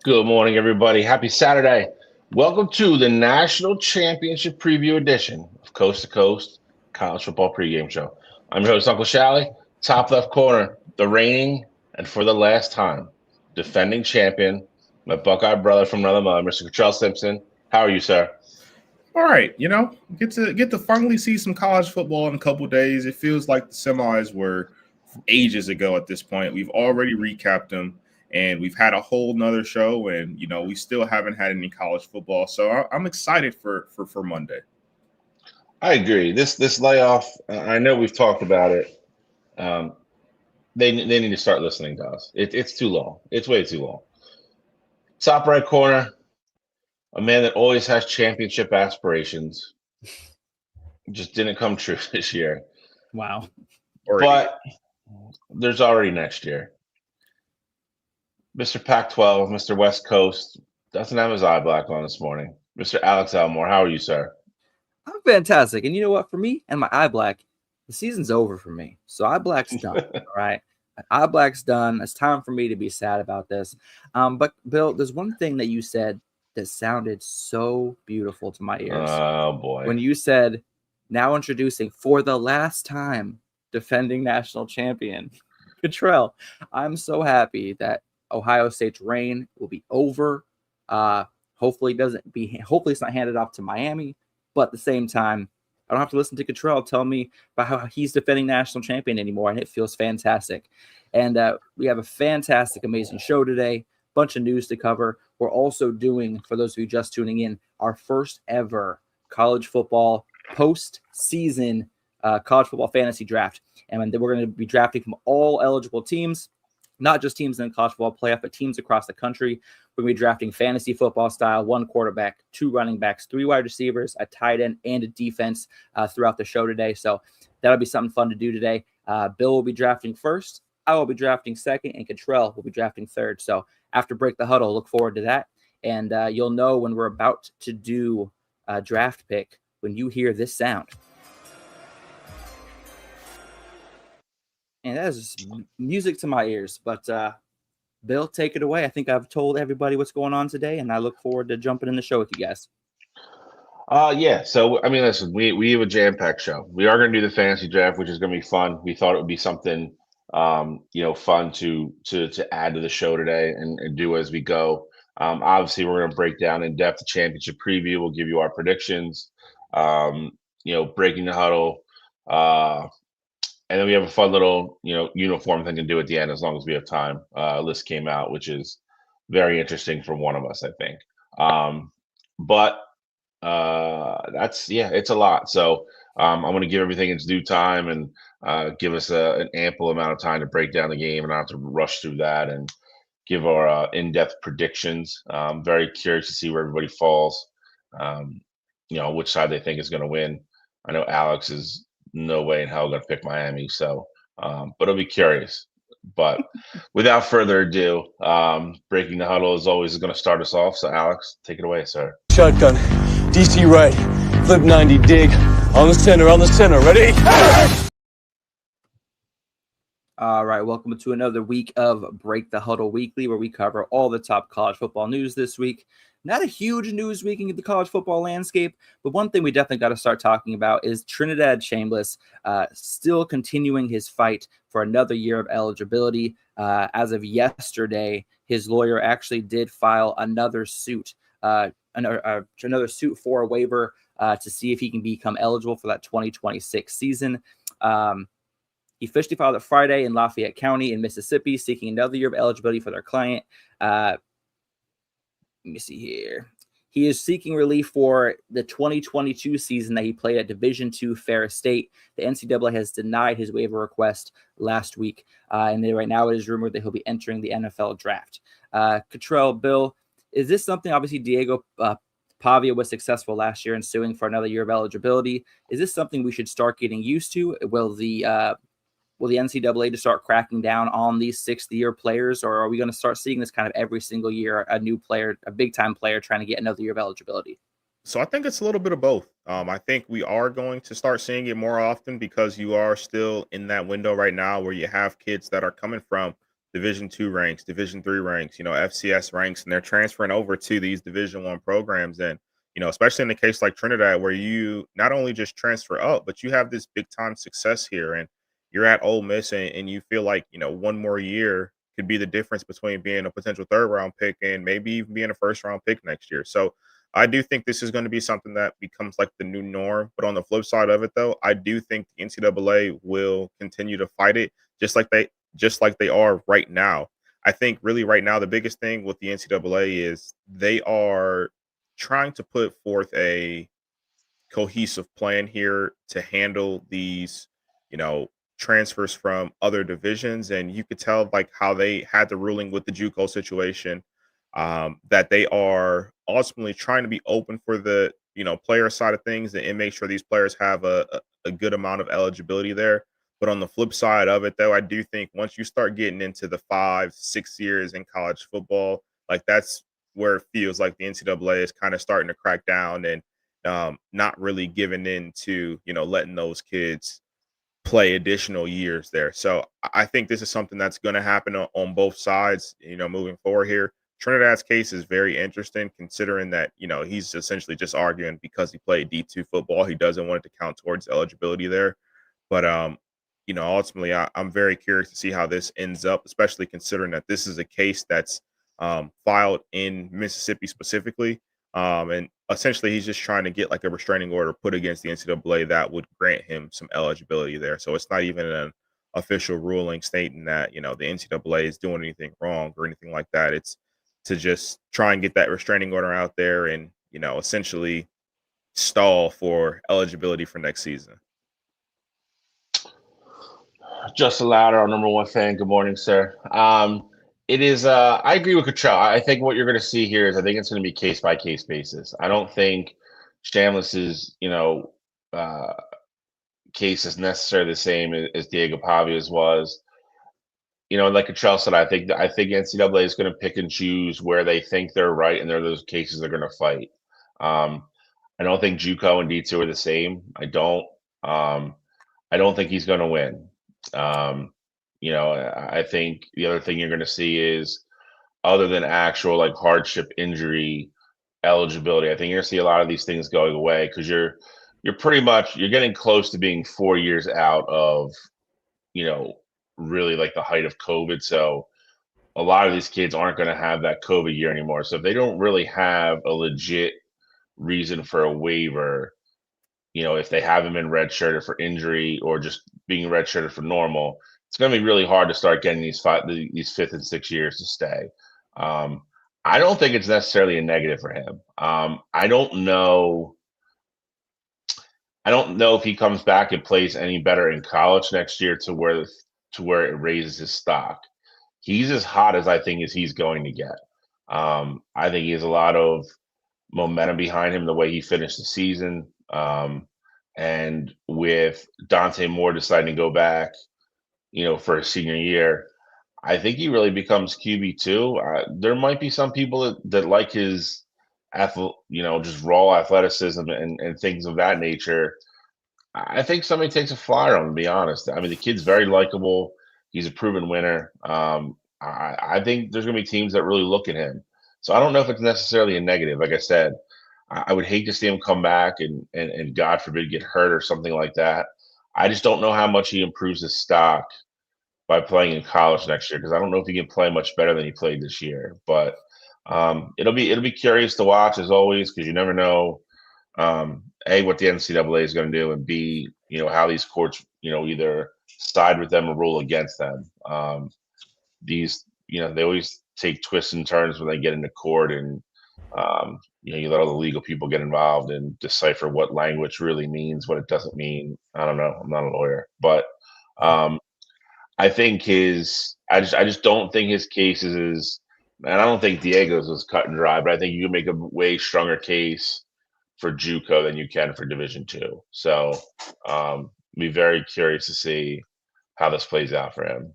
Good morning, everybody. Happy Saturday. Welcome to the National Championship Preview Edition of Coast to Coast College Football Pregame Show. I'm your host, Uncle Shally. Top left corner, the reigning and for the last time, defending champion, my Buckeye brother from another mother, Mr. Cottrell Simpson. How are you, sir? All right, get to finally see some college football in a couple days. It feels like the semis were ages ago at this point. We've already recapped them, and we've had a whole nother show, and we still haven't had any college football. So I'm excited for Monday. I agree. This layoff, I know we've talked about it. Um, they need to start listening to us. It's too long. It's way too long. Top right corner, a man that always has championship aspirations, just didn't come true this year. Wow. But there's already next year. Mr. Pac-12, Mr. West Coast doesn't have his eye black on this morning. Mr. Alex Elmore, how are you, sir? I'm fantastic. And you know what? For me and my eye black, the season's over for me. So eye black's done. All right. Eye black's done. It's time for me to be sad about this. But Bill, there's one thing that you said that sounded so beautiful to my ears. Oh boy. When you said, now introducing for the last time, defending national champion, Cottrell. I'm so happy that Ohio State's reign will be over. Hopefully it's not handed off to Miami. But at the same time, I don't have to listen to Cottrell tell me about how he's defending national champion anymore, and it feels fantastic. And we have a fantastic, amazing show today. Bunch of news to cover. We're also doing, for those of you just tuning in, our first ever college football post-season college football fantasy draft. And then we're going to be drafting from all eligible teams, not just teams in the college football playoff, but teams across the country. We're going to be drafting fantasy football style, 1 quarterback, 2 running backs, 3 wide receivers, a tight end, and a defense throughout the show today. So that'll be something fun to do today. Bill will be drafting first. I will be drafting second, and Cottrell will be drafting third. So after Break the Huddle, look forward to that. And you'll know when we're about to do a draft pick when you hear this sound. And that is music to my ears. But Bill, take it away. I think I've told everybody what's going on today, and I look forward to jumping in the show with you guys. Yeah. So, I mean, listen, we have a jam-packed show. We are going to do the fantasy draft, which is going to be fun. We thought it would be something, fun to add to the show today and do as we go. Obviously, we're going to break down in depth the championship preview. We'll give you our predictions. Breaking the huddle. And then we have a fun little, uniform thing to do at the end as long as we have time. List came out, which is very interesting for one of us, I think. But it's a lot. So I'm going to give everything its due time and give us an ample amount of time to break down the game and not have to rush through that and give our in-depth predictions. I'm very curious to see where everybody falls, which side they think is going to win. I know Alex is no way in hell going to pick Miami. So, but I'll be curious. But without further ado, breaking the huddle as always is going to start us off. So, Alex, take it away, sir. Shotgun, DC right, flip 90, dig, on the center, ready? All right, welcome to another week of Break the Huddle Weekly, where we cover all the top college football news this week. Not a huge news week in the college football landscape, but one thing we definitely got to start talking about is Trinidad Chambliss still continuing his fight for another year of eligibility. As of yesterday, his lawyer actually did file another suit, another suit for a waiver to see if he can become eligible for that 2026 season. He officially filed it Friday in Lafayette County in Mississippi, seeking another year of eligibility for their client. Let me see here. He is seeking relief for the 2022 season that he played at Division II Ferris State. The NCAA has denied his waiver request last week, and right now it is rumored that he'll be entering the NFL draft. Cottrell, Bill, is this something? Obviously, Diego Pavia was successful last year in suing for another year of eligibility. Is this something we should start getting used to? Will the NCAA to start cracking down on these sixth-year players, or are we going to start seeing this kind of every single year, a new player, a big-time player trying to get another year of eligibility? So I think it's a little bit of both. I think we are going to start seeing it more often because you are still in that window right now where you have kids that are coming from Division II ranks, Division III ranks, FCS ranks, and they're transferring over to these Division I programs. And especially in a case like Trinidad, where you not only just transfer up, but you have this big time success here, and you're at Ole Miss, and you feel like one more year could be the difference between being a potential third round pick and maybe even being a first round pick next year. So I do think this is going to be something that becomes like the new norm. But on the flip side of it, though, I do think the NCAA will continue to fight it just like they are right now. I think really right now the biggest thing with the NCAA is they are trying to put forth a cohesive plan here to handle these, transfers from other divisions. And you could tell like how they had the ruling with the JUCO situation, that they are ultimately trying to be open for the, player side of things, and make sure these players have a good amount of eligibility there. But on the flip side of it, though, I do think once you start getting into the 5-6 years in college football, like that's where it feels like the NCAA is kind of starting to crack down and not really giving in to, letting those kids play additional years there. So I think this is something that's going to happen on both sides, moving forward here. Trinidad's case is very interesting considering that, he's essentially just arguing because he played D2 football. He doesn't want it to count towards eligibility there. But, ultimately, I'm very curious to see how this ends up, especially considering that this is a case that's filed in Mississippi specifically. And essentially, he's just trying to get like a restraining order put against the NCAA that would grant him some eligibility there. So it's not even an official ruling stating that, the NCAA is doing anything wrong or anything like that. It's to just try and get that restraining order out there and, essentially stall for eligibility for next season. Justin Louder, our number one fan. Good morning, sir. It is. I agree with Cottrell. I think what you're going to see here is I think it's going to be case by case basis. I don't think Shamlis's case is necessarily the same as Diego Pavia's was. Like Cottrell said, I think NCAA is going to pick and choose where they think they're right, and there are those cases they're going to fight. I don't think JUCO and D2 are the same. I don't think he's going to win. I think the other thing you're going to see is, other than actual like hardship, injury, eligibility, I think you're going to see a lot of these things going away because you're getting close to being 4 years out of, really like the height of COVID. So a lot of these kids aren't going to have that COVID year anymore. So if they don't really have a legit reason for a waiver, if they haven't been redshirted for injury or just being redshirted for normal, it's going to be really hard to start getting these 5th and 6th years to stay. I don't think it's necessarily a negative for him. I don't know if he comes back and plays any better in college next year to where it raises his stock. He's as hot as I think as he's going to get. I think he has a lot of momentum behind him the way he finished the season. And with Dante Moore deciding to go back, for his senior year, I think he really becomes QB2. There might be some people that like his, just raw athleticism and things of that nature. I think somebody takes a flyer on him, to be honest. I mean, the kid's very likable. He's a proven winner. I think there's going to be teams that really look at him. So I don't know if it's necessarily a negative. Like I said, I would hate to see him come back and God forbid get hurt or something like that. I just don't know how much he improves his stock by playing in college next year, because I don't know if he can play much better than he played this year. But it'll be curious to watch as always, because you never know, A, what the NCAA is going to do, and B, how these courts, either side with them or rule against them. They always take twists and turns when they get into court, and you let all the legal people get involved and decipher what language really means, what it doesn't mean. I don't know. I'm not a lawyer, but I think I just don't think his case is, and I don't think Diego's was cut and dry, but I think you can make a way stronger case for JUCO than you can for Division II. So be very curious to see how this plays out for him.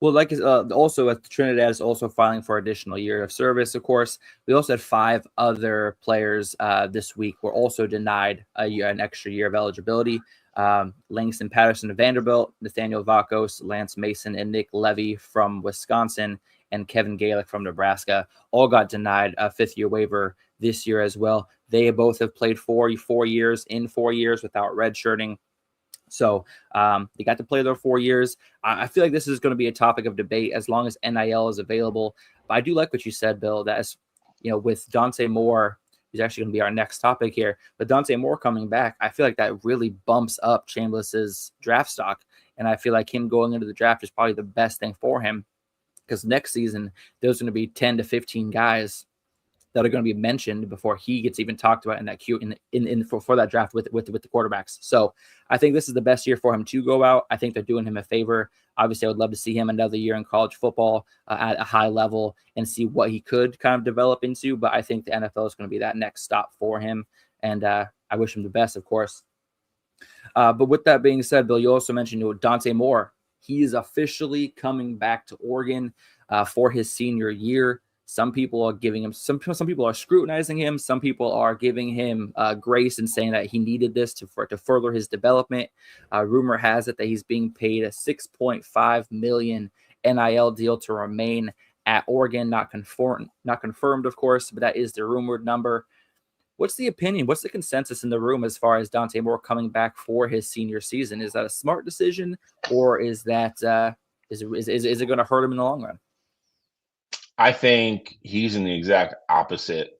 Well, like also Trinidad is also filing for additional year of service. Of course, we also had 5 other players this week were also denied an extra year of eligibility. Langston Patterson of Vanderbilt, Nathaniel Vakos, Lance Mason, and Nick Levy from Wisconsin, and Kevin Galick from Nebraska all got denied a 5th-year waiver this year as well. They both have played 4 years without redshirting. So they got to play their 4 years. I feel like this is going to be a topic of debate as long as NIL is available. But I do like what you said, Bill, that is, with Dante Moore, who's actually going to be our next topic here, but Dante Moore coming back, I feel like that really bumps up Chambliss's draft stock. And I feel like him going into the draft is probably the best thing for him, because next season, there's going to be 10 to 15 guys that are going to be mentioned before he gets even talked about in that queue for that draft with the quarterbacks. So I think this is the best year for him to go out. I think they're doing him a favor. Obviously, I would love to see him another year in college football at a high level and see what he could kind of develop into. But I think the NFL is going to be that next stop for him. And I wish him the best, of course. But with that being said, Bill, you also mentioned Dante Moore. He is officially coming back to Oregon for his senior year. Some people are giving him some people are scrutinizing him. Some people are giving him grace and saying that he needed this to further his development. Rumor has it that he's being paid a $6.5 million NIL deal to remain at Oregon. Not confirmed, of course, but that is the rumored number. What's the opinion? What's the consensus in the room as far as Dante Moore coming back for his senior season? Is that a smart decision, or is that is it going to hurt him in the long run? I think he's in the exact opposite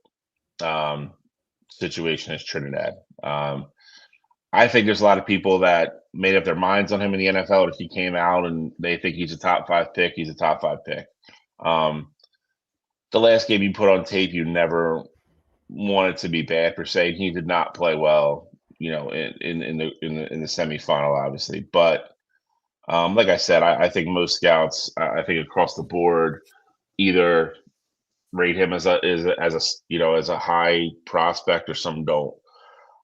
situation as Trinidad. I think there's a lot of people that made up their minds on him in the NFL. If he came out and they think he's a top 5 pick, he's a top 5 pick. The last game you put on tape, you never wanted to be bad per se. He did not play well, in the semifinal, obviously. But like I said, I think most scouts, I think across the board, either rate him as a high prospect, or some don't.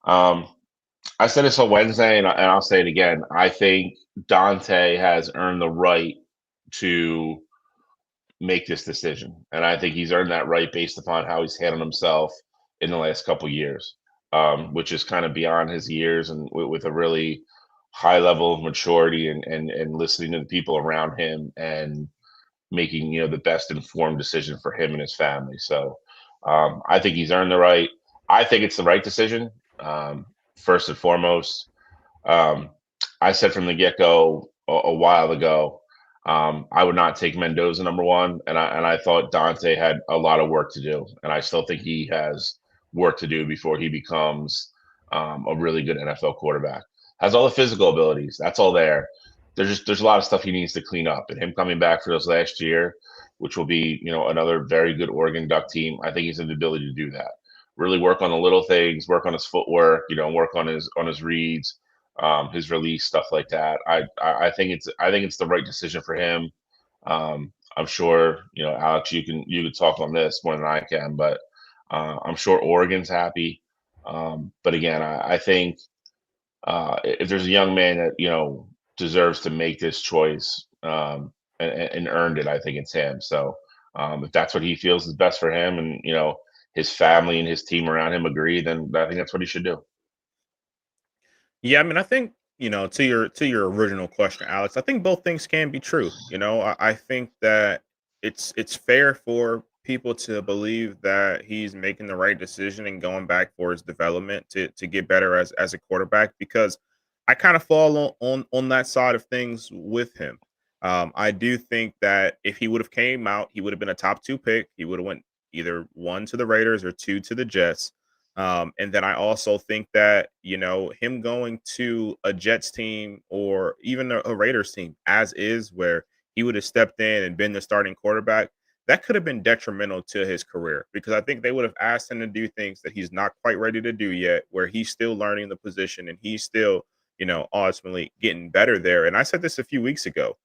I said this on Wednesday, and I'll say it again. I think Dante has earned the right to make this decision, and I think he's earned that right based upon how he's handled himself in the last couple of years, which is kind of beyond his years, and with a really high level of maturity and listening to the people around him and making the best informed decision for him and his family. So I think he's earned the right. I think it's the right decision. First and foremost, I said from the get-go a while ago, I would not take Mendoza number 1, and I thought Dante had a lot of work to do, and I still think he has work to do before he becomes a really good NFL quarterback. Has all the physical abilities. That's all there. There's a lot of stuff he needs to clean up, and him coming back for this last year, which will be another very good Oregon Duck team. I think he's in the ability to do that. Really work on the little things, work on his footwork, work on his reads, his release, stuff like that. I think it's the right decision for him. I'm sure Alex, you could talk on this more than I can, but I'm sure Oregon's happy. But again, I think if there's a young man that deserves to make this choice and earned it, I think it's him. So if that's what he feels is best for him, and his family and his team around him agree, then I think that's what he should do. Yeah, I mean, I think to your original question, Alex, I think both things can be true. I think that it's fair for people to believe that he's making the right decision and going back for his development to get better as a quarterback, because I kind of fall on that side of things with him. I do think that if he would have came out, he would have been a top 2 pick. He would have went either 1 to the Raiders or 2 to the Jets. And then I also think that, him going to a Jets team or even a Raiders team as is, where he would have stepped in and been the starting quarterback, that could have been detrimental to his career, because I think they would have asked him to do things that he's not quite ready to do yet, where he's still learning the position and he's still, ultimately getting better there. And I said this a few weeks ago.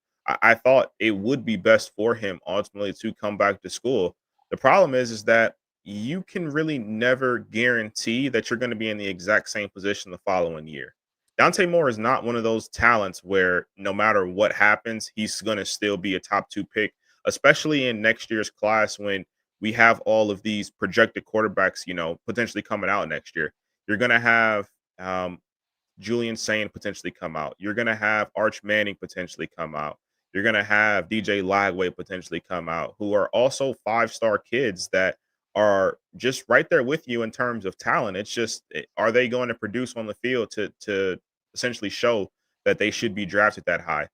I thought it would be best for him ultimately to come back to school. The problem is that you can really never guarantee that you're going to be in the exact same position the following year. Dante Moore is not one of those talents where no matter what happens, he's going to still be a top 2 pick, especially in next year's class when we have all of these projected quarterbacks, potentially coming out next year. You're going to have Julian Sane potentially come out. You're going to have Arch Manning potentially come out. You're going to have DJ Lagway potentially come out, who are also 5-star kids that are just right there with you in terms of talent. It's just, are they going to produce on the field to essentially show that they should be drafted that high?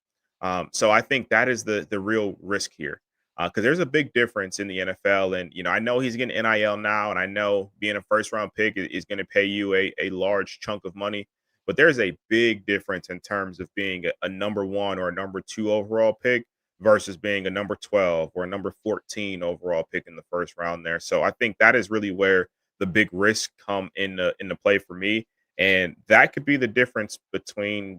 So I think that is the real risk here, because there's a big difference in the NFL. And, I know he's getting NIL now, and I know being a first-round pick is going to pay you a large chunk of money. But there's a big difference in terms of being a number 1 or a number 2 overall pick versus being a number 12 or a number 14 overall pick in the first round there. So I think that is really where the big risk come in the play for me. And that could be the difference between,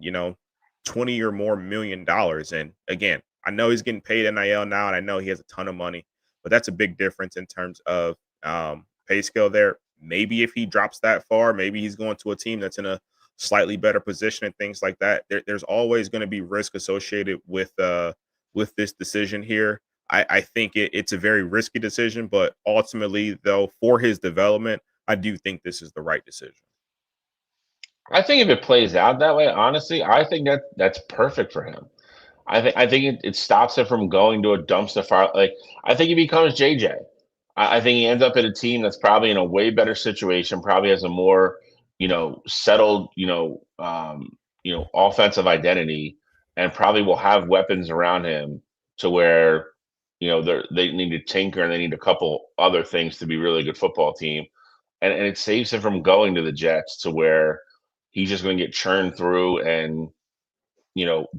20 or more $1 million. And again, I know he's getting paid NIL now, and I know he has a ton of money, but that's a big difference in terms of pay scale there. Maybe if he drops that far, maybe he's going to a team that's in a slightly better position and things like that. There's always going to be risk associated with this decision here. I think it's a very risky decision, but ultimately, though, for his development, I do think this is the right decision. I think if it plays out that way, honestly, I think that's perfect for him. I think it stops him from going to a dumpster fire. Like, I think he becomes JJ. I think he ends up at a team that's probably in a way better situation, probably has a more, settled, offensive identity, and probably will have weapons around him to where, they need to tinker and they need a couple other things to be a really good football team. And it saves him from going to the Jets to where he's just going to get churned through and,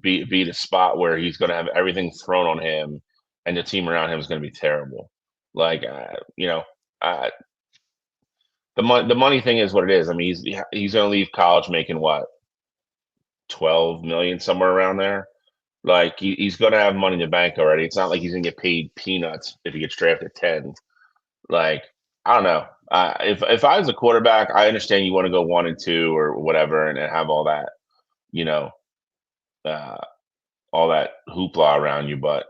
be the spot where he's going to have everything thrown on him and the team around him is going to be terrible. Like, the money thing is what it is. I mean, he's going to leave college making what, 12 million, somewhere around there. Like, he's going to have money in the bank already. It's not like he's going to get paid peanuts if he gets drafted 10. Like, I don't know. If I was a quarterback, I understand you want to go 1 and 2 or whatever and have all that, all that hoopla around you, but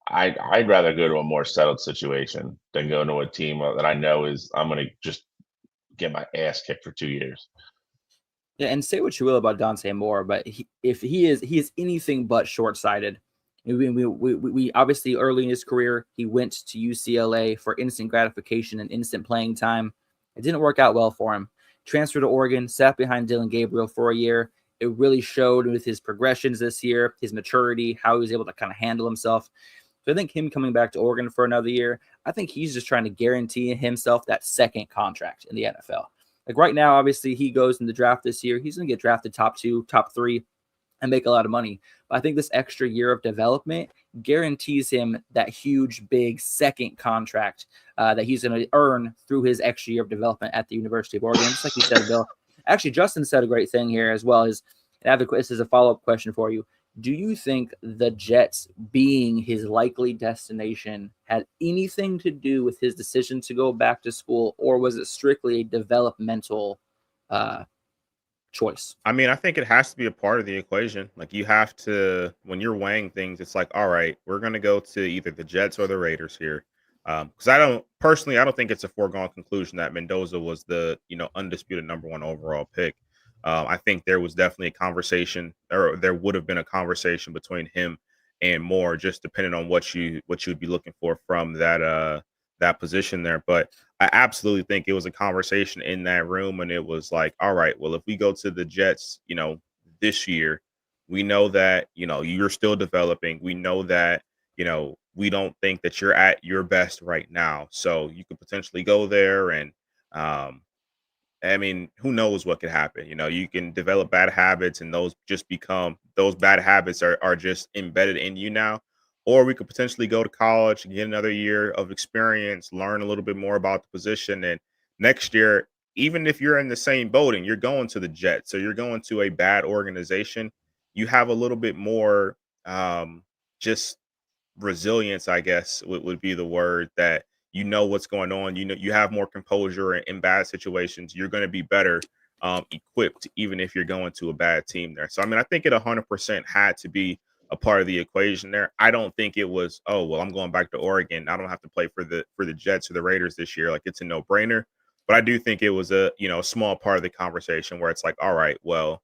I'd rather go to a more settled situation than go to a team that I know I'm going to just get my ass kicked for 2 years. Yeah, and say what you will about Dante Moore, but if he is anything but short-sighted. We obviously early in his career, he went to UCLA for instant gratification and instant playing time. It didn't work out well for him. Transferred to Oregon, sat behind Dylan Gabriel for a year. It really showed with his progressions this year, his maturity, how he was able to kind of handle himself. So I think him coming back to Oregon for another year, I think he's just trying to guarantee himself that second contract in the NFL. Like right now, obviously, he goes in the draft this year. He's going to get drafted top 2, top 3, and make a lot of money. But I think this extra year of development guarantees him that huge, big second contract that he's going to earn through his extra year of development at the University of Oregon. Just like you said, Bill. Actually, Justin said a great thing here as well. This is a follow-up question for you. Do you think the Jets being his likely destination had anything to do with his decision to go back to school, or was it strictly a developmental choice? I mean, I think it has to be a part of the equation. Like, you have to, when you're weighing things, it's like, all right, we're going to go to either the Jets or the Raiders here. Because I don't think it's a foregone conclusion that Mendoza was the, undisputed number 1 overall pick. I think there was definitely a conversation, or there would have been a conversation between him and Moore, just depending on what you'd be looking for from that position there. But I absolutely think it was a conversation in that room, and it was like, all right, well, if we go to the Jets, this year, we know that, you're still developing. We know that, we don't think that you're at your best right now. So you could potentially go there and, I mean, who knows what could happen? You can develop bad habits, and those bad habits are just embedded in you now. Or we could potentially go to college, get another year of experience, learn a little bit more about the position. And next year, even if you're in the same boat and you're going to the Jets, so you're going to a bad organization, you have a little bit more just resilience, I guess would be the word, that what's going on. You have more composure in bad situations. You're going to be better equipped, even if you're going to a bad team there. So, I mean, I think it 100% had to be a part of the equation there. I don't think it was, oh, well, I'm going back to Oregon. I don't have to play for the Jets or the Raiders this year. Like, it's a no-brainer. But I do think it was a small part of the conversation where it's like, all right, well,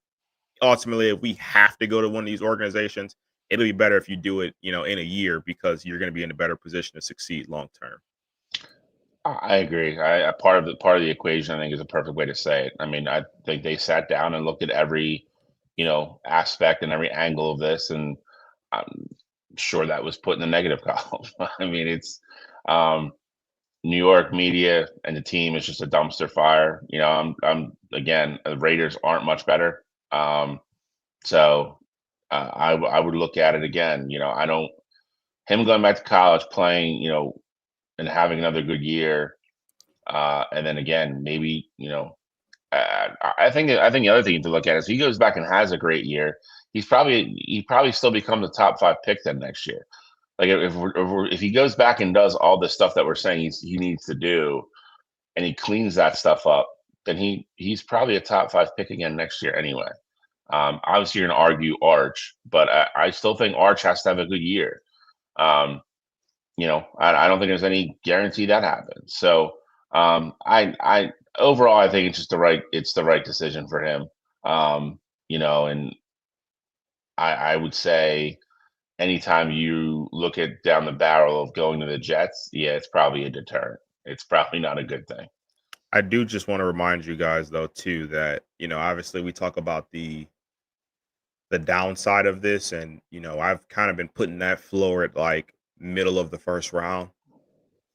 ultimately, if we have to go to one of these organizations, it'll be better if you do it, in a year, because you're going to be in a better position to succeed long term. I agree. Part of the equation, I think, is a perfect way to say it. I mean, I think they sat down and looked at every, aspect and every angle of this, and I'm sure that was put in the negative column. I mean, it's New York media and the team is just a dumpster fire. I'm again, the Raiders aren't much better. So I would look at it again. I don't him going back to college, playing, and having another good year, and then again, maybe I think the other thing to look at is he goes back and has a great year. He probably still become the top 5 pick then next year. Like if he goes back and does all the stuff that we're saying he needs to do, and he cleans that stuff up, then he's probably a top 5 pick again next year anyway. Obviously, you're going to argue Arch, but I still think Arch has to have a good year. I don't think there's any guarantee that happens. So I overall, I think it's the right decision for him. And I would say anytime you look at down the barrel of going to the Jets, yeah, it's probably a deterrent. It's probably not a good thing. I do just want to remind you guys, though, too, that, obviously we talk about the downside of this, and, I've kind of been putting that floor at like middle of the first round.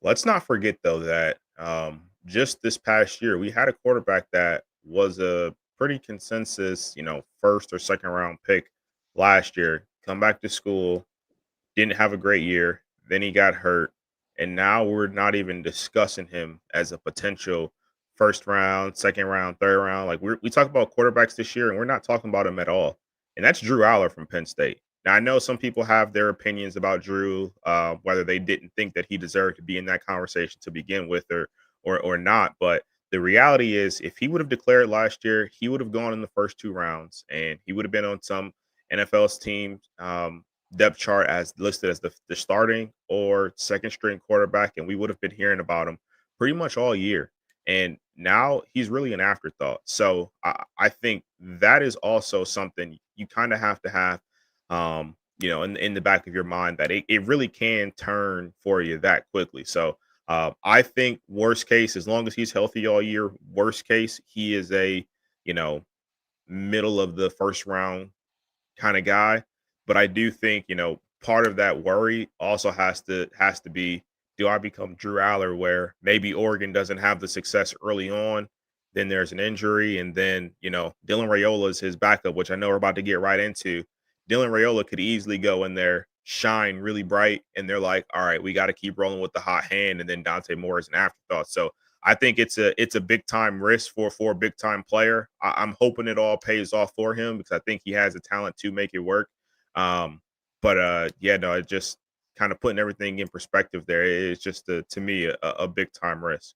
Let's not forget, though, that just this past year, we had a quarterback that was a pretty consensus, first or second round pick last year, come back to school, didn't have a great year. Then he got hurt. And now we're not even discussing him as a potential first round, second round, third round. Like we talk about quarterbacks this year, and we're not talking about him at all. And that's Drew Aller from Penn State. Now, I know some people have their opinions about Drew, whether they didn't think that he deserved to be in that conversation to begin with or not. But the reality is, if he would have declared last year, he would have gone in the first 2 rounds, and he would have been on some NFL's team depth chart as listed as the starting or second string quarterback, and we would have been hearing about him pretty much all year. And now he's really an afterthought. So I think that is also something you kind of have to have, in the back of your mind, that it really can turn for you that quickly. So I think worst case, as long as he's healthy all year, worst case, he is a, middle of the first round kind of guy. But I do think, part of that worry also has to be, do I become Drew Aller, where maybe Oregon doesn't have the success early on, then there's an injury, and then, Dylan Raiola is his backup, which I know we're about to get right into. Dylan Raiola could easily go in there, shine really bright, and they're like, all right, we got to keep rolling with the hot hand, and then Dante Moore is an afterthought. So I think it's a big time risk for a big time player. I'm hoping it all pays off for him, because I think he has the talent to make it work. It just kind of putting everything in perspective there. It's just to me a big time risk.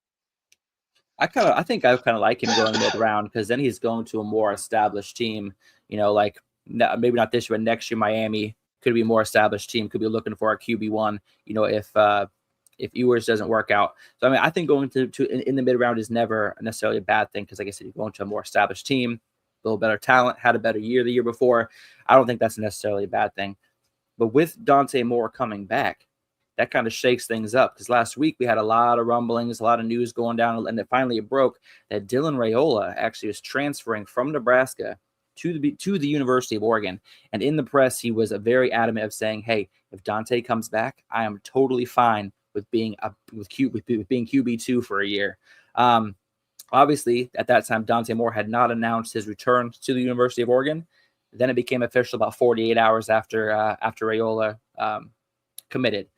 I think I kind of like him going mid-round, because then he's going to a more established team. Like maybe not this year, but next year Miami could be a more established team. Could be looking for a QB1. If Ewers doesn't work out. So I mean, I think going to in the mid-round is never necessarily a bad thing, because like I said, you're going to a more established team, a little better talent, had a better year the year before. I don't think that's necessarily a bad thing. But with Dante Moore coming back, that kind of shakes things up, because last week we had a lot of rumblings, a lot of news going down, and then finally it broke that Dylan Raiola actually was transferring from Nebraska to the University of Oregon. And in the press, he was very adamant of saying, hey, if Dante comes back, I am totally fine with being being QB2 for a year. Obviously, at that time, Dante Moore had not announced his return to the University of Oregon. Then it became official about 48 hours after Raiola committed.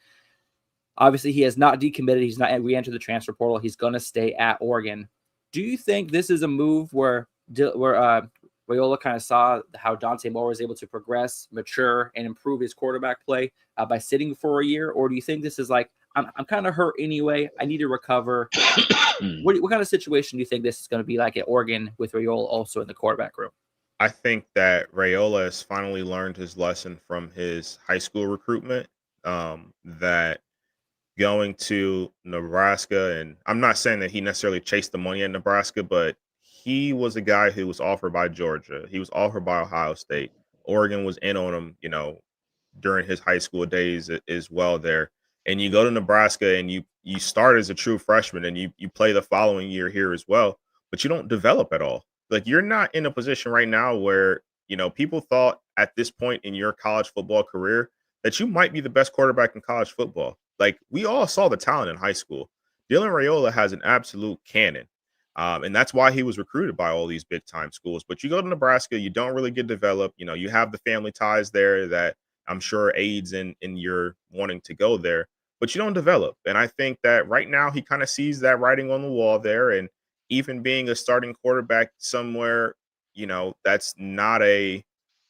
Obviously, he has not decommitted. He's not re-entered the transfer portal. He's going to stay at Oregon. Do you think this is a move where Raiola kind of saw how Dante Moore was able to progress, mature, and improve his quarterback play by sitting for a year? Or do you think this is like, I'm kind of hurt anyway. I need to recover. What kind of situation do you think this is going to be like at Oregon with Raiola also in the quarterback room? I think that Raiola has finally learned his lesson from his high school recruitment. That going to Nebraska, and I'm not saying that he necessarily chased the money at Nebraska, but he was a guy who was offered by Georgia. He was offered by Ohio State. Oregon was in on him, during his high school days as well there. And you go to Nebraska and you start as a true freshman and you play the following year here as well, but you don't develop at all. Like you're not in a position right now where, people thought at this point in your college football career that you might be the best quarterback in college football. Like we all saw the talent in high school. Dylan Raiola has an absolute cannon. And that's why he was recruited by all these big time schools. But you go to Nebraska, you don't really get developed. You have the family ties there that I'm sure aids in your wanting to go there, but you don't develop. And I think that right now he kind of sees that writing on the wall there. And even being a starting quarterback somewhere, that's not a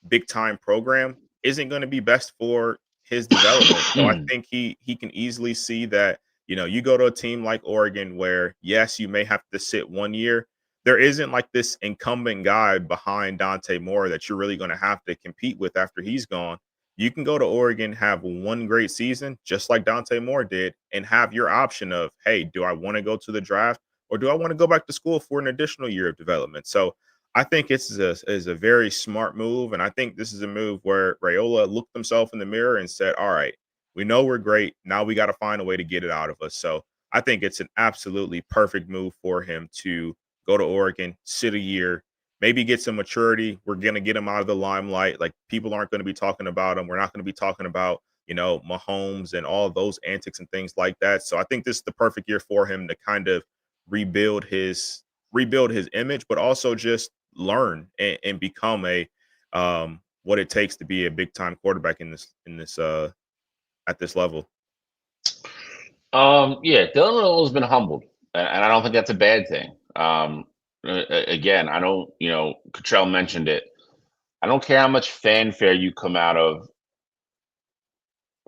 big time program isn't going to be best for his development. So I think he can easily see that, you go to a team like Oregon where, yes, you may have to sit 1 year. There isn't like this incumbent guy behind Dante Moore that you're really going to have to compete with after he's gone. You can go to Oregon, have one great season, just like Dante Moore did, and have your option of, hey, do I want to go to the draft or do I want to go back to school for an additional year of development? So I think it's a very smart move. And I think this is a move where Raiola looked himself in the mirror and said, all right, we know we're great. Now we got to find a way to get it out of us. So I think it's an absolutely perfect move for him to go to Oregon, sit a year, maybe get some maturity. We're going to get him out of the limelight. Like people aren't going to be talking about him. We're not going to be talking about, Mahomes and all those antics and things like that. So I think this is the perfect year for him to kind of rebuild his image, but also just learn and become what it takes to be a big time quarterback in this at this level. Yeah, Dylan Raiola has been humbled, and I don't think that's a bad thing. Again, I don't, Cottrell mentioned it. I don't care how much fanfare you come out of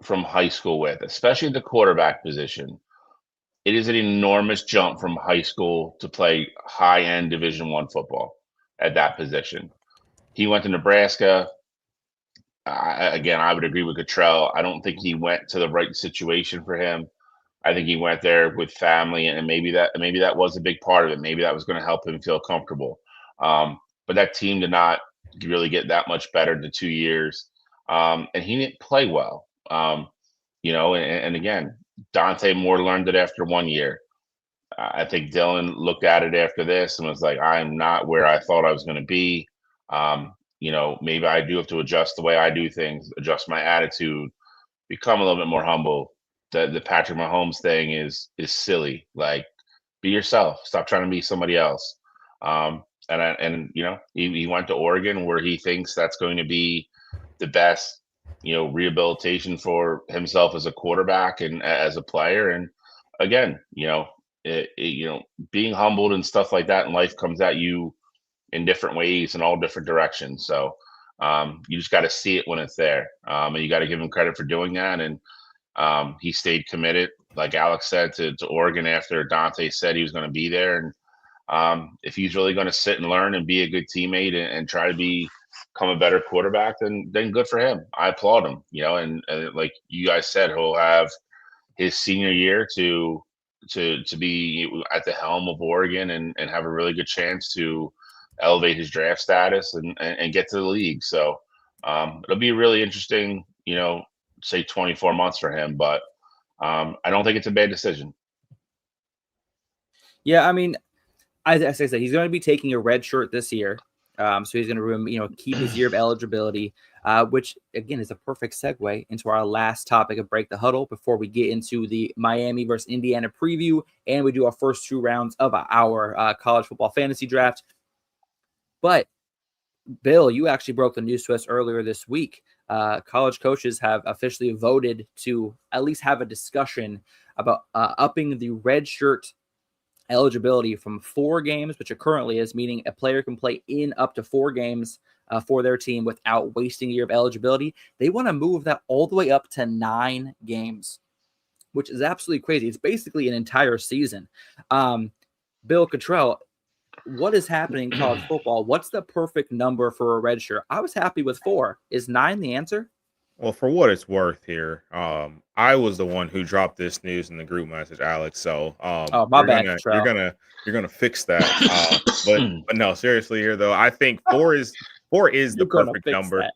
from high school with, especially the quarterback position. It is an enormous jump from high school to play high-end Division I football at that position. He went to Nebraska. Again, I would agree with Cottrell. I don't think he went to the right situation for him. I think he went there with family, and maybe that was a big part of it. Maybe that was going to help him feel comfortable. But that team did not really get that much better in the 2 years, and he didn't play well. And again, Dante Moore learned it after 1 year. I think Dylan looked at it after this and was like, "I'm not where I thought I was going to be." Maybe I do have to adjust the way I do things, adjust my attitude, become a little bit more humble. The Patrick Mahomes thing is silly. Like, be yourself. Stop trying to be somebody else. He went to Oregon where he thinks that's going to be the best, rehabilitation for himself as a quarterback and as a player. And again, being humbled and stuff like that in life comes at you in different ways in all different directions. So you just got to see it when it's there, and you got to give him credit for doing that. And he stayed committed, like Alex said, to Oregon after Dante said he was going to be there. And if he's really going to sit and learn and be a good teammate and try to become a better quarterback, then good for him. I applaud him. And like you guys said, he'll have his senior year to be at the helm of Oregon and have a really good chance to elevate his draft status and get to the league. So it'll be really interesting, say 24 months for him, but I don't think it's a bad decision. Yeah, I mean, as I said, he's going to be taking a red shirt this year. So he's going to, keep his year of eligibility, which, again, is a perfect segue into our last topic of Break the Huddle before we get into the Miami versus Indiana preview and we do our first 2 rounds of our college football fantasy draft. But, Bill, you actually broke the news to us earlier this week. College coaches have officially voted to at least have a discussion about upping the red shirt eligibility from 4 games, which it currently is, meaning a player can play in up to 4 games for their team without wasting a year of eligibility. They want to move that all the way up to 9 games. which is absolutely crazy. It's basically an entire season. Bill Cottrell, what is happening in college football? What's the perfect number for a redshirt? I was happy with 4. Is 9 the answer? Well, for what it's worth here, I was the one who dropped this news in the group message, Alex. So Oh, my bad, Cottrell. you're gonna fix that. But no, seriously here though, I think 4 is the perfect number.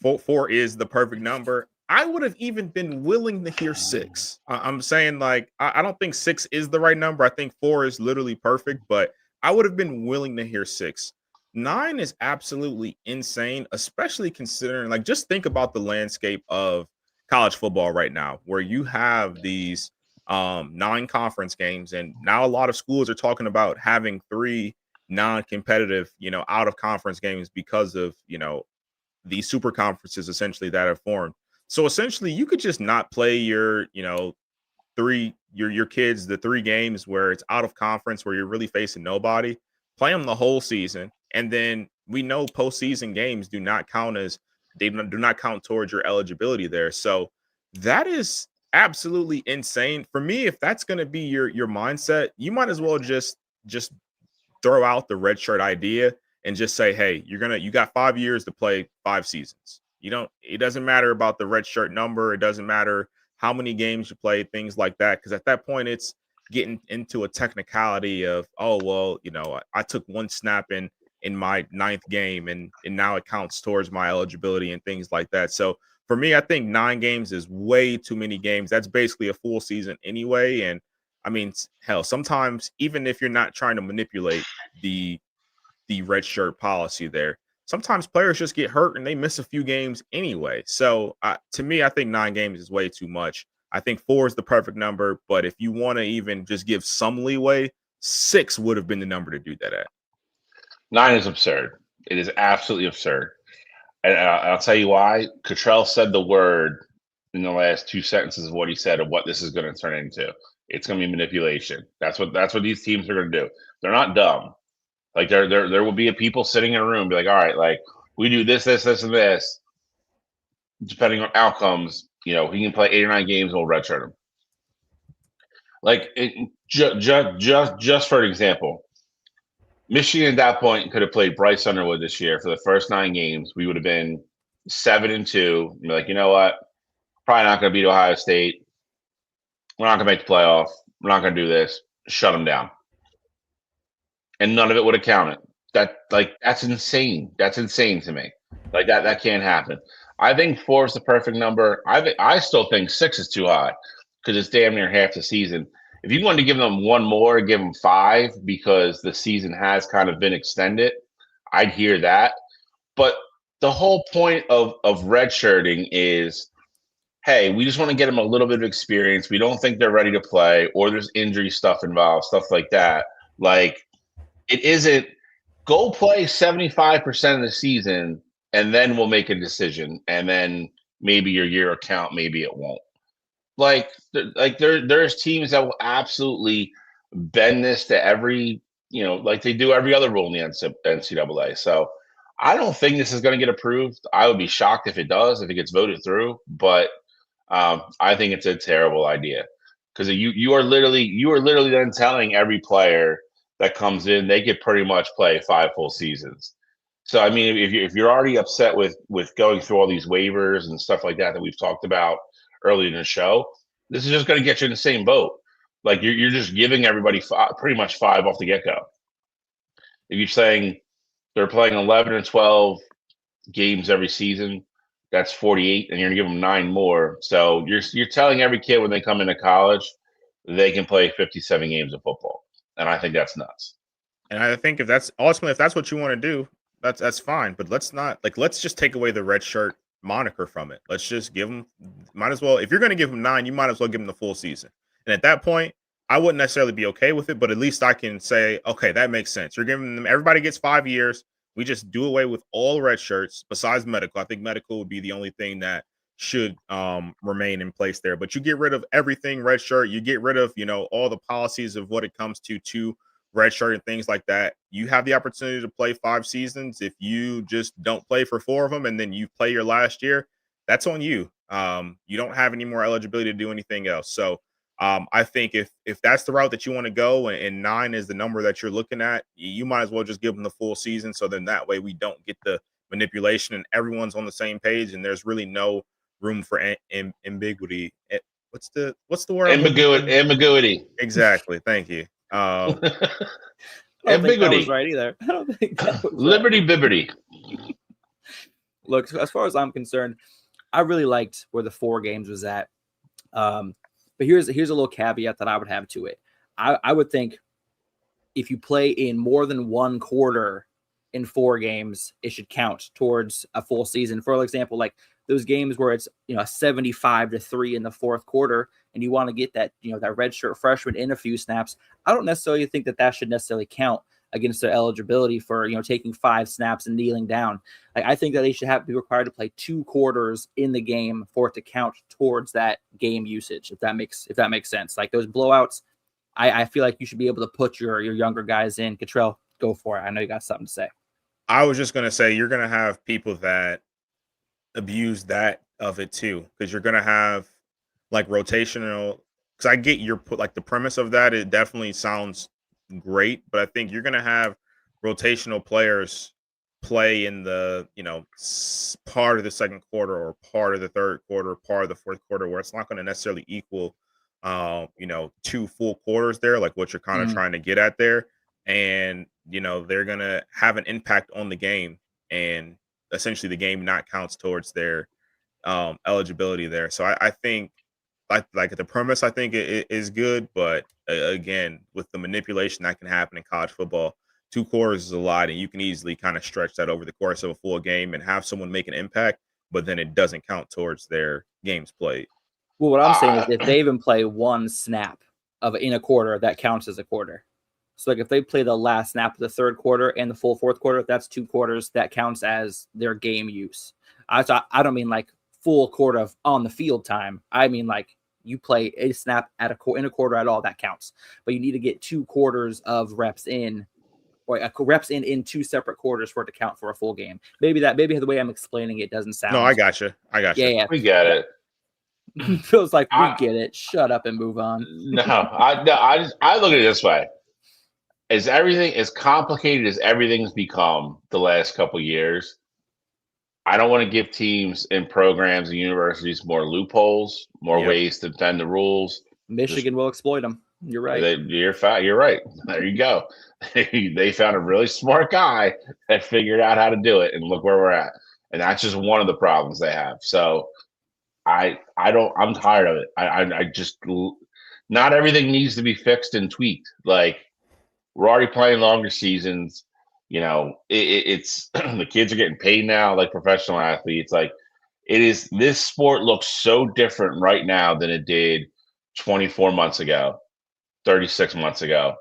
4 is the perfect number. I would have even been willing to hear 6. I'm saying, like, I don't think 6 is the right number. I think 4 is literally perfect, but I would have been willing to hear 6. 9 is absolutely insane, especially considering, like, just think about the landscape of college football right now, where you have these 9 conference games, and now a lot of schools are talking about having 3 non-competitive, out of conference games because of, these super conferences essentially that have formed. So essentially you could just not play your, your kids, the 3 games where it's out of conference, where you're really facing nobody, play them the whole season. And then we know postseason games do not count towards your eligibility there. So that is absolutely insane. For me, if that's going to be your mindset, you might as well just throw out the red shirt idea and just say, hey, you got 5 years to play 5 seasons. It doesn't matter about the red shirt number. It doesn't matter how many games you play, things like that. Because at that point, it's getting into a technicality of, oh, well, I took 1 snap in my 9th game and now it counts towards my eligibility and things like that. So for me, I think 9 games is way too many games. That's basically a full season anyway. And I mean, hell, sometimes even if you're not trying to manipulate the red shirt policy there, sometimes players just get hurt and they miss a few games anyway. So to me, I think 9 games is way too much. I think 4 is the perfect number, but if you want to even just give some leeway, 6 would have been the number to do that at. 9 is absurd. It is absolutely absurd. And I'll tell you why. Cottrell said the word in the last 2 sentences of what he said of what this is going to turn into. It's going to be manipulation. That's what these teams are going to do. They're not dumb. Like there will be people sitting in a room and be like, all right, like we do this, and this, depending on outcomes. He can play 8 or 9 games and we'll redshirt him. Like just for an example, Michigan at that point could have played Bryce Underwood this year for the first 9 games. We would have been 7-2. And be like, you know what? Probably not going to beat Ohio State. We're not going to make the playoff. We're not going to do this. Shut them down. And none of it would have counted. That's insane. That's insane to me. Like that can't happen. I think 4 is the perfect number. I still think 6 is too high because it's damn near half the season. If you wanted to give them 1 more, give them 5 because the season has kind of been extended, I'd hear that. But the whole point of redshirting is, hey, we just want to get them a little bit of experience. We don't think they're ready to play, or there's injury stuff involved, stuff like that. Like, it isn't go play 75% of the season and then we'll make a decision. And then maybe your year will count, maybe it won't. There's teams that will absolutely bend this to every, like they do every other rule in the NCAA. So I don't think this is going to get approved. I would be shocked if it does, if it gets voted through. But I think it's a terrible idea because you are literally then telling every player that comes in they could pretty much play 5 full seasons. So I mean, if you're already upset with going through all these waivers and stuff like that we've talked about earlier in the show, this is just going to get you in the same boat. Like you're just giving everybody pretty much 5 off the get-go. If you're saying they're playing 11 or 12 games every season, that's 48, and you're going to give them 9 more. So you're telling every kid when they come into college they can play 57 games of football, and I think that's nuts. And I think if that's what you want to do, that's fine. But let's just take away the red shirt moniker from it. Let's just give them, might as well, if you're going to give them 9, you might as well give them the full season. And at that point, I wouldn't necessarily be okay with it, but at least I can say, okay, that makes sense. You're giving them, everybody gets 5 years. We just do away with all red shirts besides medical. I think medical would be the only thing that should remain in place there. But you get rid of everything red shirt. You get rid of, all the policies of what it comes to red shirt and things like that. You have the opportunity to play 5 seasons. If you just don't play for 4 of them and then you play your last year, that's on you. You don't have any more eligibility to do anything else. So I think if that's the route that you want to go, and 9 is the number that you're looking at, you might as well just give them the full season. So then that way we don't get the manipulation and everyone's on the same page, and there's really no room for ambiguity. What's the word? Ambiguity. Exactly. Thank you. I don't think that was Ambiguity. right either. I don't think that was Liberty right. bibbity. Look, as far as I'm concerned, I really liked where the 4 games was at. But here's a little caveat that I would have to it. I would think if you play in more than one quarter in 4 games, it should count towards a full season. For example, like those games where it's 75-3 in the 4th quarter, and you want to get that that redshirt freshman in a few snaps. I don't necessarily think that should necessarily count against their eligibility for taking 5 snaps and kneeling down. Like I think that they should be required to play 2 quarters in the game for it to count towards that game usage. If that makes sense. Like those blowouts, I feel like you should be able to put your younger guys in. Cottrell, go for it. I know you got something to say. I was just gonna say you're gonna have people that abuse that of it too, because you're gonna have like rotational. Because I get your the premise of that. It definitely sounds great, but I think you're going to have rotational players play in the part of the 2nd quarter or part of the 3rd quarter, part of the 4th quarter, where it's not going to necessarily equal 2 full quarters there, like what you're kind of trying to get at there. And they're going to have an impact on the game, and essentially the game not counts towards their eligibility there. So I think like the premise, I think it is good, but again, with the manipulation that can happen in college football, 2 quarters is a lot, and you can easily kind of stretch that over the course of a full game and have someone make an impact, but then it doesn't count towards their games played. Well, what I'm saying is if they even play 1 snap in a quarter, that counts as a quarter. So like if they play the last snap of the 3rd quarter and the full 4th quarter, that's 2 quarters. That counts as their game use. I don't mean like full quarter of on the field time. I mean like you play a snap in a quarter at all, that counts. But you need to get 2 quarters of reps in, or reps in 2 separate quarters for it to count for a full game. Maybe the way I'm explaining it doesn't sound. No, I got you. Yeah. We get it. Feels like we get it. Shut up and move on. I look at it this way. As complicated as everything's become the last couple of years, I don't want to give teams and programs and universities more loopholes, more ways to bend the rules. Michigan will exploit them. You're right. You're right. There you go. They found a really smart guy that figured out how to do it, and look where we're at. And that's just one of the problems they have. So I'm tired of it. I just, not everything needs to be fixed and tweaked. Like, we're already playing longer seasons. It's the kids are getting paid now like professional athletes. Like, this sport looks so different right now than it did 24 months ago, 36 months ago.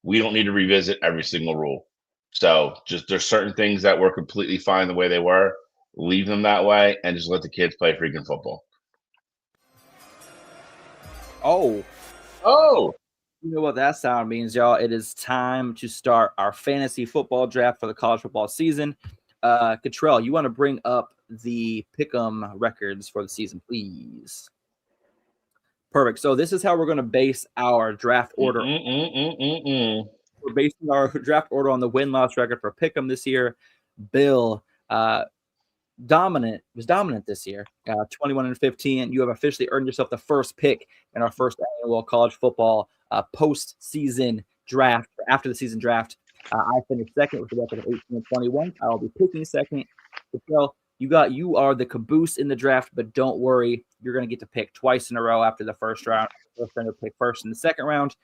We don't need to revisit every single rule. So just there's certain things that were completely fine the way they were. Leave them that way and just let the kids play freaking football. Oh. You know what that sound means, y'all? It is time to start our fantasy football draft for the college football season. Cottrell, you want to bring up the pick'em records for the season, please? Perfect. So this is how we're going to base our draft order. We're basing our draft order on the win-loss record for pick'em this year. Bill was dominant this year, 21-15. You have officially earned yourself the first pick in our first annual college football post-season draft. After the season draft, I finished second with a record of 18-21. I will be picking second. So you are the caboose in the draft, but don't worry, you're going to get to pick twice in a row after the first round. We're going to pick first in the second round,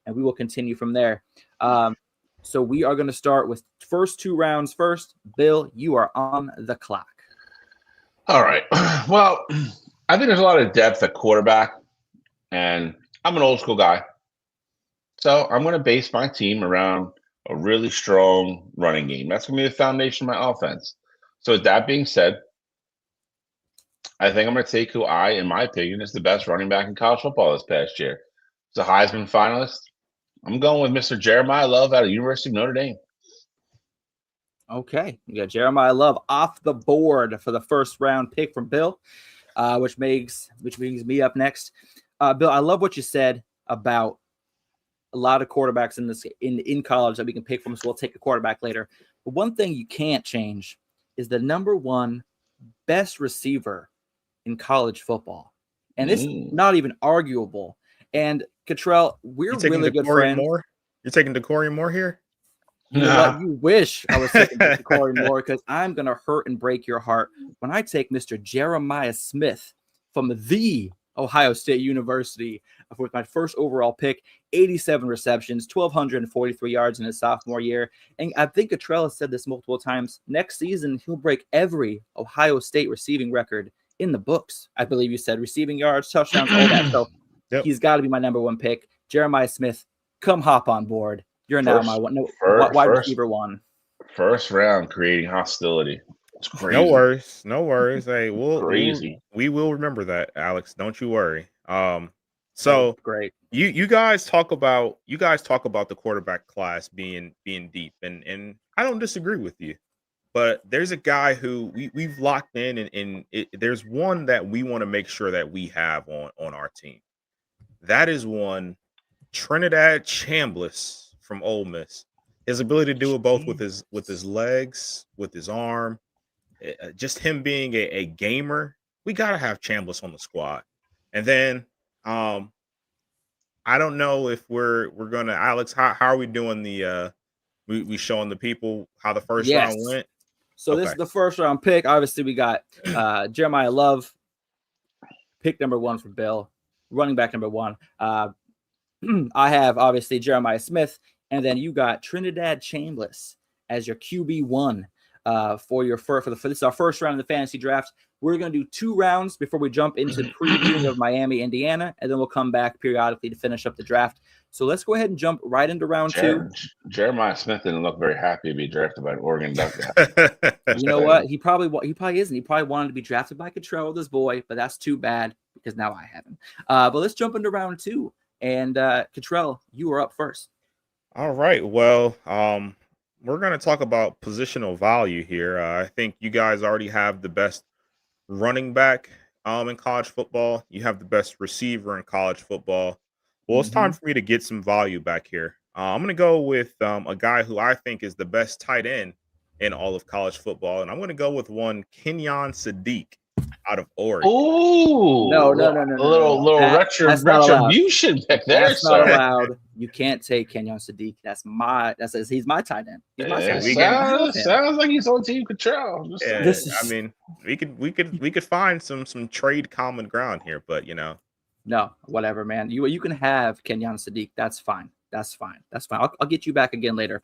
and we will continue from there. So we are going to start with first 2 rounds first. Bill, you are on the clock. All right. Well, I think there's a lot of depth at quarterback, and I'm an old school guy. So I'm going to base my team around a really strong running game. That's going to be the foundation of my offense. So with that being said, I think I'm going to take who in my opinion, is the best running back in college football this past year. He's a Heisman finalist. I'm going with Mr. Jeremiah Love out of the University of Notre Dame. Okay, you got Jeremiah Love off the board for the first round pick from Bill. which brings me up next. Bill, I love what you said about a lot of quarterbacks in college that we can pick from, so we'll take a quarterback later. But one thing you can't change is the number one best receiver in college football. And it's not even arguable. And Cottrell, we're really good friends. You're taking Corey Moore here? You know what? You wish I was taking Corey Moore, because I'm going to hurt and break your heart when I take Mr. Jeremiah Smith from the Ohio State University with my first overall pick, 87 receptions, 1,243 yards in his sophomore year. And I think Cottrell has said this multiple times. Next season, he'll break every Ohio State receiving record in the books. I believe you said receiving yards, touchdowns, all that. So he's got to be my number one pick. Jeremiah Smith, come hop on board. You're now my wide receiver one. First round, creating hostility. It's crazy. No worries. Hey, we will remember that, Alex. Don't you worry. So great. You guys talk about the quarterback class being deep, and I don't disagree with you. But there's a guy who we've locked in, and there's one that we want to make sure that we have on our team. That is one, Trinidad Chambliss from Ole Miss. His ability to do it both with his legs, with his arm, just him being a gamer. We gotta have Chambliss on the squad. And then I don't know if we're gonna, Alex, how are we doing the we showing the people how the first round went? So this is the first round pick. Obviously, we got Jeremiah Love, pick number one for Bill, running back number one. I have obviously Jeremiah Smith, and then you got Trinidad Chambliss as your QB1 for this is our first round of the fantasy draft. We're going to do 2 rounds before we jump into the previewing of Miami, Indiana, and then we'll come back periodically to finish up the draft. So let's go ahead and jump right into round 2. Jeremiah Smith didn't look very happy to be drafted by an Oregon Duck. You know what? He probably isn't. He probably wanted to be drafted by Cottrell, this boy, but that's too bad because now I have him. But let's jump into round 2. And Cottrell, you are up first. All right. Well, we're going to talk about positional value here. I think you guys already have the best running back in college football. You have the best receiver in college football. Well, it's time for me to get some value back here. I'm going to go with a guy who I think is the best tight end in all of college football, and I'm going to go with one Kenyon Sadiq out of Oregon. Oh, no. Little retribution pick there. That's not allowed. You can't take Kenyon Sadiq. He's my tight end. He's my sounds like he's on Team Cottrell. I mean, we could find some trade common ground here, but no, whatever, man. You can have Kenyon Sadiq. That's fine. I'll get you back again later.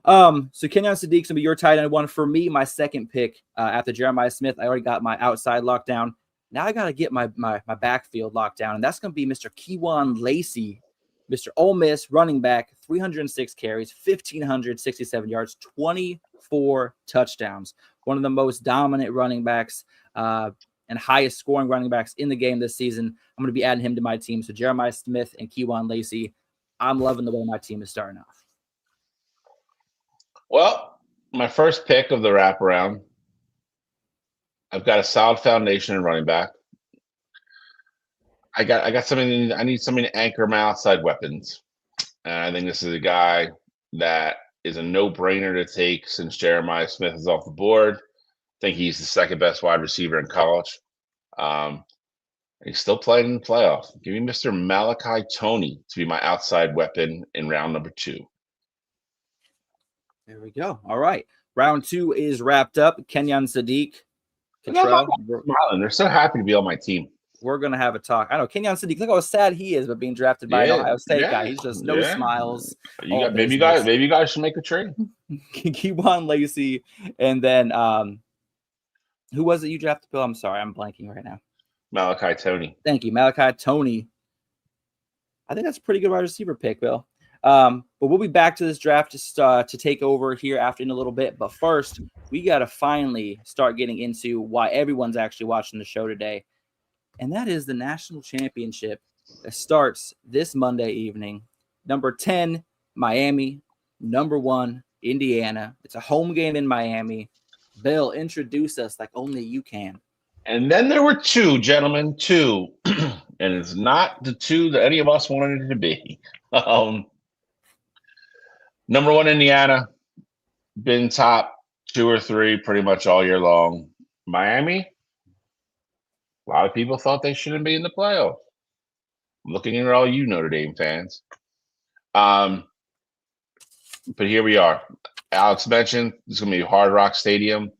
So Kenyon Sadiq's gonna be your tight end one. For me, my second pick after Jeremiah Smith, I already got my outside locked down. Now I gotta get my backfield locked down, and that's gonna be Mr. Kewan Lacey, Mr. Ole Miss running back, 306 carries, 1,567 yards, 24 touchdowns. One of the most dominant running backs and highest scoring running backs in the game this season. I'm gonna be adding him to my team. So Jeremiah Smith and Kewan Lacey. I'm loving the way my team is starting off. Well, my first pick of the wraparound, I've got a solid foundation in running back. I got something. I need something to anchor my outside weapons, and I think this is a guy that is a no-brainer to take since Jeremiah Smith is off the board. I think he's the second best wide receiver in college. He's still playing in the playoff. Give me Mr. Malachi Toney to be my outside weapon in round number 2. There we go. All right. Round 2 is wrapped up. Kenyon Sadiq. They're so happy to be on my team. We're going to have a talk. I know Kenyon Sadiq, look how sad he is, but being drafted by an Ohio State guy. He's just no smiles. Maybe you guys should make a trade. Kewan Lacey. And then who was it you drafted, Bill? I'm sorry. I'm blanking right now. Malachi Toney. Thank you. Malachi Toney. I think that's a pretty good wide receiver pick, Bill. But we'll be back to this draft to take over here in a little bit. But first, we got to finally start getting into why everyone's actually watching the show today. And that is the national championship that starts this Monday evening. Number 10, Miami. Number 1, Indiana. It's a home game in Miami. Bill, introduce us like only you can. And then there were two, gentlemen, two. And it's not the two that any of us wanted it to be. Number one, Indiana, been top 2 or 3 pretty much all year long. Miami, a lot of people thought they shouldn't be in the playoffs. Looking at all you Notre Dame fans. But here we are. Alex mentioned it's going to be Hard Rock Stadium,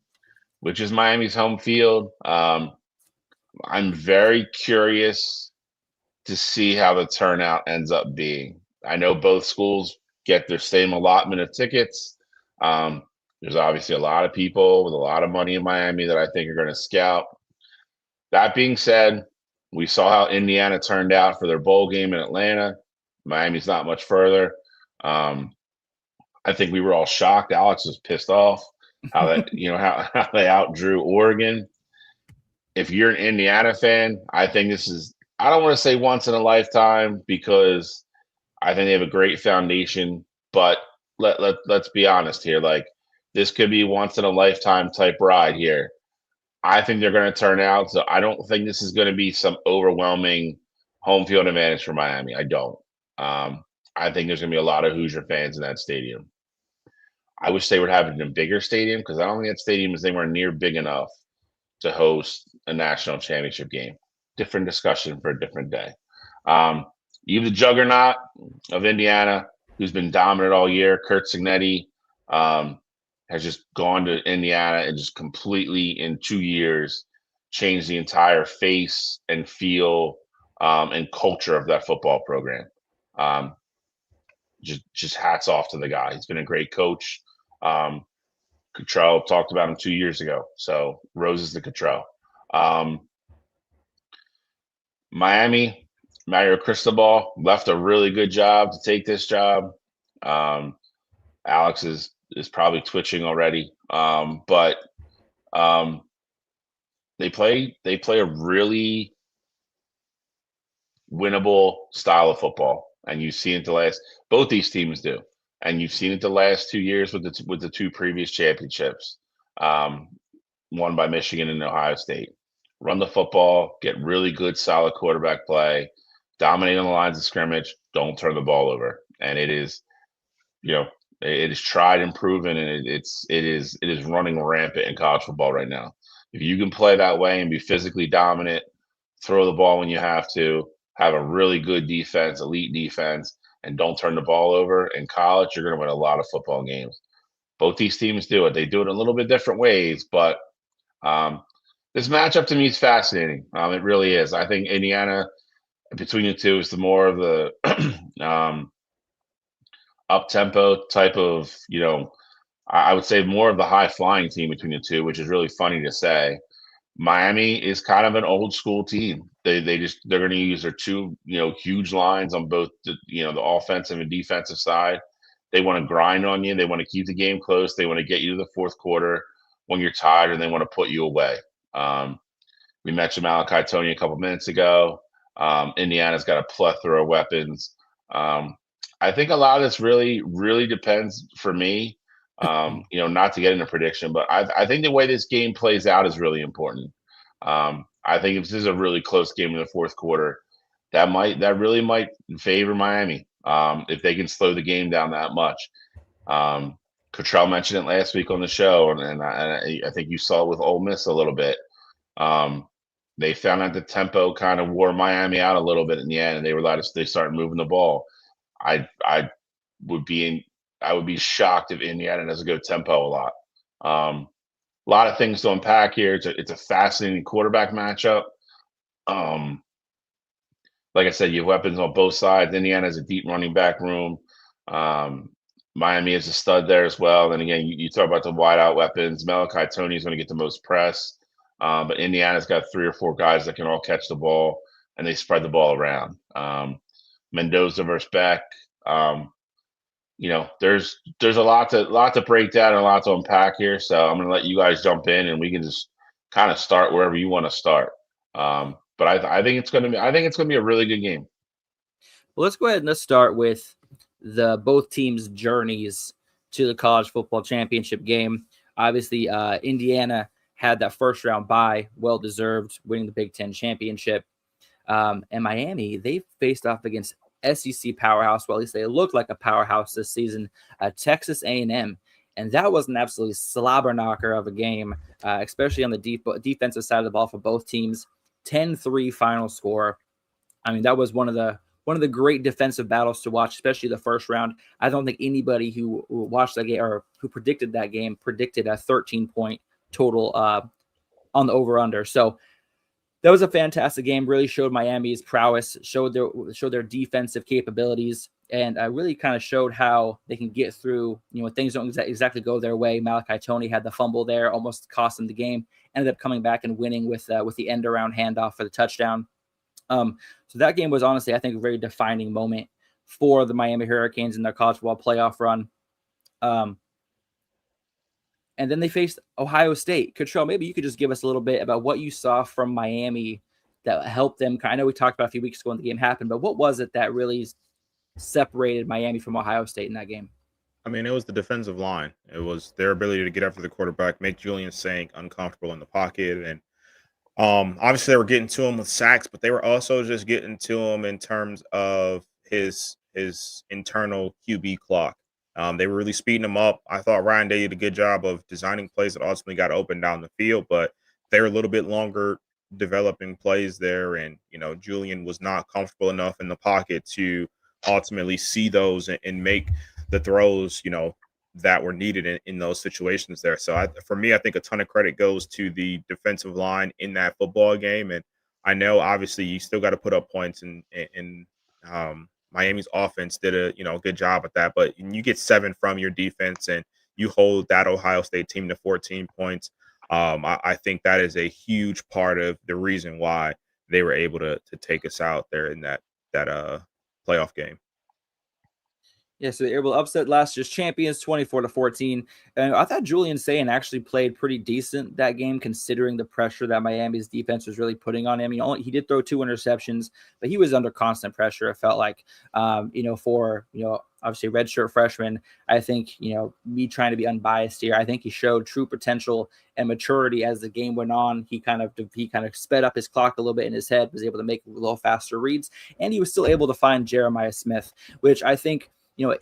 which is Miami's home field. I'm very curious to see how the turnout ends up being. I know both schools get their same allotment of tickets. There's obviously a lot of people with a lot of money in Miami that I think are going to scout. That being said, we saw how Indiana turned out for their bowl game in Atlanta. Miami's not much further. I think we were all shocked. Alex was pissed off how that how they outdrew Oregon. If you're an Indiana fan, I think this is, I don't want to say once in a lifetime because I think they have a great foundation, but let's be honest here. Like, this could be once in a lifetime type ride here. I think they're going to turn out. So I don't think this is going to be some overwhelming home field advantage for Miami. I don't. I think there's going to be a lot of Hoosier fans in that stadium. I wish they would have it in a bigger stadium because I don't think that stadium is anywhere near big enough to host a national championship game. Different discussion for a different day. You have the juggernaut of Indiana, who's been dominant all year. Kurt Signetti has just gone to Indiana and just completely, in 2 years, changed the entire face and feel and culture of that football program. Just hats off to the guy. He's been a great coach. Cottrell talked about him 2 years ago. So roses to Cottrell. Miami, Mario Cristobal left a really good job to take this job. Alex is probably twitching already. But they play a really winnable style of football. And you've seen it both these teams do. And you've seen it the last 2 years with the 2 previous championships, won by Michigan and Ohio State. Run the football, get really good, solid quarterback play, dominate on the lines of scrimmage, don't turn the ball over. And it is tried and proven, and it is running rampant in college football right now. If you can play that way and be physically dominant, throw the ball when you have to, have a really good defense, elite defense, and don't turn the ball over in college, you're going to win a lot of football games. Both these teams do it. They do it in a little bit different ways, but this matchup to me is fascinating. It really is. I think Indiana, between the two, is the more of the up-tempo type of, I would say more of the high-flying team between the two, which is really funny to say. Miami is kind of an old school team. They're going to use their 2 huge lines on both the offensive and defensive side. They want to grind on you. They want to keep the game close. They want to get you to the fourth quarter when you're tired, and they want to put you away. We mentioned Malachi Tony a couple minutes ago. Indiana's got a plethora of weapons. I think a lot of this really, really depends for me. Not to get into prediction, but I think the way this game plays out is really important. I think if this is a really close game in the fourth quarter, that really might favor Miami if they can slow the game down that much. Cottrell mentioned it last week on the show, and I think you saw it with Ole Miss a little bit. They found out the tempo kind of wore Miami out a little bit in the end, and they started moving the ball. I would be shocked if Indiana doesn't go tempo a lot. A lot of things to unpack here. It's a fascinating quarterback matchup. Like I said, you have weapons on both sides. Indiana has a deep running back room. Miami is a stud there as well. And again, you talk about the wideout weapons. Malachi Tony is going to get the most press. But Indiana's got 3 or 4 guys that can all catch the ball, and they spread the ball around. Mendoza versus Beck. There's a lot to break down and a lot to unpack here. So I'm going to let you guys jump in, and we can just kind of start wherever you want to start. But I think it's going to be a really good game. Well, let's go ahead and let's start with both teams' journeys to the college football championship game. Obviously, Indiana had that first round bye, well deserved, winning the Big Ten championship. And Miami, they faced off against SEC powerhouse. Well, at least they looked like a powerhouse this season, Texas A&M. And that was an absolutely slobber knocker of a game, especially on the defensive side of the ball for both teams. 10-3 final score. I mean, that was one of the great defensive battles to watch, especially the first round. I don't think anybody who watched that game or who predicted that game predicted a 13-point total on the over-under. So that was a fantastic game. Really showed Miami's prowess, showed their defensive capabilities, and really kind of showed how they can get through, when things don't exactly go their way. Malachi Toney had the fumble there, almost cost them the game. Ended up coming back and winning with the end around handoff for the touchdown. So that game was honestly, I think, a very defining moment for the Miami Hurricanes in their college football playoff run. And then they faced Ohio State. Cottrell, maybe you could just give us a little bit about what you saw from Miami that helped them. I know we talked about a few weeks ago when the game happened, but what was it that really separated Miami from Ohio State in that game? I mean, it was the defensive line. It was their ability to get after the quarterback, make Julian Saint uncomfortable in the pocket. And obviously they were getting to him with sacks, but they were also just getting to him in terms of his internal QB clock. They were really speeding him up. I thought Ryan Day did a good job of designing plays that ultimately got open down the field, but they were a little bit longer developing plays there. And, Julian was not comfortable enough in the pocket to ultimately see those and make the throws, that were needed in those situations there. So for me, I think a ton of credit goes to the defensive line in that football game. And I know obviously you still got to put up points and Miami's offense did a good job at that, but you get 7 from your defense and you hold that Ohio State team to 14 points. I think that is a huge part of the reason why they were able to take us out there in that playoff game. Yeah, so they were able to upset last year's champions 24-14. And I thought Julian Saint actually played pretty decent that game, considering the pressure that Miami's defense was really putting on him. He did throw 2 interceptions, but he was under constant pressure. It felt like, for obviously redshirt freshman. I think me trying to be unbiased here, I think he showed true potential and maturity as the game went on. He kind of sped up his clock a little bit in his head, was able to make a little faster reads, and he was still able to find Jeremiah Smith, which I think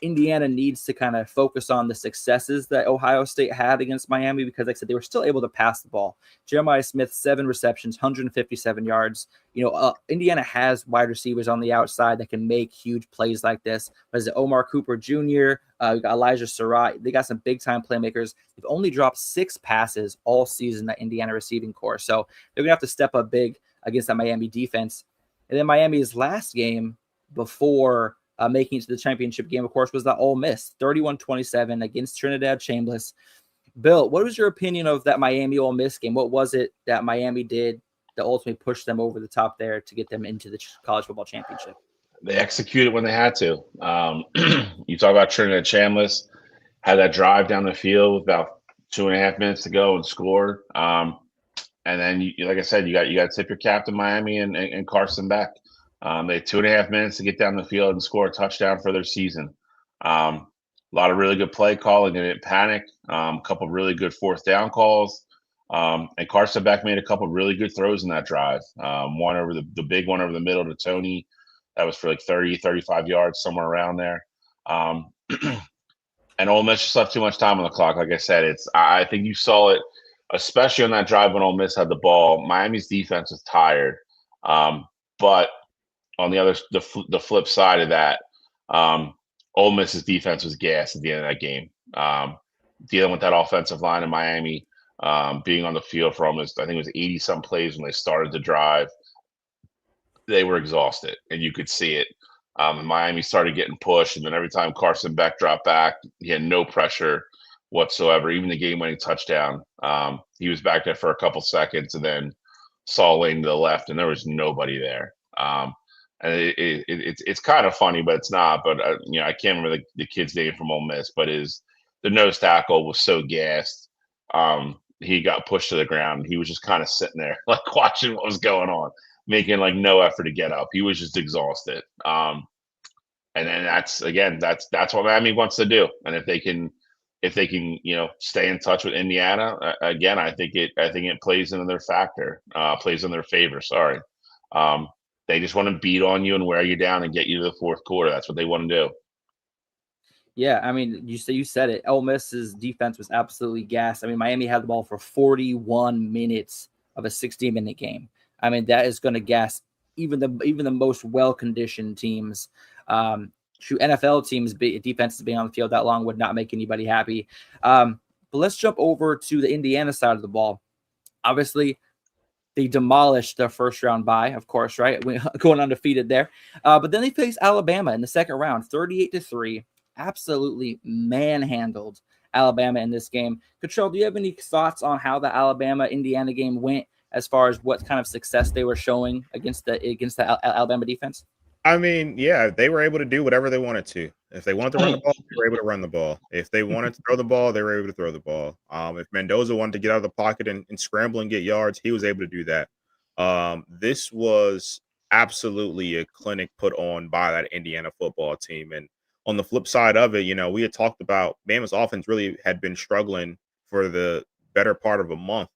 Indiana needs to kind of focus on the successes that Ohio State had against Miami, because like I said, they were still able to pass the ball. Jeremiah Smith, 7 receptions, 157 yards. Indiana has wide receivers on the outside that can make huge plays like this. But is it Omar Cooper Jr.? We got Elijah Surratt. They got some big time playmakers. They've only dropped 6 passes all season, that Indiana receiving core. So they're gonna have to step up big against that Miami defense. And then Miami's last game before making it to the championship game, of course, was the Ole Miss, 31-27 against Trinidad Chambliss. Bill, what was your opinion of that Miami Ole Miss game? What was it that Miami did that ultimately pushed them over the top there to get them into the college football championship? They executed when they had to. You talk about Trinidad Chambliss, had that drive down the field with about 2.5 minutes to go and scored. And then, like I said, you got to tip your cap to Miami and Carson Beck. They had 2.5 minutes to get down the field and score a touchdown for their season. A lot of really good play calling. They didn't panic. A couple of really good 4th down calls. And Carson Beck made a couple of really good throws in that drive. One over the big one over the middle to Toney. That was for like 30, 35 yards, somewhere around there. And Ole Miss just left too much time on the clock. Like I said, I think you saw it, especially on that drive when Ole Miss had the ball. Miami's defense was tired. But on the flip side of that, Ole Miss's defense was gassed at the end of that game. Dealing with that offensive line in Miami, being on the field for almost, I think it was 80-some plays when they started to drive. They were exhausted, and you could see it. Miami started getting pushed, and then every time Carson Beck dropped back, he had no pressure whatsoever. Even the game-winning touchdown, he was back there for a couple seconds and then saw a lane to the left, and there was nobody there. And it's kind of funny, but it's not. But I can't remember the kid's name from Ole Miss, but the nose tackle was so gassed. He got pushed to the ground. He was just kind of sitting there, like watching what was going on, making like no effort to get up. He was just exhausted. And then that's what Miami wants to do. And if they can if they can, stay in touch with Indiana, again, I think it plays into their plays in their favor. Sorry. They just want to beat on you and wear you down and get you to the fourth quarter. That's what they want to do. Yeah, I mean, you said it. Ole Miss's defense was absolutely gassed. I mean, Miami had the ball for 41 minutes of a 60-minute game. I mean, that is going to gas even the most well-conditioned teams. NFL teams, defenses being on the field that long would not make anybody happy. But let's jump over to the Indiana side of the ball. Obviously, they demolished their first round bye, of course, right? Going undefeated there. But then they faced Alabama in the second round, 38-3. Absolutely manhandled Alabama in this game. Cottrell, do you have any thoughts on how the Alabama-Indiana game went as far as what kind of success they were showing against the Alabama defense? I mean, yeah, they were able to do whatever they wanted to. If they wanted to run the ball, they were able to run the ball. If they wanted to throw the ball, they were able to throw the ball. If Mendoza wanted to get out of the pocket and scramble and get yards, he was able to do that. This was absolutely a clinic put on by that Indiana football team. And on the flip side of it, we had talked about Bama's offense really had been struggling for the better part of a month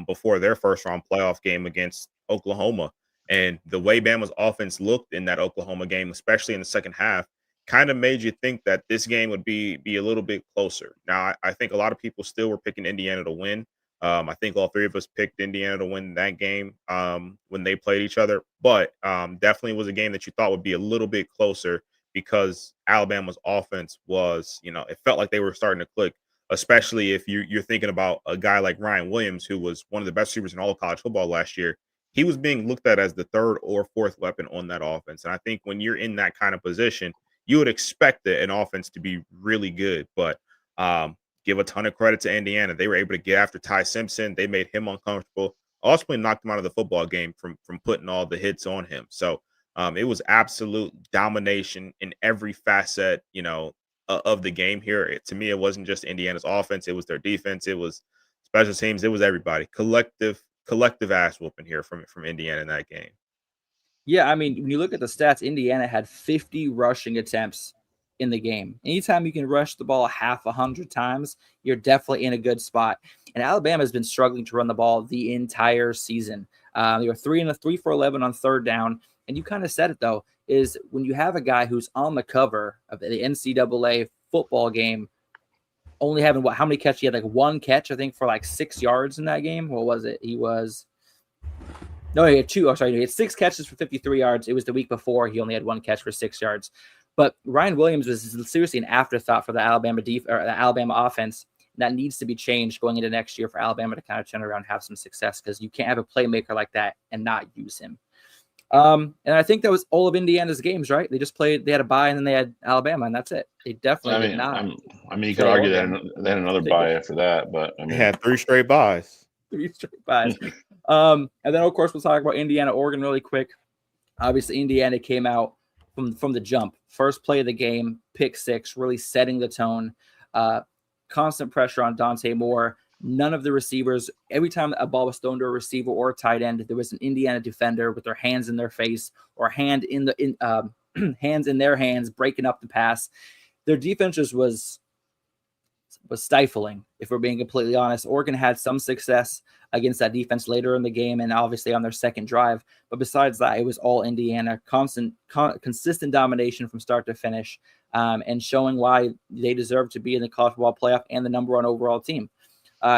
before their first round playoff game against Oklahoma. And the way Bama's offense looked in that Oklahoma game, especially in the second half, kind of made you think that this game would be a little bit closer. Now, I think a lot of people still were picking Indiana to win. I think all three of us picked Indiana to win that game when they played each other. But definitely was a game that you thought would be a little bit closer because Alabama's offense was, it felt like they were starting to click, especially if you're thinking about a guy like Ryan Williams, who was one of the best receivers in all of college football last year. He was being looked at as the third or fourth weapon on that offense. And I think when you're in that kind of position, you would expect an offense to be really good. But give a ton of credit to Indiana. They were able to get after Ty Simpson. They made him uncomfortable. Ultimately knocked him out of the football game from putting all the hits on him. So it was absolute domination in every facet, of the game here. To me, it wasn't just Indiana's offense. It was their defense. It was special teams. It was everybody. Collective ass whooping here from Indiana in that game. Yeah, I mean, when you look at the stats, Indiana had 50 rushing attempts in the game. Anytime you can rush the ball 100 times, you're definitely in a good spot. And Alabama has been struggling to run the ball the entire season. They were 3 for 11 on third down. And you kind of said it, though, is when you have a guy who's on the cover of the NCAA football game, only having how many catches? He had like one catch, I think, for like 6 yards in that game. What was it? He had 2. Oh, sorry. He had 6 catches for 53 yards. It was the week before. He only had 1 catch for 6 yards. But Ryan Williams was seriously an afterthought for the Alabama offense. That needs to be changed going into next year for Alabama to kind of turn around and have some success, because you can't have a playmaker like that and not use him. And I think that was all of Indiana's games, right? They just played. They had a bye, and then they had Alabama, and that's it. They definitely did not. You could argue that then another bye after that, but they had 3 straight byes. 3 straight byes. And then, of course, we'll talk about Indiana, Oregon really quick. Obviously, Indiana came out from the jump. First play of the game, pick 6, really setting the tone. Constant pressure on Dante Moore. None of the receivers, every time a ball was thrown to a receiver or a tight end, there was an Indiana defender with their hands in their face or hands in their hands, breaking up the pass. Their defense just was stifling, if we're being completely honest. Oregon had some success against that defense later in the game and obviously on their second drive. But besides that, it was all Indiana, consistent domination from start to finish, and showing why they deserve to be in the college football playoff and the number 1 overall team.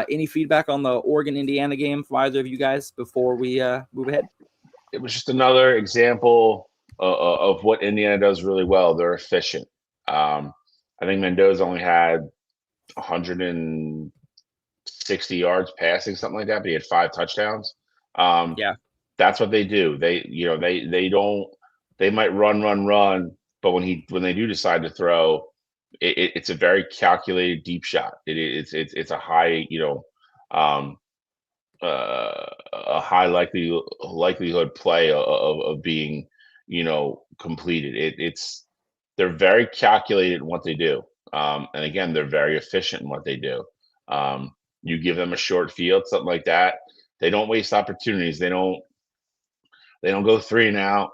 Any feedback on the Oregon-Indiana game from either of you guys before we move ahead? It was just another example of what Indiana does really well. They're efficient. I think Mendoza only had 160 yards passing, something like that, but he had 5 touchdowns. That's what they do. They might run, but when they do decide to throw, it's a very calculated deep shot. It's a high, a high likelihood play of being, completed. They're very calculated in what they do. And again, they're very efficient in what they do. You give them a short field, something like that. They don't waste opportunities. They don't go 3 and out.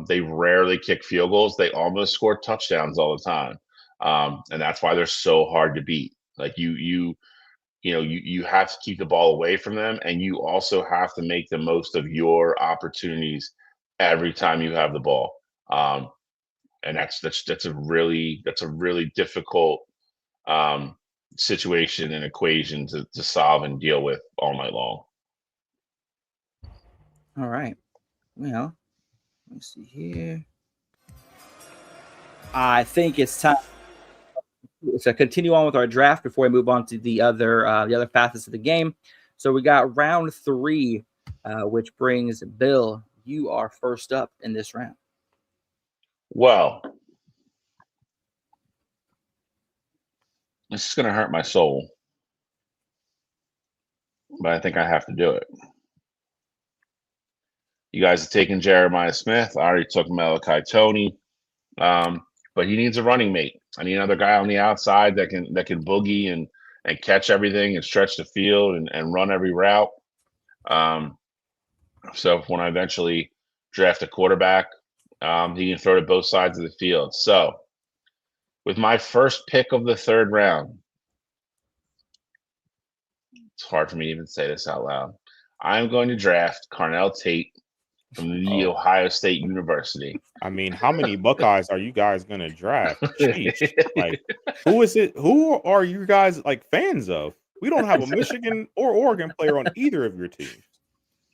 They rarely kick field goals. They almost score touchdowns all the time. And that's why they're so hard to beat. Like you have to keep the ball away from them, and you also have to make the most of your opportunities every time you have the ball. And that's a really difficult situation and equation to solve and deal with all night long. All right. Well, let me see here. I think it's time to continue on with our draft before we move on to the other facets of the game. So we got round 3, which brings Bill. You are first up in this round. Well, this is going to hurt my soul, but I think I have to do it. You guys have taken Jeremiah Smith. I already took Malachi Tony, but he needs a running mate. I need another guy on the outside that can boogie and catch everything and stretch the field and run every route. So when I eventually draft a quarterback, he can throw to both sides of the field. So with my first pick of the 3rd round, it's hard for me to even say this out loud. I'm going to draft Carnell Tate from the Ohio State University. I mean, how many Buckeyes are you guys going to draft? Jeez. Like, who is it? Who are you guys like fans of? We don't have a Michigan or Oregon player on either of your teams.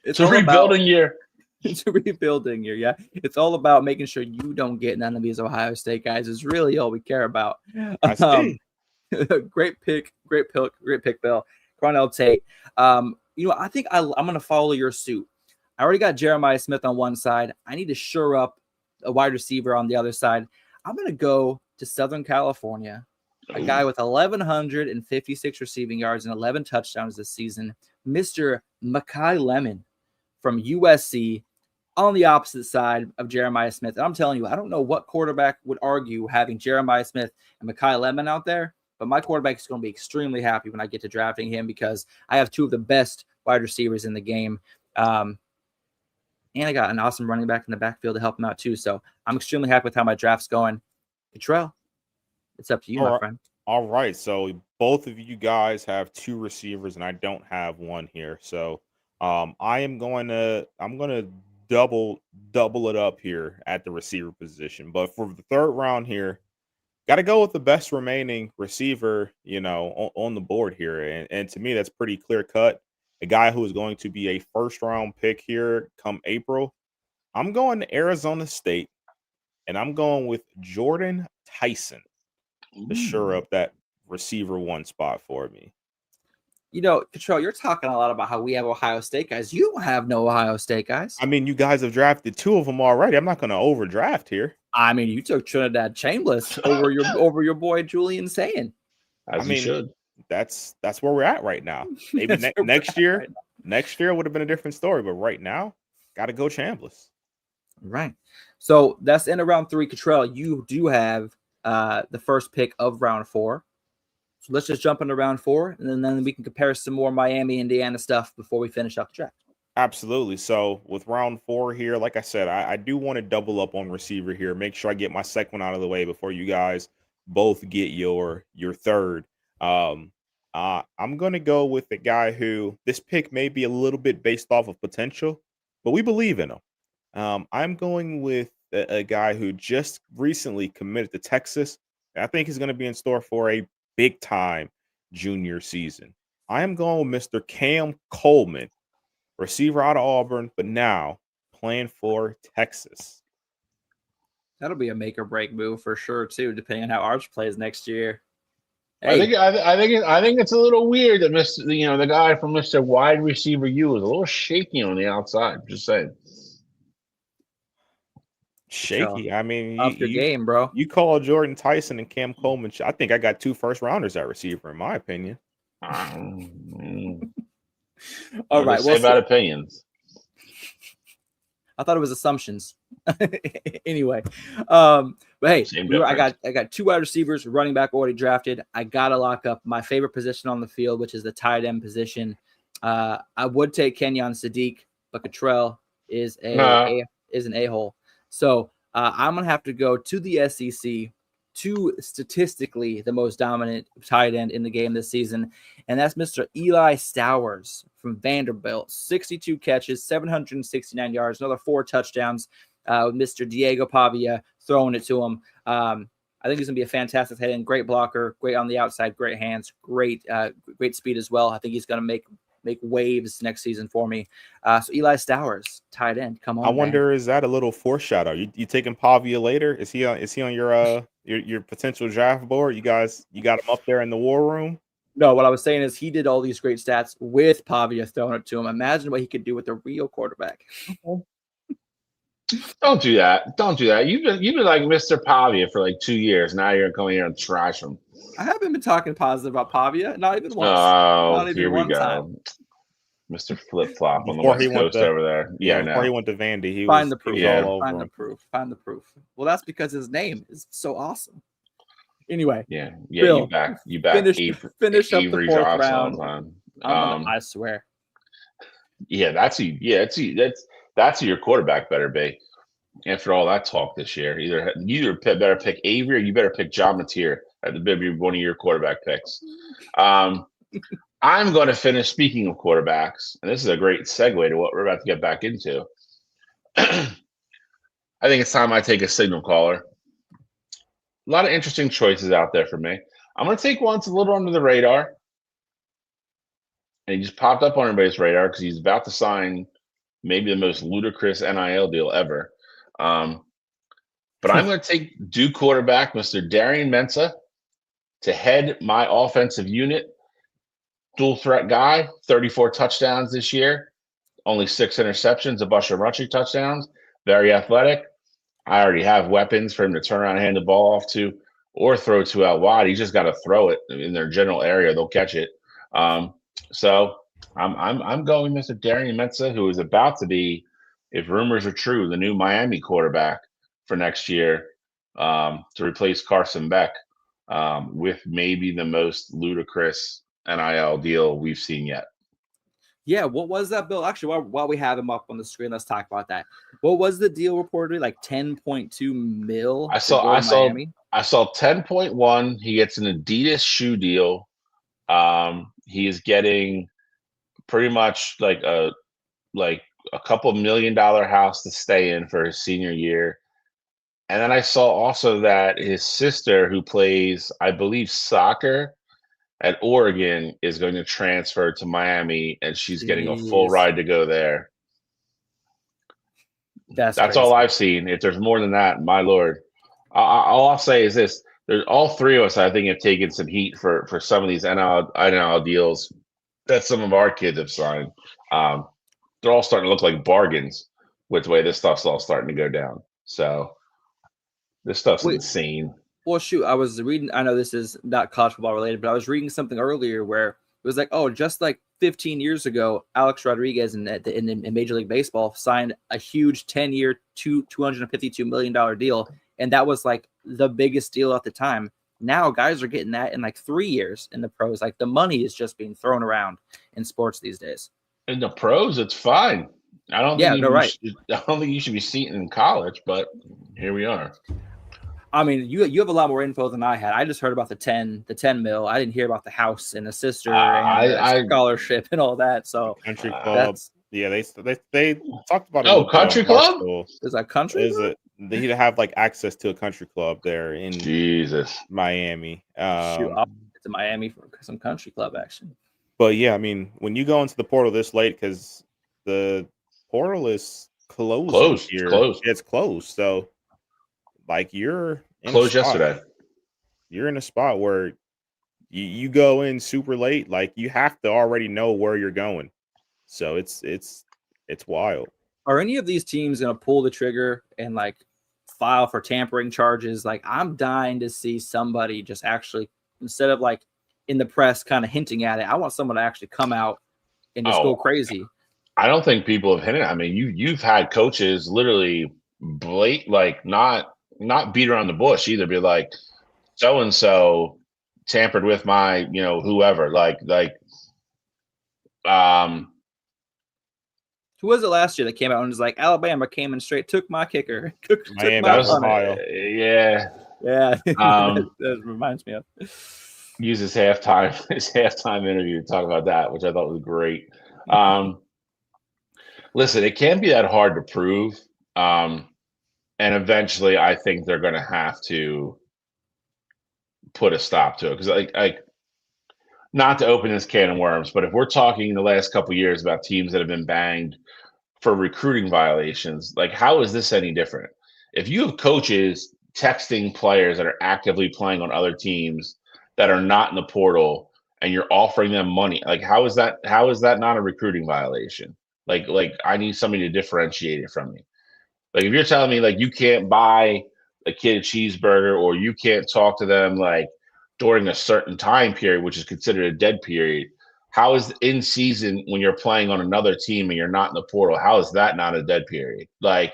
It's a rebuilding year. It's a rebuilding year, yeah. It's all about making sure you don't get none of these Ohio State guys. Is really all we care about. I see. Great pick, Bill. Carnell Tate. I think I'm going to follow your suit. I already got Jeremiah Smith on one side. I need to shore up a wide receiver on the other side. I'm going to go to Southern California, a guy with 1,156 receiving yards and 11 touchdowns this season, Mr. Mekhi Lemon from USC, on the opposite side of Jeremiah Smith. And I'm telling you, I don't know what quarterback would argue having Jeremiah Smith and Mekhi Lemon out there, but my quarterback is going to be extremely happy when I get to drafting him because I have 2 of the best wide receivers in the game. And I got an awesome running back in the backfield to help him out too. So I'm extremely happy with how my draft's going. Cottrell, it's up to you, my friend. All right. So both of you guys have 2 receivers, and I don't have one here. So I'm going to double it up here at the receiver position. But for the 3rd round here, got to go with the best remaining receiver, on the board here. And to me, that's pretty clear cut. A guy who is going to be a 1st round pick here come April. I'm going to Arizona State, and I'm going with Jordan Tyson to shore up that receiver 1 spot for me. Cottrell, you're talking a lot about how we have Ohio State guys. You don't have no Ohio State guys. I mean, you guys have drafted 2 of them already. I'm not going to overdraft here. I mean, you took Trinidad Chambliss over your boy Julian Sayin. You should. That's where we're at right now. Maybe next year would have been a different story, but right now, got to go Chambliss. Right. So that's in round 3. Cottrell, you do have the first pick of round 4. So let's just jump into round 4, and then we can compare some more Miami, Indiana stuff before we finish up the draft. Absolutely. So with round 4 here, like I said, I do want to double up on receiver here. Make sure I get my second one out of the way before you guys both get your 3rd. I'm going to go with the guy who this pick may be a little bit based off of potential, but we believe in him. I'm going with a guy who just recently committed to Texas. I think he's going to be in store for a big time junior season. I am going with Mr. Cam Coleman, receiver out of Auburn, but now playing for Texas. That'll be a make or break move for sure too, depending on how Arch plays next year. Hey. I think it's a little weird that the guy from Mr. Wide Receiver U is a little shaky on the outside. Just saying. Shaky. I mean, up your game, bro. You call Jordan Tyson and Cam Coleman. I think I got 2 first rounders at receiver, in my opinion. All right. Well, about opinions. I thought it was assumptions. Anyway, but hey, I got 2 wide receivers, running back already drafted. I gotta lock up my favorite position on the field, which is the tight end position. I would take Kenyon Sadiq, but Cottrell is an a-hole. So I'm gonna have to go to the SEC to statistically the most dominant tight end in the game this season, and that's Mr. Eli Stowers from Vanderbilt. 62 catches, 769 yards, another 4 touchdowns. Mr. Diego Pavia throwing it to him. I think he's going to be a fantastic tight end, great blocker, great on the outside, great hands, great speed as well. I think he's going to make waves next season for me. So Eli Stowers, tight end, come on. I wonder, is that a little foreshadow? You taking Pavia later? Is he on your potential draft board? You got him up there in the war room? No, what I was saying is he did all these great stats with Pavia throwing it to him. Imagine what he could do with a real quarterback. Don't do that. Don't do that. You've been like Mr. Pavia for like 2 years. Now you're coming here and trash him. I haven't been talking positive about Pavia, not even once. Oh, not even here we one go. time. Mr. Flip Flop on the Before West he went Coast over there. Yeah, before he went to Vandy, he Find was the proof. he was all over Find the him. proof. Find the proof. Well, that's because his name is so awesome. Anyway, yeah. Bill, You back. Finish up the Avery 4th Johnson round. all the time. I swear. Yeah, that's who your quarterback better be. After all that talk this year, you better pick Avery or you better pick John Mateer at the be one of your quarterback picks. I'm going to finish. Speaking of quarterbacks, and this is a great segue to what we're about to get back into. I think it's time I take a signal caller. A lot of interesting choices out there for me. I'm going to take one that's a little under the radar, and he just popped up on everybody's radar because he's about to sign maybe the most ludicrous NIL deal ever. But I'm going to take Duke quarterback, Mr. Darian Mensah, to head my offensive unit. Dual threat guy, 34 touchdowns this year, only 6 interceptions, a bunch of rushing touchdowns, very athletic. I already have weapons for him to turn around and hand the ball off to or throw to out wide. He's just got to throw it in their general area. They'll catch it. So I'm going Mr. Darian Mensah, who is about to be, if rumors are true, the new Miami quarterback for next year, to replace Carson Beck, with maybe the most ludicrous NIL deal we've seen yet. Yeah, what was that, Bill? Actually, while we have him up on the screen, let's talk about that. What was the deal reportedly? Like 10.2 mil. I saw 10.1. He gets an Adidas shoe deal. He is getting pretty much like a couple $1 million house to stay in for his senior year. And then I saw also that his sister, who plays, I believe, soccer at Oregon, is going to transfer to Miami, and she's getting a full ride to go there. That's all I've seen. If there's more than that, my Lord. All I'll say is this. There's all 3 of us, I think, have taken some heat for some of these NIL deals that some of our kids have signed. They're all starting to look like bargains with the way this stuff's all starting to go down. So this stuff's insane. Well, shoot, I was reading, I know this is not college football related, but I was reading something earlier where it was like, oh, just like 15 years ago, Alex Rodriguez in Major League Baseball signed a huge 10-year, $252 million deal. And that was like the biggest deal at the time. Now guys are getting that in like 3 years in the pros. Like the money is just being thrown around in sports these days. In the pros, it's fine. I don't think you should be seeing it in college, but here we are. I mean, you have a lot more info than I had. I just heard about the 10 mil. I didn't hear about the house and the sister and the scholarship and all that. So country club. Yeah, they talked about it. Oh, country club? Is that country? He'd have like access to a country club there in Miami. Shoot, I'll get to Miami for some country club action. But yeah, I mean, when you go into the portal this late, because the portal is closed. It's closed. So like you're closed yesterday. You're in a spot where you go in super late. Like you have to already know where you're going. So it's wild. Are any of these teams going to pull the trigger and like file for tampering charges? Like I'm dying to see somebody just actually, instead of like in the press kind of hinting at it, I want someone to actually come out and just go crazy. I don't think people have hinted. I mean, you've had coaches literally not beat around the bush either. Be like, so and so tampered with my, whoever. Who was it last year that came out and was like, Alabama came in straight, took my kicker, Miami, that was Ohio. Yeah, Um, that reminds me of. use his halftime interview to talk about that, which I thought was great. Um, listen, it can't be that hard to prove, and eventually, I think they're going to have to put a stop to it because, like, not to open this can of worms, but if we're talking the last couple of years about teams that have been banged for recruiting violations, like how is this any different? If you have coaches texting players that are actively playing on other teams that are not in the portal and you're offering them money, like how is that not a recruiting violation? Like I need somebody to differentiate it from me. Like if you're telling me like you can't buy a kid a cheeseburger or you can't talk to them like during a certain time period, which is considered a dead period, how is in season when you're playing on another team and you're not in the portal? How is that not a dead period? Like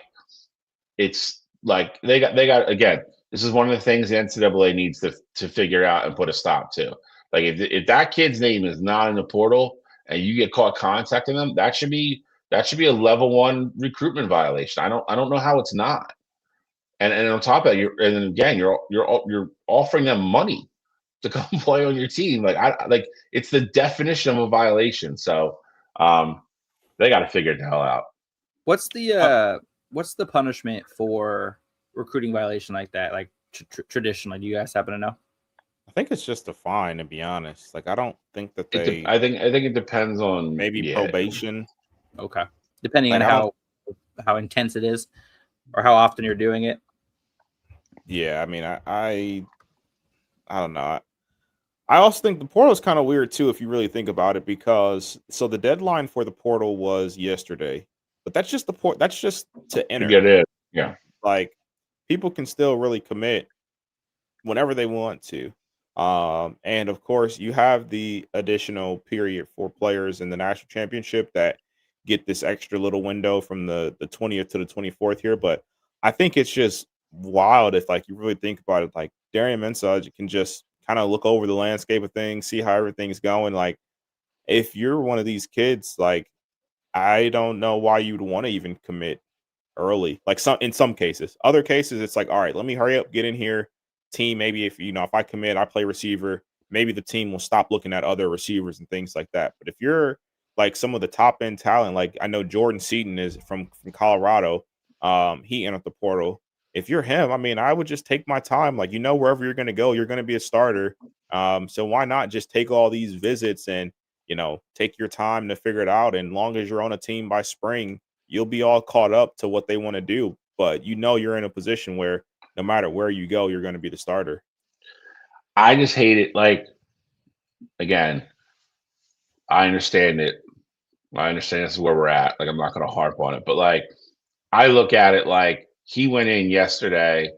it's like they got again. This is one of the things the NCAA needs to figure out and put a stop to. Like if that kid's name is not in the portal and you get caught contacting them, that should be a level 1 recruitment violation. I don't know how it's not. And on top of that, you're offering them money to come play on your team. Like it's the definition of a violation. So they got to figure it the hell out. What's the punishment for recruiting violation like that? Like traditionally, do you guys happen to know? I think it's just a fine, to be honest. Like I don't think that they I think it depends on maybe probation. Okay, depending Like, on how intense it is or how often you're doing it. Yeah, I mean, I don't know. I also think the portal is kind of weird too, if you really think about it, because so the deadline for the portal was yesterday, but that's just that's just to enter. get it. Yeah. Like people can still really commit whenever they want to. And of course, you have the additional period for players in the national championship that get this extra little window from the 20th to the 24th here. But I think it's just wild if like you really think about it, like Darian Mensah can just kind of look over the landscape of things, see how everything's going. Like if you're one of these kids, like I don't know why you'd want to even commit early. Like in some cases. Other cases, it's like, all right, let me hurry up, get in here. Team, maybe if I commit, I play receiver, maybe the team will stop looking at other receivers and things like that. But if you're like some of the top end talent, like I know Jordan Seaton is from Colorado, he entered the portal. If you're him, I mean, I would just take my time. Like, wherever you're going to go, you're going to be a starter. So why not just take all these visits and, take your time to figure it out. And long as you're on a team by spring, you'll be all caught up to what they want to do. But you're in a position where no matter where you go, you're going to be the starter. I just hate it. Like, again, I understand it. I understand this is where we're at. Like, I'm not going to harp on it. But, like, I look at it like he went in yesterday.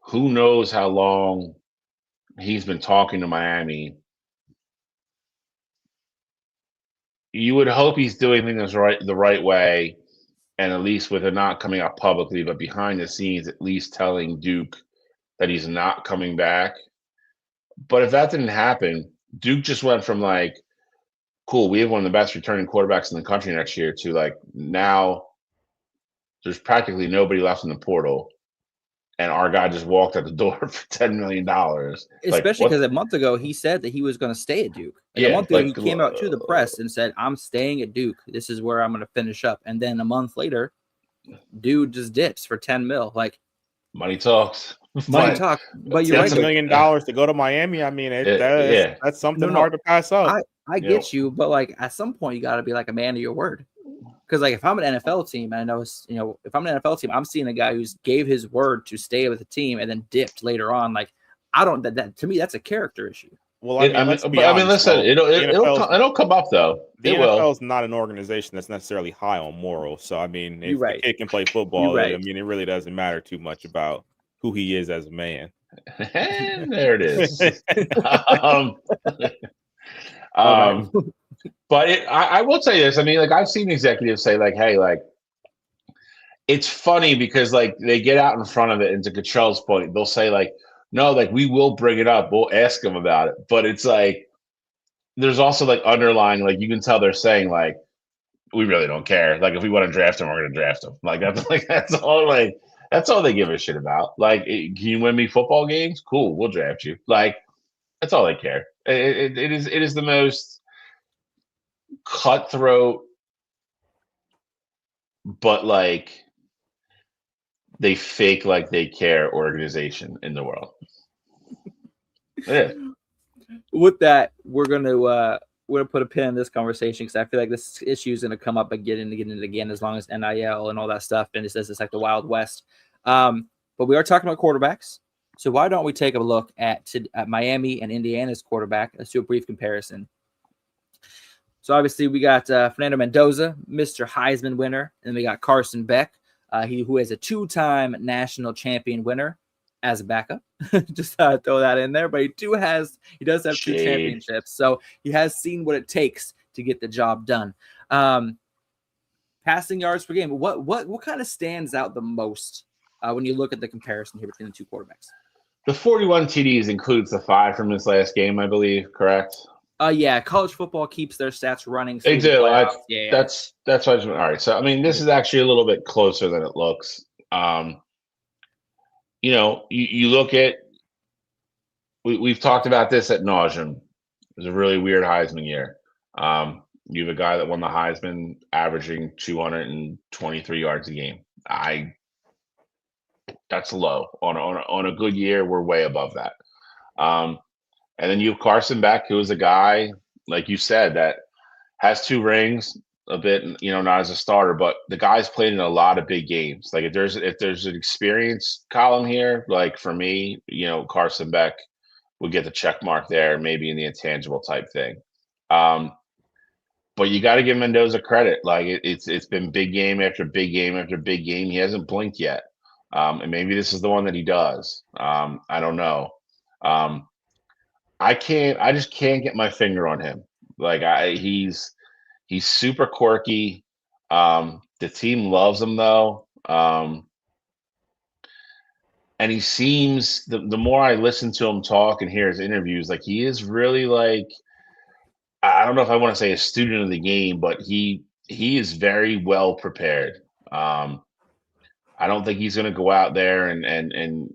Who knows how long he's been talking to Miami. You would hope he's doing things the right way, and at least with it not coming out publicly, but behind the scenes, at least telling Duke that he's not coming back. But if that didn't happen, Duke just went from like, cool, we have one of the best returning quarterbacks in the country next year to like now there's practically nobody left in the portal. And our guy just walked out the door for $10 million. Especially because a month ago he said that he was going to stay at Duke. Like a month ago he came out to the press and said, "I'm staying at Duke. This is where I'm going to finish up." And then a month later, dude just dips for 10 mil. Like money talks. Money talk. But you're right. $10 million to go to Miami. I mean, that's something hard to pass up. I get you, but like at some point you got to be like a man of your word. Because like if I'm an NFL team, and I know if I'm an NFL team, I'm seeing a guy who's gave his word to stay with the team and then dipped later on. Like I don't that to me that's a character issue. Well, listen, it'll come up though. The NFL is not an organization that's necessarily high on morals. So I mean, if the kid can play football, I mean, it really doesn't matter too much about who he is as a man. And there it is. But I will tell you this. I mean, like I've seen executives say, like, "Hey, like, it's funny because like they get out in front of it." And to Cottrell's point, they'll say, like, "No, like we will bring it up. We'll ask them about it." But it's like there's also like underlying, like you can tell they're saying, like, "We really don't care. Like if we want to draft him, we're going to draft him." Like that's all. Like That's all they give a shit about. Like, can you win me football games? Cool, we'll draft you. Like, that's all they care. It is the most cutthroat, but like they fake like they care organization in the world. Yeah. With that, we're gonna put a pin in this conversation because I feel like this issue is gonna come up again and again and again as long as NIL and all that stuff. And it says it's like the Wild West. But we are talking about quarterbacks, so why don't we take a look at Miami and Indiana's quarterback? Let's do a brief comparison. So obviously we got Fernando Mendoza, Mr. Heisman winner, and we got Carson Beck, who is a 2-time national champion winner as a backup. Just throw that in there, but he does have 2 championships, so he has seen what it takes to get the job done. Passing yards per game, what kind of stands out the most when you look at the comparison here between the 2 quarterbacks? The 41 TDs includes the 5 from his last game, I believe. Correct? Yeah, college football keeps their stats running. They do. That's why. All right. So I mean, this is actually a little bit closer than it looks. You look at. We've talked about this at nauseum. It was a really weird Heisman year. You have a guy that won the Heisman, averaging 223 yards a game. That's low. On a good year, we're way above that. And then you have Carson Beck, who is a guy, like you said, that has 2 rings, a bit, not as a starter, but the guy's played in a lot of big games. Like if there's an experience column here, like for me, Carson Beck would get the check mark there, maybe in the intangible type thing. But you got to give Mendoza credit. Like it's been big game after big game after big game. He hasn't blinked yet. And maybe this is the one that he does. I don't know. I just can't get my finger on him. Like he's super quirky. The team loves him though. And he seems the more I listen to him talk and hear his interviews, like he is really like, I don't know if I want to say a student of the game, but he is very well prepared. I don't think he's going to go out there and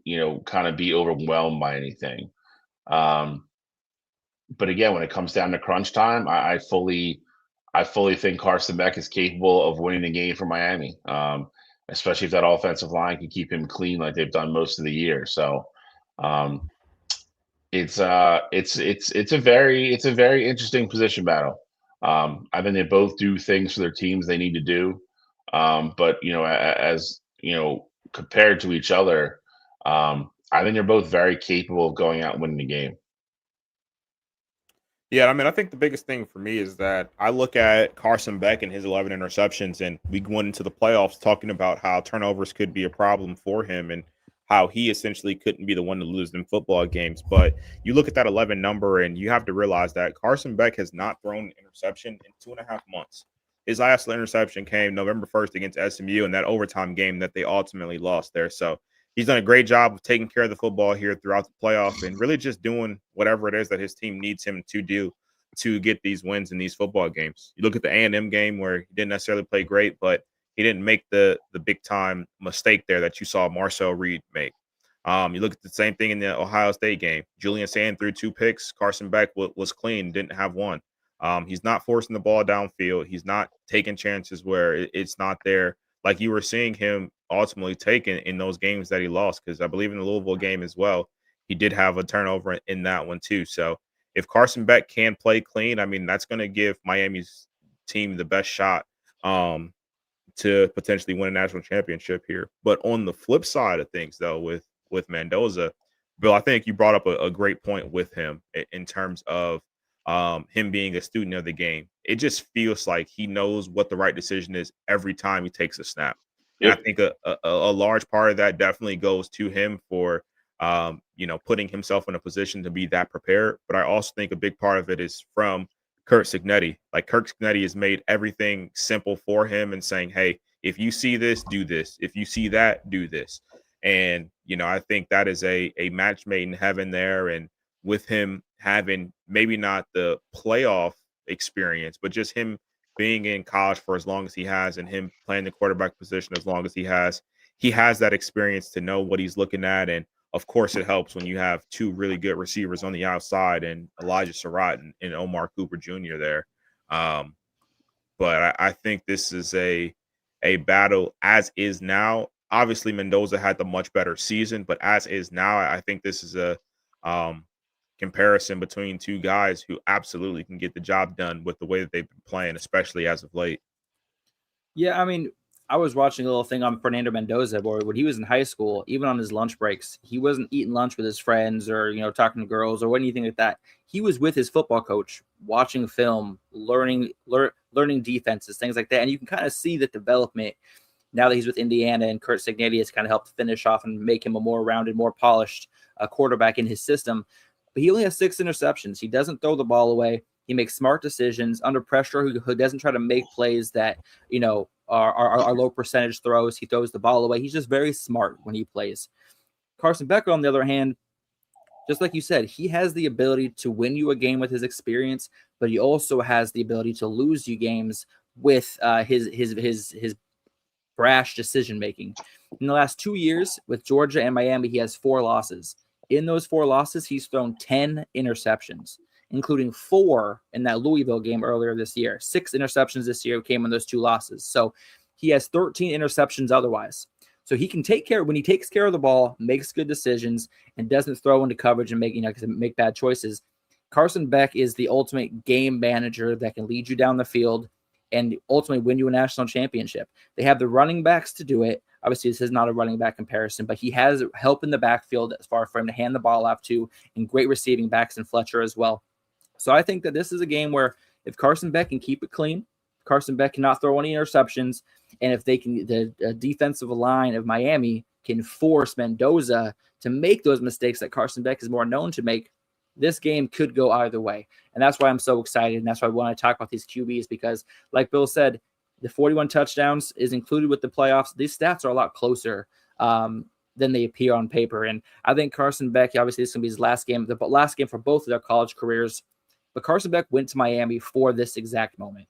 kind of be overwhelmed by anything. But again, when it comes down to crunch time, I fully think Carson Beck is capable of winning the game for Miami, especially if that offensive line can keep him clean like they've done most of the year. So it's a very interesting position battle. I think they both do things for their teams they need to do, but as compared to each other, I think they're both very capable of going out and winning the game. Yeah, I mean, I think the biggest thing for me is that I look at Carson Beck and his 11 interceptions, and we went into the playoffs talking about how turnovers could be a problem for him and how he essentially couldn't be the one to lose in football games. But you look at that 11 number, and you have to realize that Carson Beck has not thrown an interception in 2.5 months. His last interception came November 1st against SMU in that overtime game that they ultimately lost there. So he's done a great job of taking care of the football here throughout the playoff and really just doing whatever it is that his team needs him to do to get these wins in these football games. You look at the A&M game where he didn't necessarily play great, but he didn't make the big time mistake there that you saw Marcel Reed make. You look at the same thing in the Ohio State game. Julian Sand threw 2 picks. Carson Beck was clean, didn't have one. He's not forcing the ball downfield. He's not taking chances where it's not there. Like you were seeing him ultimately taken in those games that he lost, because I believe in the Louisville game as well, he did have a turnover in that one too. So if Carson Beck can play clean, I mean, that's going to give Miami's team the best shot to potentially win a national championship here. But on the flip side of things, though, with Mendoza, Bill, I think you brought up a great point with him in terms of him being a student of the game. It just feels like he knows what the right decision is every time he takes a snap. Yep. I think a large part of that definitely goes to him for, putting himself in a position to be that prepared. But I also think a big part of it is from Kurt Cignetti. Like Kurt Cignetti has made everything simple for him and saying, hey, if you see this, do this. If you see that, do this. And, I think that is a match made in heaven there. And with him having maybe not the playoff experience, but just him being in college for as long as he has and him playing the quarterback position as long as he has, he has that experience to know what he's looking at. And of course, it helps when you have two really good receivers on the outside and Elijah Surratt and Omar Cooper Jr. there. But I think this is a battle as is now. Obviously, Mendoza had the much better season, but as is now, I think this is a comparison between two guys who absolutely can get the job done with the way that they've been playing, especially as of late. Yeah, I mean, I was watching a little thing on Fernando Mendoza, where when he was in high school, even on his lunch breaks, he wasn't eating lunch with his friends or, talking to girls or anything like that. He was with his football coach, watching film, learning defenses, things like that. And you can kind of see the development now that he's with Indiana, and Curt Cignetti has kind of helped finish off and make him a more rounded, more polished quarterback in his system. But he only has 6 interceptions. He doesn't throw the ball away. He makes smart decisions under pressure. Who doesn't try to make plays that are low percentage throws. He throws the ball away. He's just very smart when he plays. Carson Becker, on the other hand, just like you said, he has the ability to win you a game with his experience, but he also has the ability to lose you games with his brash decision making. In the last 2 years with Georgia and Miami, he has 4 losses. In those 4 losses, he's thrown 10 interceptions, including 4 in that Louisville game earlier this year. 6 interceptions this year came in those 2 losses. So he has 13 interceptions otherwise. So he can when he takes care of the ball, makes good decisions, and doesn't throw into coverage and make bad choices. Carson Beck is the ultimate game manager that can lead you down the field and ultimately win you a national championship. They have the running backs to do it. Obviously, this is not a running back comparison, but he has help in the backfield as far for him to hand the ball off to, and great receiving backs in Fletcher as well. So I think that this is a game where if Carson Beck can keep it clean, Carson Beck cannot throw any interceptions, and if the defensive line of Miami can force Mendoza to make those mistakes that Carson Beck is more known to make, this game could go either way. And that's why I'm so excited, and that's why I want to talk about these QBs, because like Bill said, the 41 touchdowns is included with the playoffs. These stats are a lot closer than they appear on paper. And I think Carson Beck, obviously this is going to be his last game, the last game for both of their college careers. But Carson Beck went to Miami for this exact moment.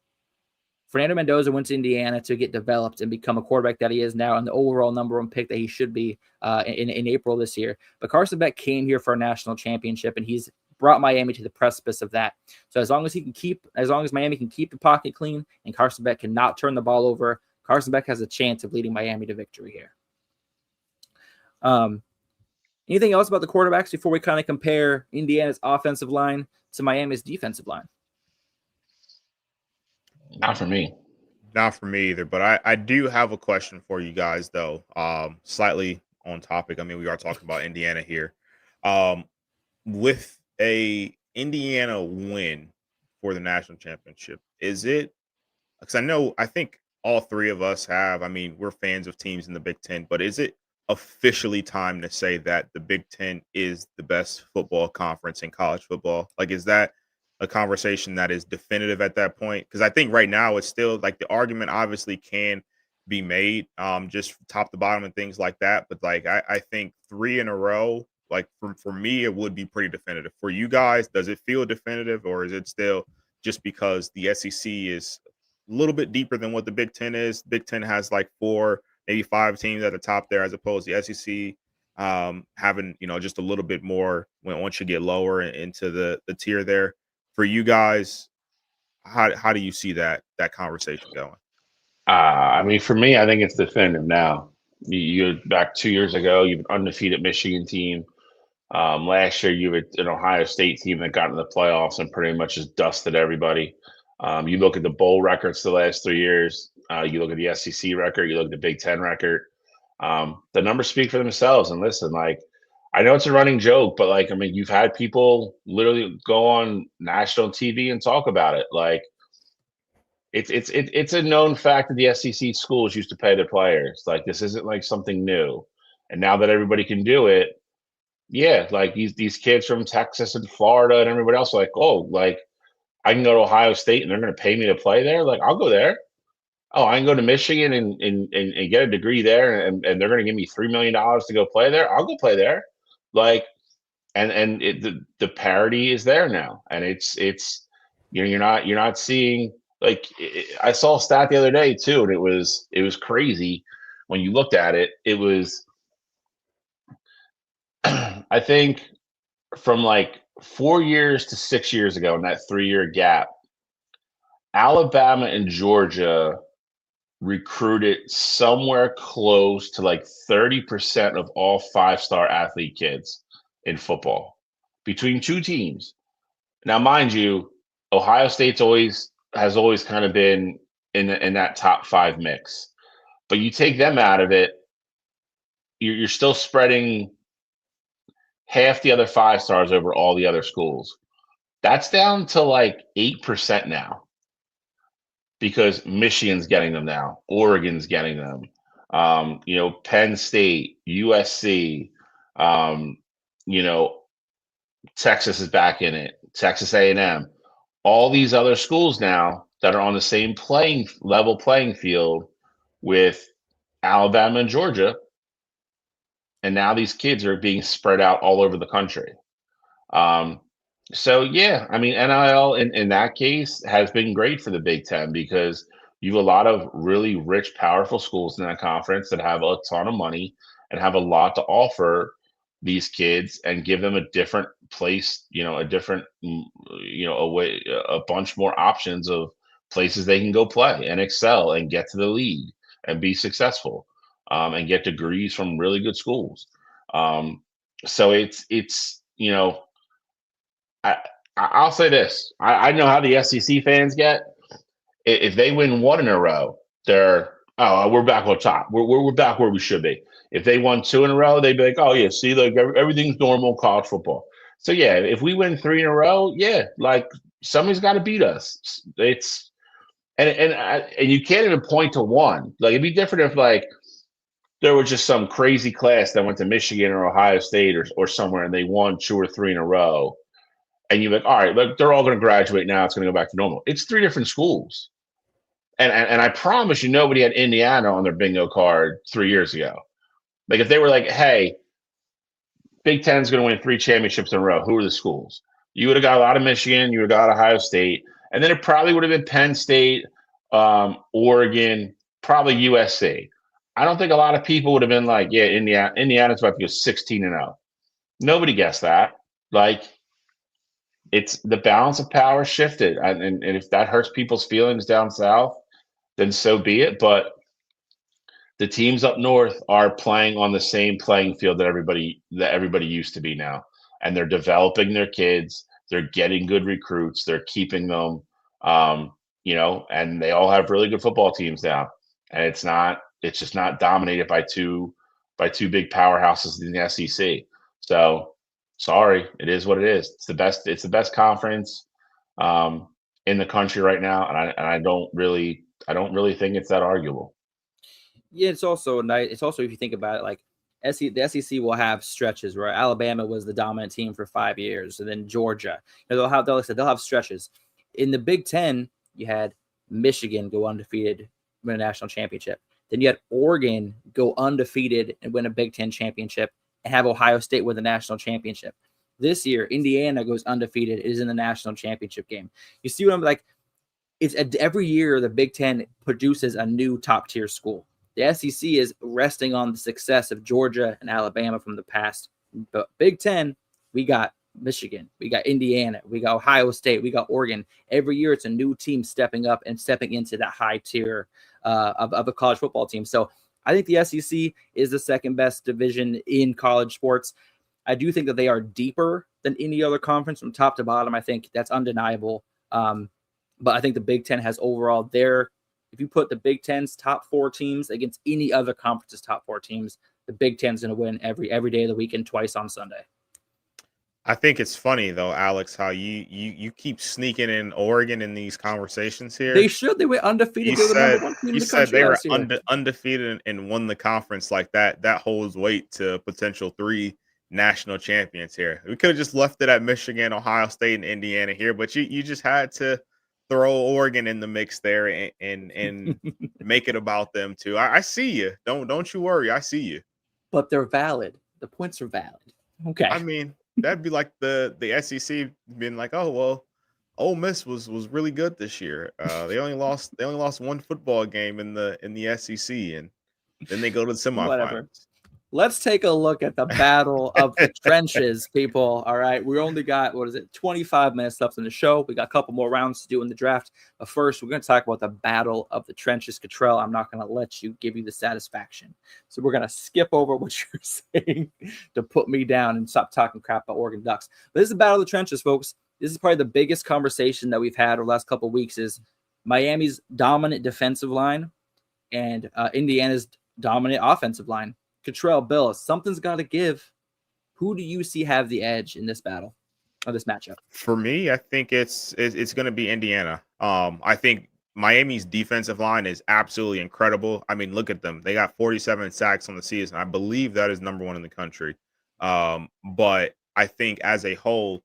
Fernando Mendoza went to Indiana to get developed and become a quarterback that he is now, and the overall number 1 pick that he should be in April this year. But Carson Beck came here for a national championship, and he's brought Miami to the precipice of that. So as long as Miami can keep the pocket clean and Carson Beck cannot turn the ball over, Carson Beck has a chance of leading Miami to victory here. Anything else about the quarterbacks before we kind of compare Indiana's offensive line to Miami's defensive line? Not for me. Not for me either, but I do have a question for you guys, though. Slightly on topic. I mean, we are talking about Indiana here. With a Indiana win for the national championship, is it, because I think all 3 of us have, I mean, we're fans of teams in the Big Ten, but is it officially time to say that the Big Ten is the best football conference in college football? Like, is that a conversation that is definitive at that point? Because I think right now it's still like the argument obviously can be made just top to bottom and things like that. But like, I think 3 in a row, like for me, it would be pretty definitive. For you guys, does it feel definitive, or is it still just because the SEC is a little bit deeper than what the Big Ten is? Big Ten has like 4, maybe 5 teams at the top there, as opposed to the SEC having, just a little bit more once you get lower into the tier there. For you guys, how do you see that conversation going? I mean, for me, I think it's definitive now. You back 2 years ago, you have an undefeated Michigan team. Last year, you had an Ohio State team that got into the playoffs and pretty much just dusted everybody. You look at the bowl records the last 3 years. You look at the SEC record. You look at the Big Ten record. The numbers speak for themselves. And listen, like, I know it's a running joke, but like, I mean, you've had people literally go on national TV and talk about it. Like, it's a known fact that the SEC schools used to pay their players. Like, this isn't like something new. And now that everybody can do it, yeah, like these kids from Texas and Florida and everybody else are like, oh, like I can go to Ohio State and they're going to pay me to play there. Like, I'll go there. Oh, I can go to Michigan and get a degree there, and they're going to give me $3 million to go play there. I'll go play there. Like, and the parity is there now, and it's you're not seeing, like, I saw a stat the other day too, and it was crazy. when you looked at it, it was, I think, from like 4 years to 6 years ago in that 3 year gap, Alabama and Georgia recruited somewhere close to like 30% of all 5-star athlete kids in football between two teams. Now, mind you, Ohio State's always kind of been in that top 5 mix. But you take them out of it, you're still spreading half the other 5-stars over all the other schools. That's down to like 8% now because Michigan's getting them now, Oregon's getting them. Penn State, USC, um, you know, Texas is back in it, Texas A&M. All these other schools now that are on the same playing field with Alabama and Georgia, and now these kids are being spread out all over the country. So yeah, I mean, NIL in that case has been great for the Big Ten because you have a lot of really rich, powerful schools in that conference that have a ton of money and have a lot to offer these kids and give them a different place, a different, a way, a bunch more options of places they can go play and excel and get to the league and be successful, and get degrees from really good schools. So it's I I'll say this. I know how the SEC fans get. If they win one in a row, they're, oh, we're back on top. We're back where we should be. If they won 2 in a row, they'd be like, oh yeah, see, like everything's normal in college football. So yeah, if we win 3 in a row, yeah, like somebody's got to beat us. It's and you can't even point to one. Like it'd be different if like there was just some crazy class that went to Michigan or Ohio State or somewhere and they won 2 or 3 in a row. And you're like, all right, look, they're all going to graduate now. It's going to go back to normal. It's 3 different schools. And I promise you, nobody had Indiana on their bingo card 3 years ago. Like if they were like, hey, Big Ten's going to win 3 championships in a row, who are the schools? You would have got a lot of Michigan. You would have got Ohio State. And then it probably would have been Penn State, Oregon, probably USC. I don't think a lot of people would have been like, yeah, Indiana's about to go 16-0. Nobody guessed that. Like, it's the balance of power shifted. And if that hurts people's feelings down south, then so be it. But the teams up north are playing on the same playing field that everybody used to be now. And they're developing their kids. They're getting good recruits. They're keeping them, and they all have really good football teams now. And it's just not dominated by two big powerhouses in the SEC. So sorry, it is what it is. It's the best conference in the country right now. And I don't really think it's that arguable. Yeah, it's also nice. It's also, if you think about it, like the SEC will have stretches where Alabama was the dominant team for 5 years, and then Georgia. They'll have stretches. In the Big Ten, you had Michigan go undefeated, win a national championship. Then you had Oregon go undefeated and win a Big Ten championship, and have Ohio State win the national championship. This year, Indiana goes undefeated, is in the national championship game. You see what I'm like? It's every year the Big Ten produces a new top tier school. The SEC is resting on the success of Georgia and Alabama from the past. But Big Ten, we got Michigan, we got Indiana, we got Ohio State, we got Oregon. Every year it's a new team stepping up and stepping into that high tier of a college football team. So I think the SEC is the second best division in college sports. I do think that they are deeper than any other conference from top to bottom. I think that's undeniable. But I think the Big Ten has overall if you put the Big Ten's top 4 teams against any other conference's top 4 teams, the Big Ten's going to win every day of the week and twice on Sunday. I think it's funny though, Alex, how you keep sneaking in Oregon in these conversations here. They should. They were undefeated. They were the number 1 team in the country. They were undefeated and won the conference like that. That holds weight to potential 3 national champions here. We could have just left it at Michigan, Ohio State, and Indiana here, but you just had to throw Oregon in the mix there and make it about them too. I see you. Don't you worry. I see you. But they're valid. The points are valid. Okay. I mean, that'd be like the SEC being like, oh well, Ole Miss was really good this year. They only lost 1 football game in the SEC, and Then they go to the semifinals. Whatever. Let's take a look at the battle of the trenches, people. All right. We only got, 25 minutes left in the show. We got a couple more rounds to do in the draft. But first, we're going to talk about the battle of the trenches. Cottrell, I'm not going to let you give you the satisfaction. So we're going to skip over what you're saying to put me down and stop talking crap about Oregon Ducks. But this is the battle of the trenches, folks. This is probably the biggest conversation that we've had over the last couple of weeks is Miami's dominant defensive line and Indiana's dominant offensive line. Cottrell, Bill, something's got to give. Who do you see have the edge in this battle or this matchup? For me, I think it's going to be Indiana. I think Miami's defensive line is absolutely incredible. I mean, look at them. They got 47 sacks on the season. I believe that is number one in the country. But I think as a whole,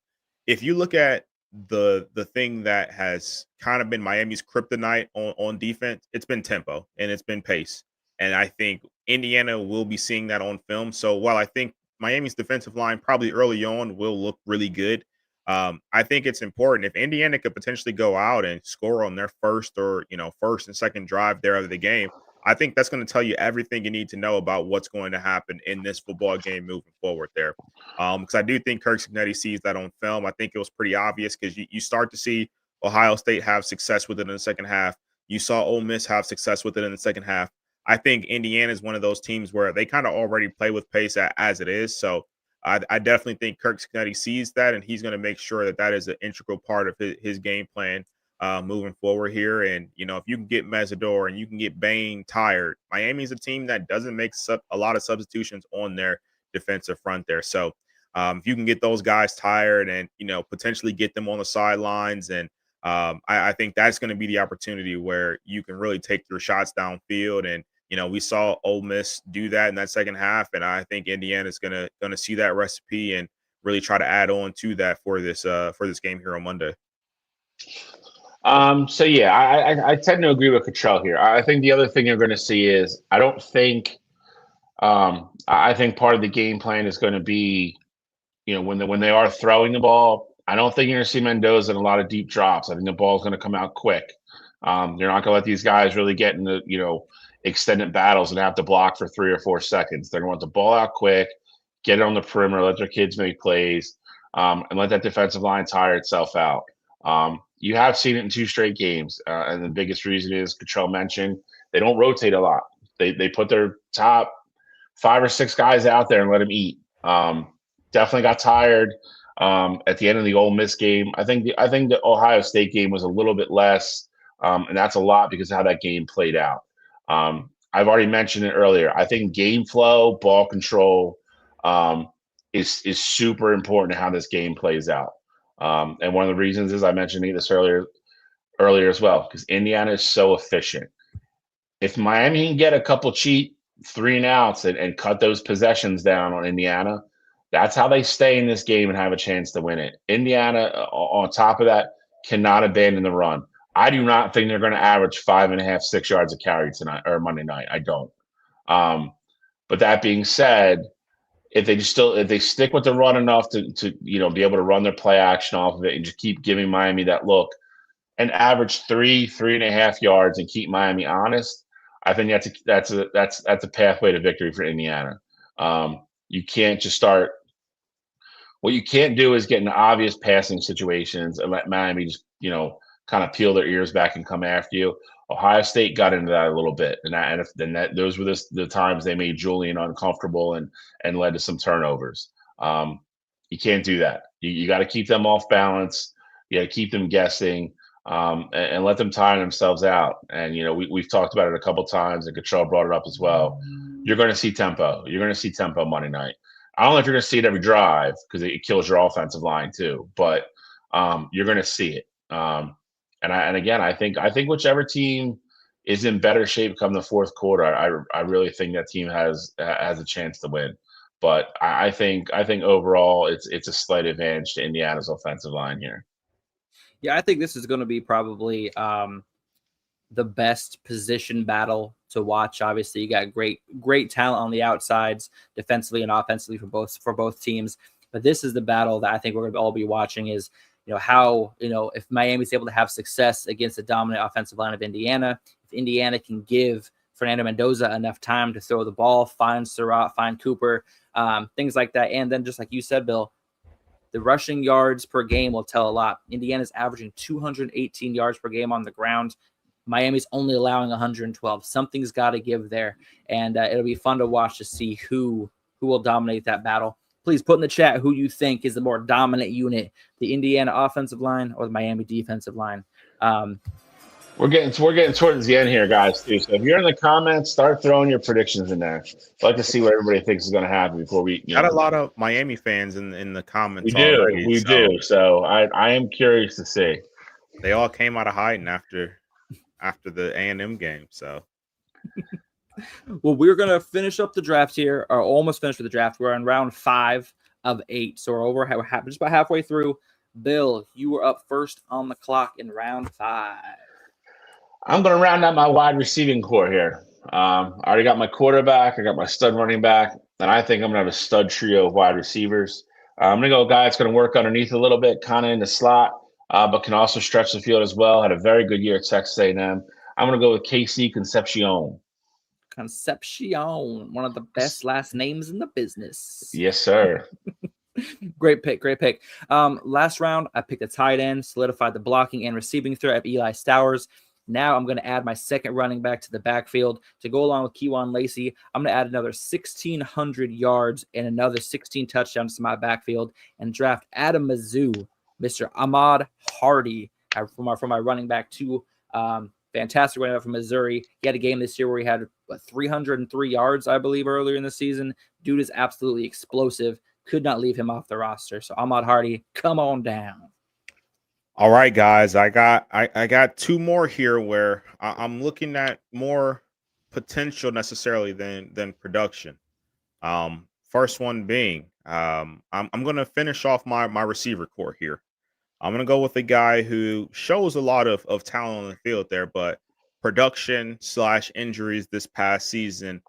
if you look at the thing that has kind of been Miami's kryptonite on defense, it's been tempo and it's been pace. And I think Indiana will be seeing that on film. So while I think Miami's defensive line probably early on will look really good, I think it's important if Indiana could potentially go out and score on their first and second drive there of the game. I think that's going to tell you everything you need to know about what's going to happen in this football game moving forward there. Because I do think Kirk Cignetti sees that on film. I think it was pretty obvious because you start to see Ohio State have success with it in the second half. You saw Ole Miss have success with it in the second half. I think Indiana is one of those teams where they kind of already play with pace as it is. So I definitely think Kirk Cignetti sees that, and he's going to make sure that is an integral part of his game plan moving forward here. And, if you can get Mesidor and you can get Bain tired, Miami's a team that doesn't make a lot of substitutions on their defensive front there. So if you can get those guys tired and, potentially get them on the sidelines and I think that's going to be the opportunity where you can really take your shots downfield. And, we saw Ole Miss do that in that second half. And I think Indiana's going to see that recipe and really try to add on to that for this game here on Monday. So yeah, I tend to agree with Cottrell here. I think the other thing you're going to see is I think part of the game plan is going to be, when they are throwing the ball, I don't think you're going to see Mendoza in a lot of deep drops. I think the ball is going to come out quick. You're not going to let these guys really get into, extended battles and have to block for 3 or 4 seconds. They're going to want the ball out quick, get it on the perimeter, let their kids make plays, and let that defensive line tire itself out. You have seen it in 2 straight games, and the biggest reason is Cottrell mentioned they don't rotate a lot. They put their top 5 or 6 guys out there and let them eat. Definitely got tired at the end of the Ole Miss game. I think the Ohio State game was a little bit less, and that's a lot because of how that game played out. I've already mentioned it earlier. I think game flow, ball control is super important to how this game plays out. And one of the reasons is I mentioned this earlier as well, because Indiana is so efficient. If Miami can get a couple cheap 3 and outs and cut those possessions down on Indiana, that's how they stay in this game and have a chance to win it. Indiana, on top of that, cannot abandon the run. I do not think they're going to average 5.5, 6 yards a carry tonight or Monday night. I don't. But that being said, if they stick with the run enough to be able to run their play action off of it and just keep giving Miami that look and average 3.5 yards and keep Miami honest, I think that's a pathway to victory for Indiana. You can't just start. What you can't do is get into obvious passing situations and let Miami just kind of peel their ears back and come after you. Ohio State got into that a little bit, and those were the times they made Julian uncomfortable and led to some turnovers. You can't do that. You got to keep them off balance. You got to keep them guessing, and let them tire themselves out. And we've talked about it a couple times, and Cottrell brought it up as well. You're going to see tempo. You're going to see tempo Monday night. I don't know if you're going to see it every drive because it kills your offensive line too, but you're going to see it. And again, I think whichever team is in better shape come the fourth quarter, I really think that team has a chance to win. But I think overall it's a slight advantage to Indiana's offensive line here. Yeah, I think this is going to be probably the best position battle to watch. Obviously, you got great talent on the outsides, defensively and offensively for both teams. But this is the battle that I think we're going to all be watching is, how, if Miami's able to have success against the dominant offensive line of Indiana, if Indiana can give Fernando Mendoza enough time to throw the ball, find Surratt, find Cooper, things like that. And then just like you said, Bill, the rushing yards per game will tell a lot. Indiana's averaging 218 yards per game on the ground. Miami's only allowing 112. Something's got to give there, and it'll be fun to watch to see who will dominate that battle. Please put in the chat who you think is the more dominant unit, the Indiana offensive line or the Miami defensive line. We're getting towards the end here, guys, too. So if you're in the comments, start throwing your predictions in there. I'd like to see what everybody thinks is going to happen before we got a lot of Miami fans in the comments. We do. So I am curious to see. They all came out of hiding after the A&M game. So, well, we're gonna finish up the draft here, or almost finished with the draft. We're on round 5 of 8, so we're just about halfway through. Bill, you were up first on the clock in round 5. I'm going to round out my wide receiving core here. I already got my quarterback. I got my stud running back. And I think I'm going to have a stud trio of wide receivers. I'm going to go a guy that's going to work underneath a little bit, kind of in the slot, but can also stretch the field as well. Had a very good year at Texas A&M. I'm going to go with KC Concepcion. Concepcion, one of the best last names in the business. Yes, sir. Great pick. Last round, I picked a tight end, solidified the blocking and receiving threat of Eli Stowers. Now I'm going to add my second running back to the backfield to go along with Kewan Lacey. I'm going to add another 1,600 yards and another 16 touchdowns to my backfield and draft Adam Mizzou, Mr. Ahmad Hardy for my running back too. Fantastic running back from Missouri. He had a game this year where he had 303 yards, I believe, earlier in the season. Dude is absolutely explosive. Could not leave him off the roster. So Ahmad Hardy, come on down. All right, guys, I got 2 more here where I'm looking at more potential necessarily than production. First one being, I'm going to finish off my receiver core here. I'm going to go with a guy who shows a lot of talent on the field there, but production / injuries this past season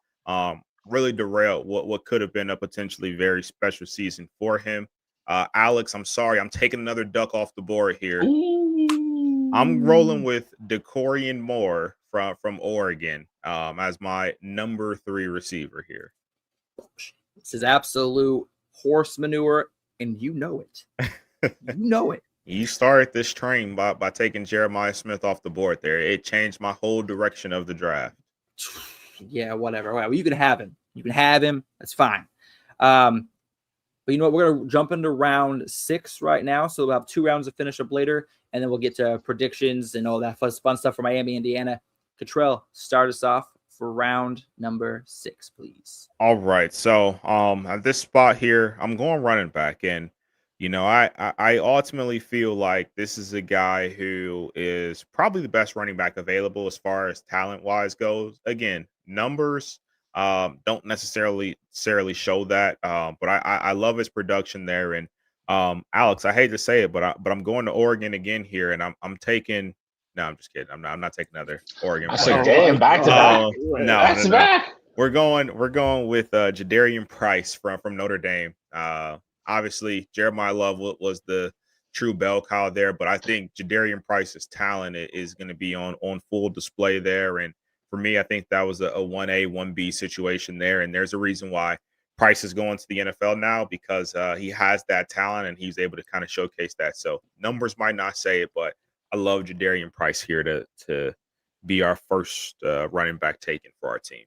really derailed what could have been a potentially very special season for him. Alex, I'm sorry. I'm taking another duck off the board here. Ooh. I'm rolling with Decorian Moore from Oregon as my number 3 receiver here. This is absolute horse manure, and you know it. You know it. You started this train by taking Jeremiah Smith off the board there. It changed my whole direction of the draft. Yeah, whatever. Well, you can have him. You can have him. That's fine. But you know what? We're going to jump into round 6 right now. So we'll have 2 rounds to finish up later, and then we'll get to predictions and all that fun stuff for Miami, Indiana. Cottrell, start us off for round number 6, please. All right. So at this spot here, I'm going running back. And, you know, I ultimately feel like this is a guy who is probably the best running back available as far as talent-wise goes. Again, numbers don't necessarily show that, but I love his production there. And Alex, I hate to say it, but I'm going to Oregon again here, and I'm taking. No, I'm just kidding. I'm not taking another Oregon. I said, damn, back to back. No. We're going with Jadarian Price from Notre Dame. Obviously, Jeremiah Love was the true bell cow there, but I think Jadarian Price's talent is going to be on full display there. And for me, I think that was a 1A, 1B situation there. And there's a reason why Price is going to the NFL now, because he has that talent and he's able to kind of showcase that. So numbers might not say it, but I love Jadarian Price here to be our first running back taken for our team.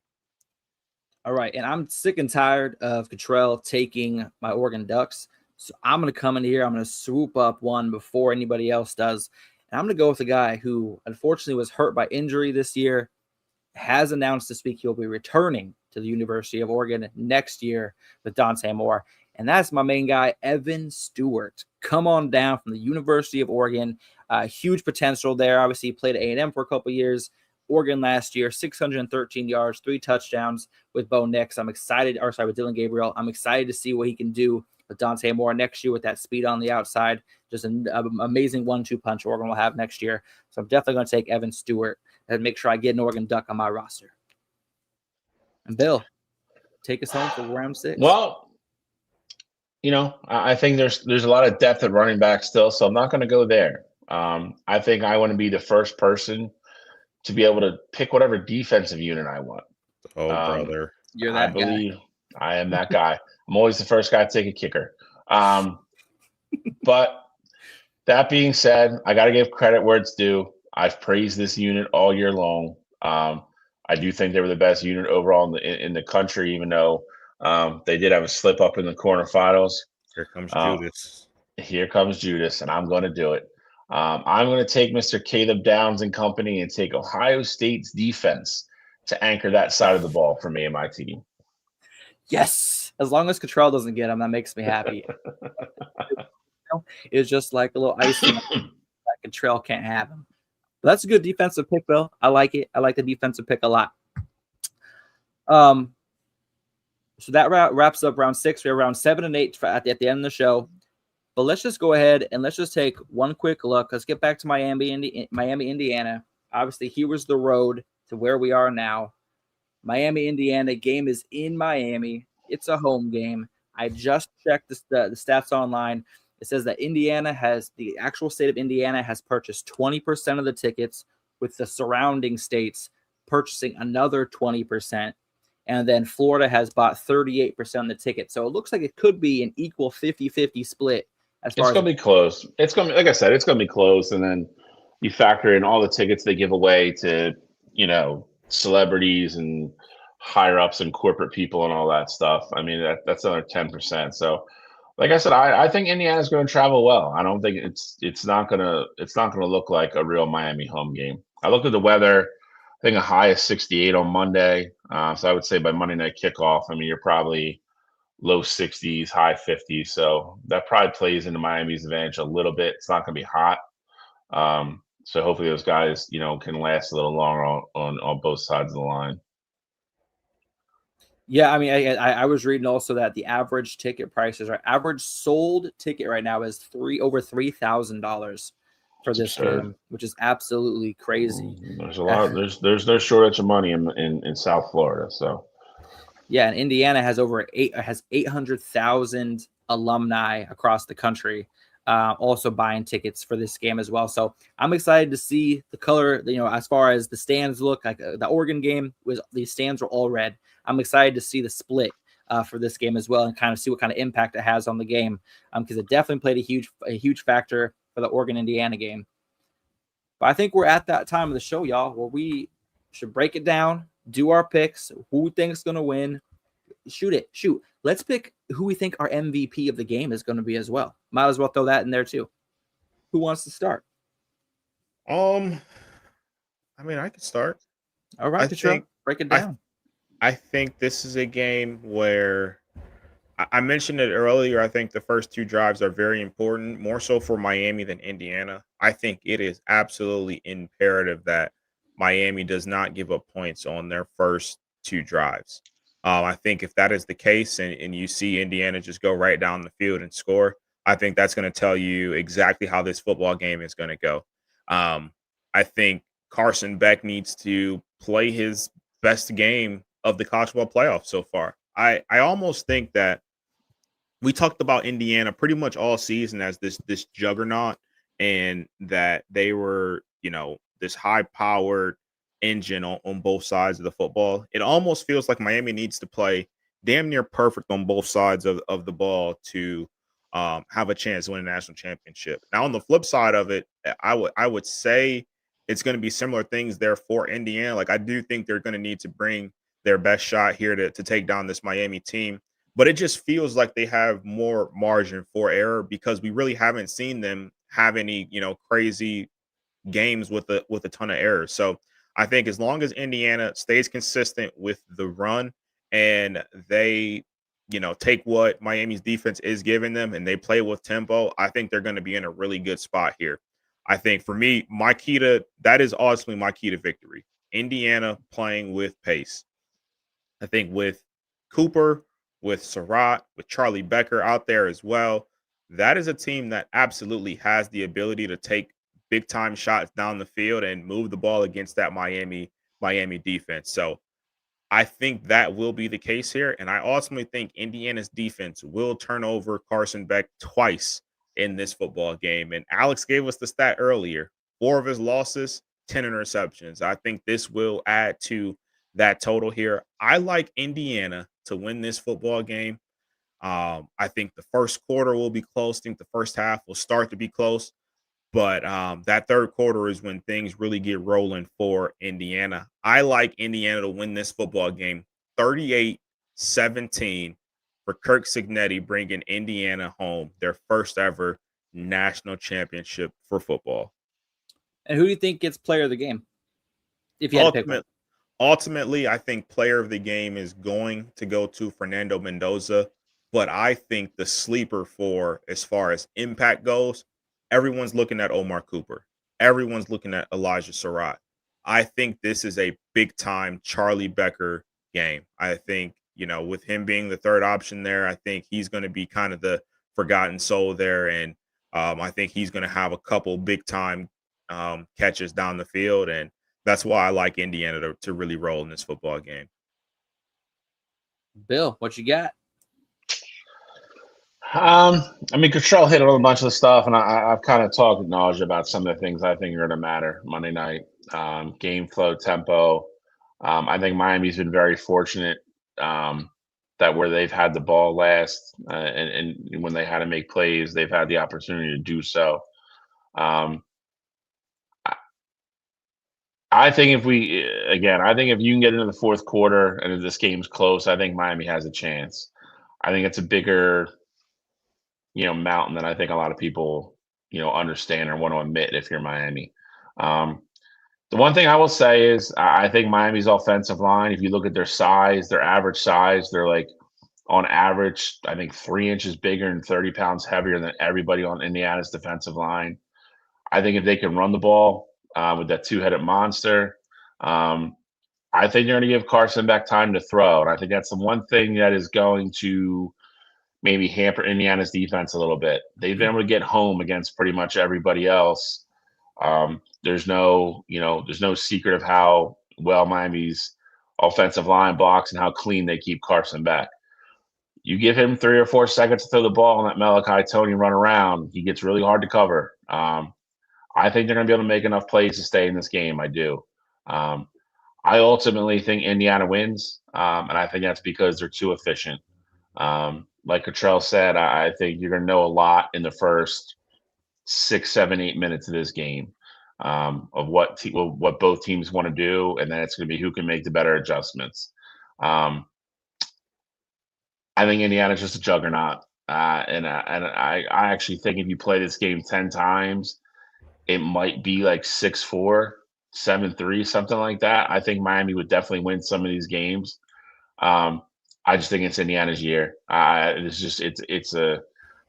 All right, and I'm sick and tired of Cottrell taking my Oregon Ducks. So I'm going to come in here. I'm going to swoop up one before anybody else does. And I'm going to go with a guy who unfortunately was hurt by injury this year, has announced this week he'll be returning to the University of Oregon next year with Dante Moore. And that's my main guy, Evan Stewart. Come on down from the University of Oregon. Huge potential there. Obviously, he played at A&M for a couple of years. Oregon last year, 613 yards, 3 touchdowns with Bo Nix. With Dylan Gabriel. I'm excited to see what he can do with Dante Moore next year with that speed on the outside. Just an amazing 1-2 punch Oregon will have next year. So I'm definitely going to take Evan Stewart and make sure I get an Oregon Duck on my roster. And Bill, take us home for round 6. Well, you know, I think there's a lot of depth at running back still, so I'm not going to go there. I think I want to be the first person to be able to pick whatever defensive unit I want. Oh, brother. You're I that guy. believe I am that guy. I'm always the first guy to take a kicker. But that being said, I got to give credit where it's due. I've praised this unit all year long. I do think they were the best unit overall in the country, even though they did have a slip up in the quarterfinals. Here comes Uh, Judas. Here comes Judas, and I'm going to do it. I'm going to take Mr. Caleb Downs and company and take Ohio State's defense to anchor that side of the ball for me and my team. Yes. As long as Cottrell doesn't get him, that makes me happy. It's just like a little icing that Cottrell can't have him. But that's a good defensive pick, Bill. I like it. I like the defensive pick a lot. So that wraps up round 6. We have round 7 and 8 at the end of the show. But let's just go ahead and let's just take one quick look. Let's get back to Miami, Indiana. Obviously, here was the road to where we are now. Miami, Indiana. Game is in Miami. It's a home game. I just checked the stats online. It says that the actual state of Indiana has purchased 20% of the tickets, with the surrounding states purchasing another 20%. And then Florida has bought 38% of the tickets. So it looks like it could be an equal 50-50 split. It's going to be close. It's going to, like I said, it's going to be close. And then you factor in all the tickets they give away to, celebrities and higher ups and corporate people and all that stuff. I mean, that's another 10%. So, like I said, I think Indiana's going to travel well. I don't think it's not going to look like a real Miami home game. I looked at the weather. I think a high is 68 on Monday. So I would say by Monday night kickoff, I mean, you're probably low 60s, high 50s. So that probably plays into Miami's advantage a little bit. It's not going to be hot. So hopefully those guys, can last a little longer on both sides of the line. Yeah, I mean, I was reading also that the average ticket prices, our average sold ticket right now is over $3,000 for this game, which is absolutely crazy. There's a lot. There's no shortage of money in South Florida. So yeah, and Indiana has 800,000 alumni across the country, also buying tickets for this game as well. So I'm excited to see the color. As far as the stands look, like the Oregon game these stands were all red. I'm excited to see the split for this game as well, and kind of see what kind of impact it has on the game, because it definitely played a huge factor for the Oregon-Indiana game. But I think we're at that time of the show, y'all, where we should break it down, do our picks, who we think is going to win. Shoot. Let's pick who we think our MVP of the game is going to be as well. Might as well throw that in there too. Who wants to start? I mean, I could start. All right, break it down. I think this is a game where I mentioned it earlier. I think the first 2 drives are very important, more so for Miami than Indiana. I think it is absolutely imperative that Miami does not give up points on their first 2 drives. I think if that is the case and you see Indiana just go right down the field and score, I think that's going to tell you exactly how this football game is going to go. I think Carson Beck needs to play his best game of the college football playoff so far. I almost think that we talked about Indiana pretty much all season as this juggernaut, and that they were, this high-powered engine on both sides of the football. It almost feels like Miami needs to play damn near perfect on both sides of the ball to have a chance to win a national championship. Now, on the flip side of it, I would say it's going to be similar things there for Indiana. Like, I do think they're going to need to bring their best shot here to take down this Miami team. But it just feels like they have more margin for error, because we really haven't seen them have any, crazy games with a ton of errors. So I think as long as Indiana stays consistent with the run and they, take what Miami's defense is giving them and they play with tempo, I think they're going to be in a really good spot here. I think for me, that is ultimately my key to victory. Indiana playing with pace. I think with Cooper, with Surratt, with Charlie Becker out there as well, that is a team that absolutely has the ability to take big-time shots down the field and move the ball against that Miami defense. So I think that will be the case here, and I ultimately think Indiana's defense will turn over Carson Beck twice in this football game. And Alex gave us the stat earlier. 4 of his losses 10 interceptions. I think this will add to that total here. I like Indiana to win this football game. I think the first quarter will be close. I think the first half will start to be close. But that third quarter is when things really get rolling for Indiana. I like Indiana to win this football game 38-17 for Kirk Cignetti, bringing Indiana home, their first ever national championship for football. And who do you think gets player of the game? If you had to pick one. Ultimately, I think player of the game is going to go to Fernando Mendoza. But I think the sleeper for as far as impact goes, everyone's looking at Omar Cooper. Everyone's looking at Elijah Surratt. I think this is a big-time Charlie Becker game. I think, with him being the third option there, I think he's going to be kind of the forgotten soul there. And I think he's going to have a couple big-time catches down the field. And that's why I like Indiana to really roll in this football game. Bill, what you got? Cottrell hit on a bunch of the stuff, and I've kind of talked with knowledge about some of the things I think are going to matter Monday night. Game flow, tempo. I think Miami's been very fortunate that where they've had the ball last and when they had to make plays, they've had the opportunity to do so. I think if you can get into the fourth quarter and if this game's close, I think Miami has a chance. I think it's a bigger mountain than I think a lot of people, understand or want to admit if you're Miami. The one thing I will say is I think Miami's offensive line, if you look at their size, their average size, they're like on average, I think 3 inches bigger and 30 pounds heavier than everybody on Indiana's defensive line. I think if they can run the ball with that two-headed monster, I think they're going to give Carson back time to throw. And I think that's the one thing that is going to maybe hamper Indiana's defense a little bit. They've been able to get home against pretty much everybody else. There's no secret of how well Miami's offensive line blocks and how clean they keep Carson back. You give him 3 or 4 seconds to throw the ball and let Malachi Tony run around, he gets really hard to cover. I think they're going to be able to make enough plays to stay in this game. I do. I ultimately think Indiana wins, and I think that's because they're too efficient. Like Cottrell said, I think you're going to know a lot in the first 6, 7, 8 minutes of this game of what both teams want to do, and then it's going to be who can make the better adjustments. I think Indiana's just a juggernaut, and I actually think if you play this game 10 times, it might be like 6-4, 7-3, something like that. I think Miami would definitely win some of these games. I just think it's Indiana's year. It's a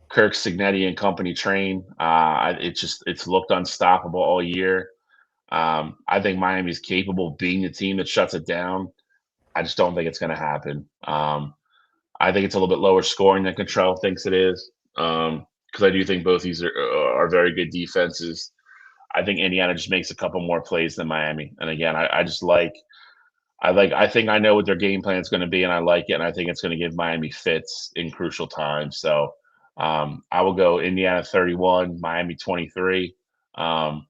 Kirk Cignetti and company train. It's looked unstoppable all year. I think Miami's capable of being the team that shuts it down. I just don't think it's going to happen. I think it's a little bit lower scoring than Cottrell thinks it is because I do think both these are very good defenses. I think Indiana just makes a couple more plays than Miami. And again, I think I know what their game plan is going to be, and I like it, and I think it's going to give Miami fits in crucial times. So I will go Indiana 31, Miami 23. I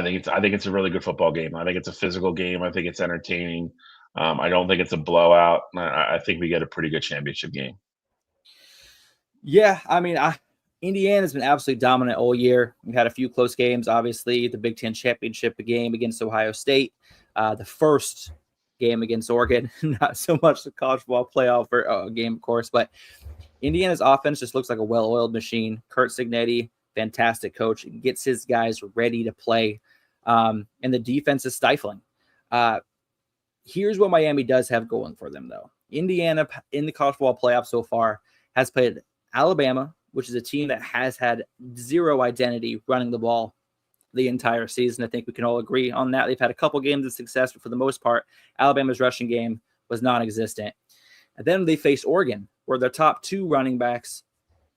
think it's a really good football game. I think it's a physical game. I think it's entertaining. I don't think it's a blowout. I think we get a pretty good championship game. Yeah, Indiana's been absolutely dominant all year. We've had a few close games, obviously. The Big Ten championship game against Ohio State. The first game against Oregon, not so much the college football playoff game, of course, but Indiana's offense just looks like a well-oiled machine. Kirk Cignetti, fantastic coach, gets his guys ready to play, and the defense is stifling. Here's what Miami does have going for them, though. Indiana, in the college football playoff so far, has played Alabama, which is a team that has had zero identity running the ball the entire season. I think we can all agree on that. They've had a couple games of success, but for the most part, Alabama's rushing game was non-existent. And then they faced Oregon, where their top 2 running backs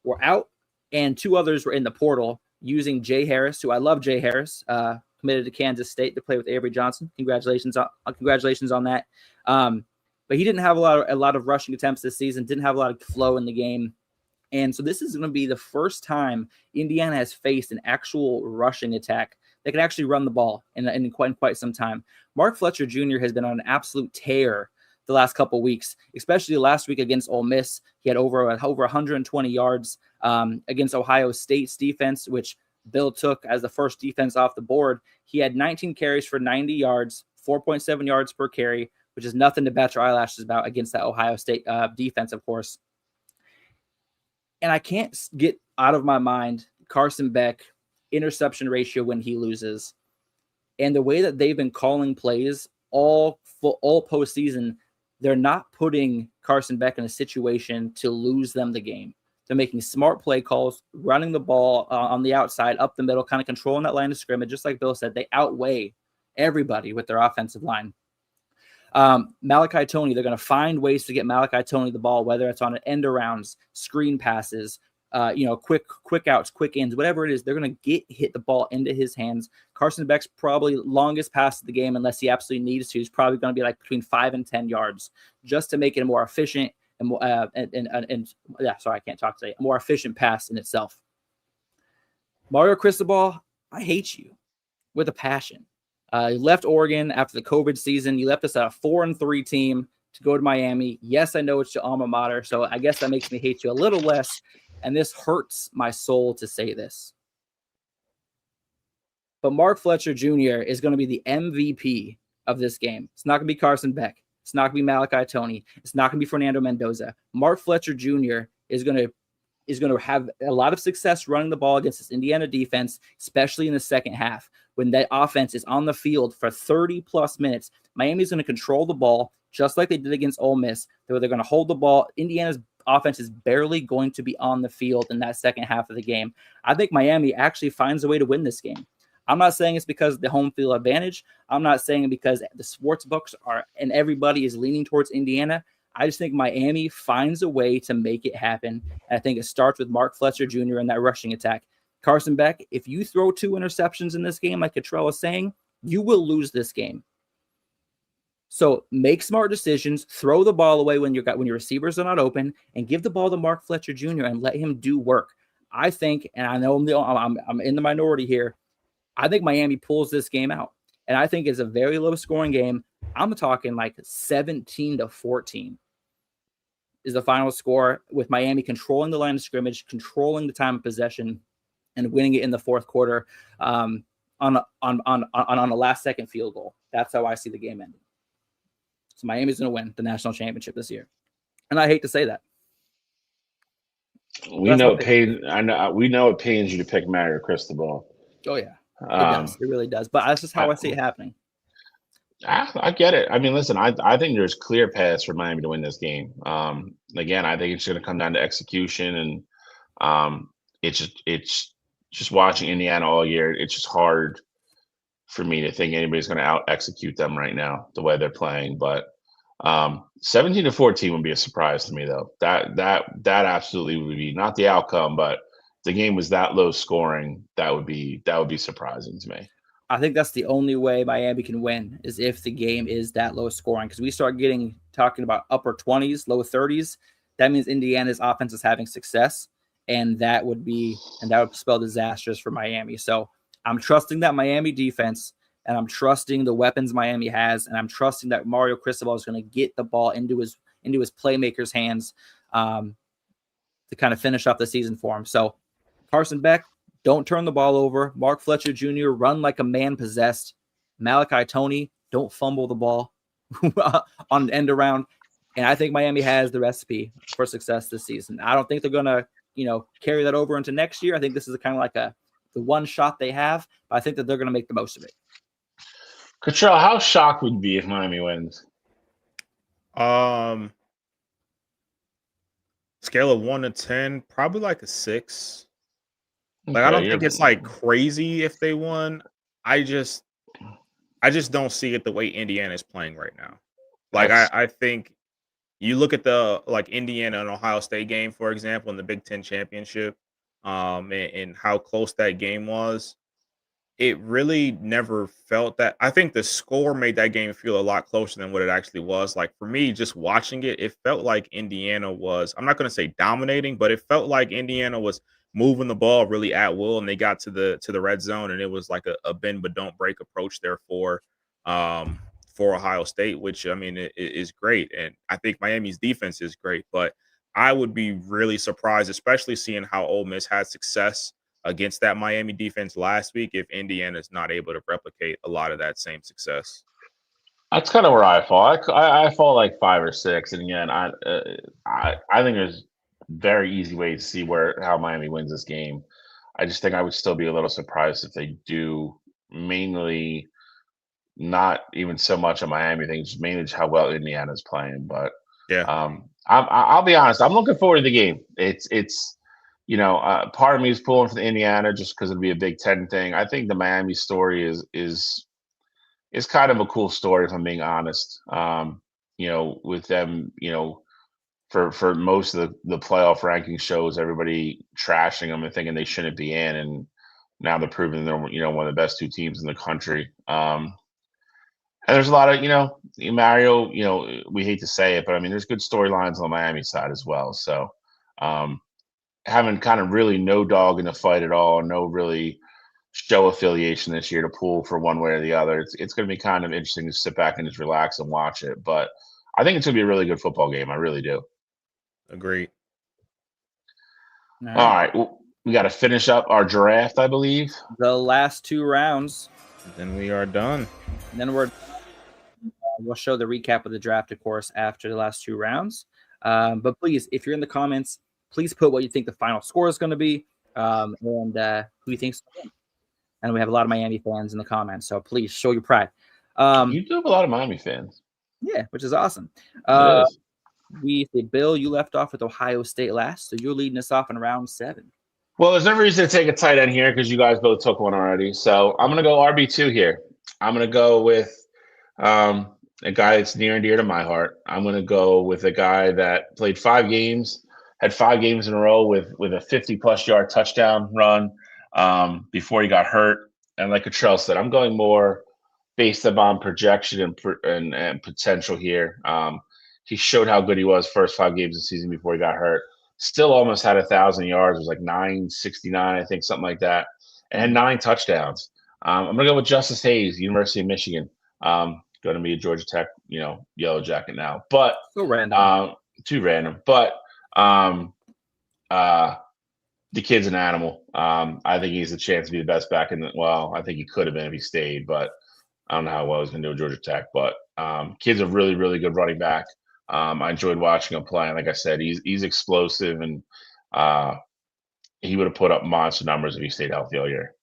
were out and 2 others were in the portal using Jay Harris, who I love Jay Harris, committed to Kansas State to play with Avery Johnson. Congratulations on that. But he didn't have a lot of rushing attempts this season, didn't have a lot of flow in the game. And so this is going to be the first time Indiana has faced an actual rushing attack that can actually run the ball in quite some time. Mark Fletcher Jr. has been on an absolute tear the last couple of weeks, especially last week against Ole Miss. He had over 120 yards against Ohio State's defense, which Bill took as the first defense off the board. He had 19 carries for 90 yards, 4.7 yards per carry, which is nothing to bat your eyelashes about against that Ohio State defense, of course. And I can't get out of my mind Carson Beck interception ratio when he loses, and the way that they've been calling plays all postseason. They're not putting Carson Beck in a situation to lose them the game. They're making smart play calls, running the ball on the outside, up the middle, kind of controlling that line of scrimmage. Just like Bill said, they outweigh everybody with their offensive line. Malachi Toney, they're going to find ways to get Malachi Toney the ball, whether it's on an end arounds, screen passes, quick outs, quick ins, whatever it is. They're going to hit the ball into his hands. Carson Beck's probably longest pass of the game, unless he absolutely needs to. He's probably going to be like between 5 and 10 yards, just to make it a more efficient and more efficient pass in itself. Mario Cristobal, I hate you with a passion. You left Oregon after the COVID season. You left us at a 4-3 team to go to Miami. Yes, I know it's your alma mater, so I guess that makes me hate you a little less. And this hurts my soul to say this. But Mark Fletcher Jr. is going to be the MVP of this game. It's not going to be Carson Beck. It's not going to be Malachi Toney. It's not going to be Fernando Mendoza. Mark Fletcher Jr. is going to have a lot of success running the ball against this Indiana defense, especially in the second half. When that offense is on the field for 30-plus minutes, Miami's going to control the ball just like they did against Ole Miss. They're going to hold the ball. Indiana's offense is barely going to be on the field in that second half of the game. I think Miami actually finds a way to win this game. I'm not saying it's because of the home field advantage. I'm not saying it because the sports books are and everybody is leaning towards Indiana. I just think Miami finds a way to make it happen. And I think it starts with Mark Fletcher Jr. and that rushing attack. Carson Beck, if you throw 2 interceptions in this game, like Cottrell was saying, you will lose this game. So make smart decisions, throw the ball away when your receivers are not open, and give the ball to Mark Fletcher Jr. and let him do work. I think, and I know I'm in the minority here, I think Miami pulls this game out. And I think it's a very low-scoring game. I'm talking like 17-14 is the final score, with Miami controlling the line of scrimmage, controlling the time of possession, and winning it in the fourth quarter on a last-second field goal. That's how I see the game ending. So Miami's going to win the national championship this year, and I hate to say that. We know it pains. We know it pains you to pick Mario Cristobal. Oh yeah, it does. It really does. But that's just how I see it happening. I get it. I mean, listen, I think there's clear paths for Miami to win this game. Again, I think it's going to come down to execution, and it's just watching Indiana all year. It's just hard for me to think anybody's going to out execute them right now the way they're playing. But 17-14 would be a surprise to me, though. That absolutely would be not the outcome, but if the game was that low scoring, that would be surprising to me. I think that's the only way Miami can win, is if the game is that low scoring. Because we start talking about upper 20s, low 30s, that means Indiana's offense is having success, and that would spell disasters for Miami. So I'm trusting that Miami defense, and I'm trusting the weapons Miami has, and I'm trusting that Mario Cristobal is going to get the ball into his playmakers' hands to kind of finish off the season for him. So Carson Beck, don't turn the ball over. Mark Fletcher Jr., run like a man possessed. Malachi Toney, don't fumble the ball on an end around. And I think Miami has the recipe for success this season. I don't think they're going to, carry that over into next year. I think this is kind of like the one shot they have, but I think that they're going to make the most of it. Cottrell, how shocked would you be if Miami wins? Scale of 1 to 10, probably like a 6. Like, Okay, I don't think it's like crazy if they won. I just don't see it the way Indiana is playing right now. Like, I think you look at the Indiana and Ohio State game, for example, in the Big Ten championship, and how close that game was. it really never felt that. I think the score made that game feel a lot closer than what it actually was. Like for me, just watching it, it felt like Indiana was, I'm not going to say dominating, but it felt like Indiana was moving the ball really at will, and they got to the red zone, and it was like a bend but don't break approach there for Ohio State, which I mean it is great. And I think Miami's defense is great, but I would be really surprised, especially seeing how Ole Miss had success against that Miami defense last week, if Indiana is not able to replicate a lot of that same success. That's kind of where I fall. I fall like 5 or 6, and again, I think there's very easy way to see how Miami wins this game. I just think I would still be a little surprised if they do. Mainly, not even so much a Miami thing, just mainly just how well Indiana's playing. But Yeah, I'll be honest. I'm looking forward to the game. It's part of me is pulling for the Indiana just because it'll be a Big Ten thing. I think the Miami story is kind of a cool story, if I'm being honest. With them, for most of the playoff ranking shows, everybody trashing them and thinking they shouldn't be in, and now they're proving they're one of the best 2 teams in the country. And there's a lot of Mario. We hate to say it, but I mean, there's good storylines on the Miami side as well. So having kind of really no dog in the fight at all, no really show affiliation this year to pull for one way or the other. It's going to be kind of interesting to sit back and just relax and watch it. But I think it's going to be a really good football game. I really do. agreed. All right. Well, we got to finish up our draft, I believe. The last 2 rounds. Then we are done. And then we'll show the recap of the draft, of course, after the last 2 rounds. But please, if you're in the comments, please put what you think the final score is going to be and who you think's going to win. And we have a lot of Miami fans in the comments, so please show your pride. You do have a lot of Miami fans. Yeah, which is awesome. It is. Bill, you left off with Ohio State last, so you're leading us off in round 7. Well, there's no reason to take a tight end here because you guys both took one already. So I'm going to go RB2 here. I'm going to go with a guy that's near and dear to my heart. I'm going to go with a guy that played 5 games, had 5 games in a row with a 50-plus yard touchdown run before he got hurt. And like Cottrell said, I'm going more based upon projection and potential here. He showed how good he was first 5 games of the season before he got hurt. Still almost had 1,000 yards. It was like 969, I think, something like that, and had 9 touchdowns. I'm going to go with Justice Hayes, University of Michigan. Going to be a Georgia Tech, Yellow Jacket now. But So random. too random. But the kid's an animal. I think he's a chance to be the best back I think he could have been if he stayed, but I don't know how well he's going to do at Georgia Tech. But kid's a really, really good running back. I enjoyed watching him play. And like I said, he's explosive, and he would have put up monster numbers if he stayed healthy all year.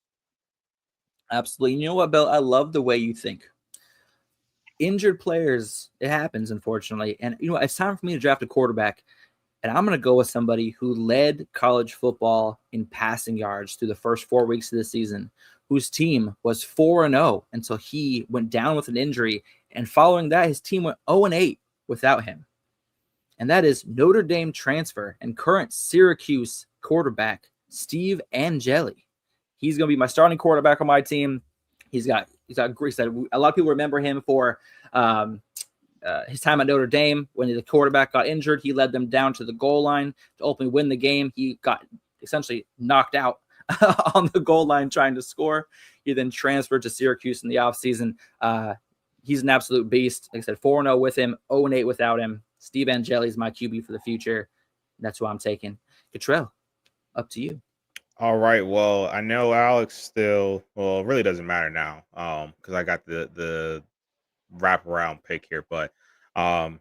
Absolutely. You know what, Bill? I love the way you think. Injured players, it happens, unfortunately. And it's time for me to draft a quarterback. And I'm going to go with somebody who led college football in passing yards through the first 4 weeks of the season, whose team was 4-0 until he went down with an injury. And following that, his team went 0-8 without him. And that is Notre Dame transfer and current Syracuse quarterback, Steve Angeli. He's going to be my starting quarterback on my team. He's got great. A lot of people remember him for his time at Notre Dame. When the quarterback got injured, he led them down to the goal line to ultimately win the game. He got essentially knocked out on the goal line trying to score. He then transferred to Syracuse in the offseason. He's an absolute beast. Like I said, 4-0 with him, 0-8 without him. Steve Angeli is my QB for the future. That's who I'm taking. Cottrell, up to you. All right. Well, I know Alex still. Well, it really doesn't matter now because I got the wraparound pick here. But I'm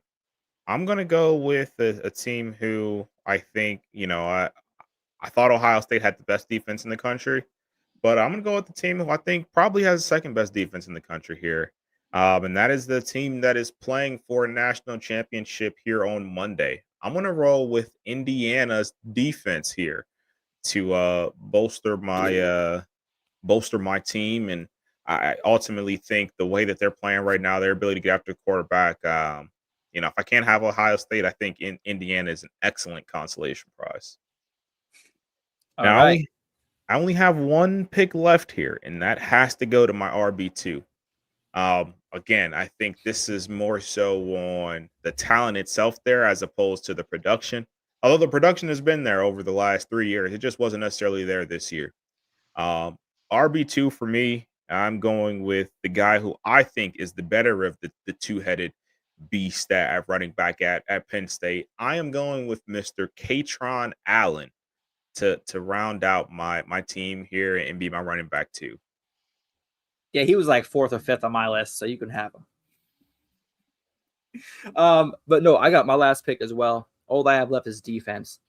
gonna go with a team who I think I thought Ohio State had the best defense in the country, but I'm gonna go with the team who I think probably has the second best defense in the country here. And that is the team that is playing for a national championship here on Monday. I'm going to roll with Indiana's defense here to bolster my team. And I ultimately think the way that they're playing right now, their ability to get after the quarterback, if I can't have Ohio State, I think Indiana is an excellent consolation prize. All right. I only have one pick left here, and that has to go to my RB2. Again, I think this is more so on the talent itself there as opposed to the production. Although the production has been there over the last 3 years, it just wasn't necessarily there this year. RB2 for me, I'm going with the guy who I think is the better of the two-headed beast at running back at Penn State. I am going with Mr. Katron Allen to round out my team here and be my running back too. Yeah, he was like 4th or 5th on my list, so you can have him. But no, I got my last pick as well. All I have left is defense.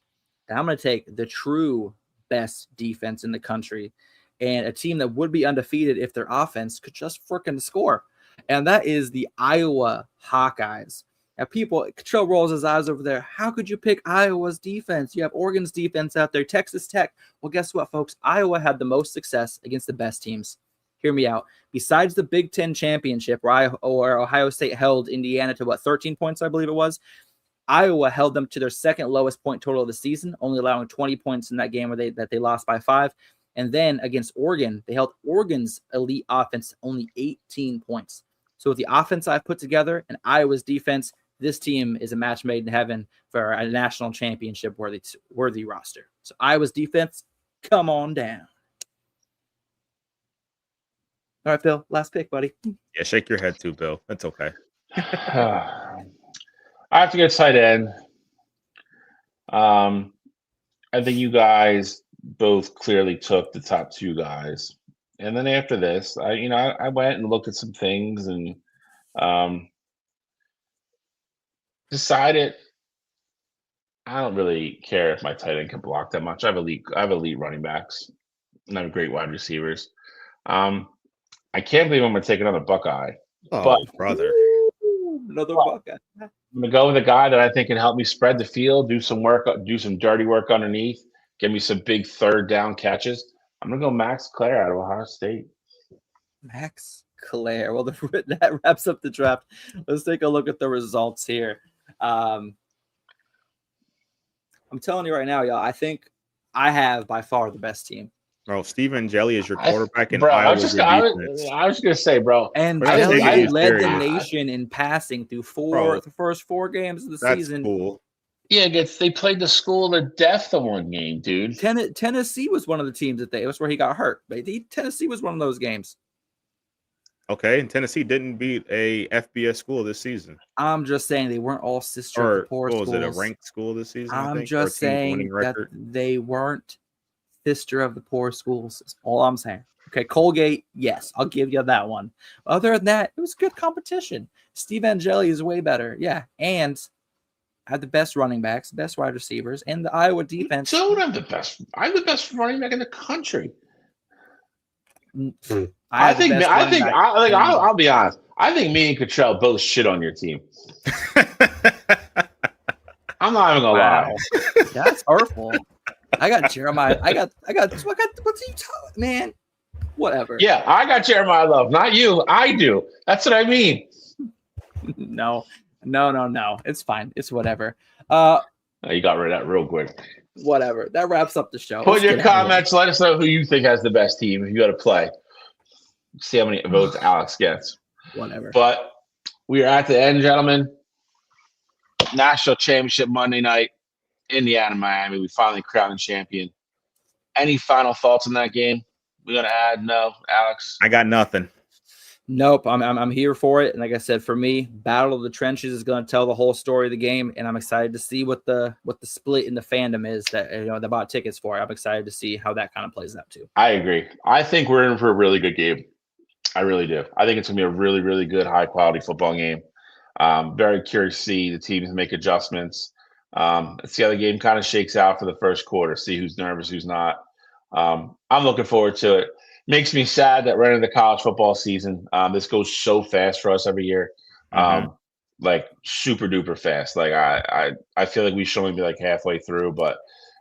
And I'm going to take the true best defense in the country and a team that would be undefeated if their offense could just frickin' score. And that is the Iowa Hawkeyes. Now, Cottrell rolls his eyes over there. How could you pick Iowa's defense? You have Oregon's defense out there, Texas Tech. Well, guess what, folks? Iowa had the most success against the best teams. Hear me out. Besides the Big Ten championship, where Ohio State held Indiana to 13 points, I believe it was, Iowa held them to their second lowest point total of the season, only allowing 20 points in that game where they lost by 5. And then against Oregon, they held Oregon's elite offense only 18 points. So with the offense I've put together and Iowa's defense, this team is a match made in heaven for a national championship worthy roster. So Iowa's defense, come on down. All right, Bill, last pick, buddy. Yeah, shake your head too, Bill. That's okay. I have to get tight end. I think you guys both clearly took the top 2 guys. And then after this, I went and looked at some things and decided I don't really care if my tight end can block that much. I have elite running backs and I have great wide receivers. I can't believe I'm going to take another Buckeye. Oh, but, brother. Another Buckeye. I'm going to go with a guy that I think can help me spread the field, do some dirty work underneath, give me some big third down catches. I'm going to go Max Clare out of Ohio State. Max Clare. Well, that wraps up the draft. Let's take a look at the results here. I'm telling you right now, y'all, I think I have by far the best team. Bro, Steven Jelly is your quarterback in Iowa. I was going to say, bro. And Jelly led the nation in passing through the first 4 games of the season. Cool. Yeah, they played the school of death the one game, dude. Tennessee was one of the teams that was where he got hurt. But Tennessee was one of those games. Okay, and Tennessee didn't beat a FBS school this season. I'm just saying they weren't all sister of the poor schools. Was it a ranked school this season? I'm just saying that they weren't sister of the poor schools. That's all I'm saying. Okay, Colgate, yes, I'll give you that one. Other than that, it was good competition. Steve Angeli is way better. Yeah, and had the best running backs, best wide receivers, and the Iowa defense. You don't have the best. I'm the best running back in the country. I'll be honest. I think me and Cottrell both shit on your team. I'm not even gonna lie. That's hurtful. I got Jeremiah. I got. What's he talking, man? Whatever. Yeah, I got Jeremiah Love, not you. I do. That's what I mean. No. It's fine. It's whatever. You got rid of that real quick. Whatever. That wraps up the show. Put your comments. Let us know who you think has the best team. If you got to play, see how many votes Alex gets. Whatever. But we are at the end, gentlemen. National championship Monday night, Indiana, Miami. We finally crowned the champion. Any final thoughts on that game? We're gonna add? No, Alex. I got nothing. Nope, I'm here for it. And like I said, for me, Battle of the Trenches is going to tell the whole story of the game, and I'm excited to see what the split in the fandom is that they bought tickets for. I'm excited to see how that kind of plays out too. I agree. I think we're in for a really good game. I really do. I think it's going to be a really, really good, high quality football game. Very curious to see the teams make adjustments. Let's see how the game kind of shakes out for the first quarter. See who's nervous, who's not. I'm looking forward to it. Makes me sad that we're into the college football season. This goes so fast for us every year, like super duper fast. Like I feel like we should only be like halfway through, but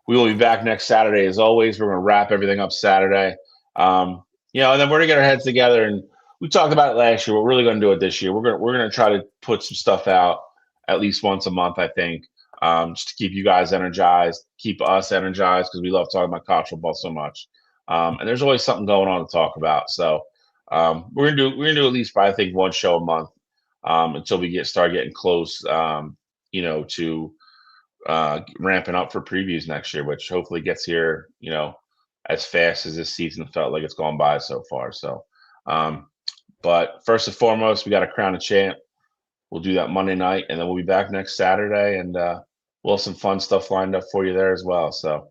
we will be back next Saturday as always. We're going to wrap everything up Saturday, and then we're going to get our heads together. And we talked about it last year. We're really going to do it this year. We're going to try to put some stuff out at least once a month, I think, just to keep you guys energized, keep us energized because we love talking about college football so much. And there's always something going on to talk about. So we're gonna do at least I think one show a month until we start getting close, to ramping up for previews next year, which hopefully gets here, as fast as this season felt like it's gone by so far. So, but first and foremost, we got to crown a champ. We'll do that Monday night, and then we'll be back next Saturday, and we'll have some fun stuff lined up for you there as well. So,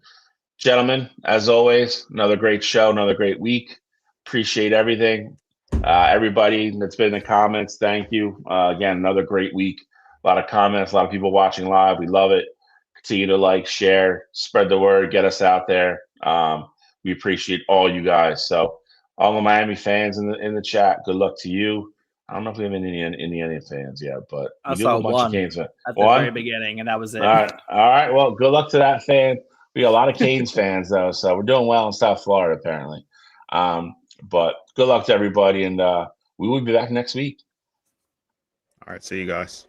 gentlemen, as always, another great show, another great week. Appreciate everything. Everybody that's been in the comments, thank you. Again, another great week. A lot of comments, a lot of people watching live. We love it. Continue to like, share, spread the word, get us out there. We appreciate all you guys. So, all the Miami fans in the chat, good luck to you. I don't know if we have any Indiana fans yet, but I we do saw have a bunch one of Canes fans. at the very beginning, and that was it. All right. Well, good luck to that fan. We got a lot of Canes fans though, so we're doing well in South Florida apparently. But good luck to everybody, and we will be back next week. All right, see you guys.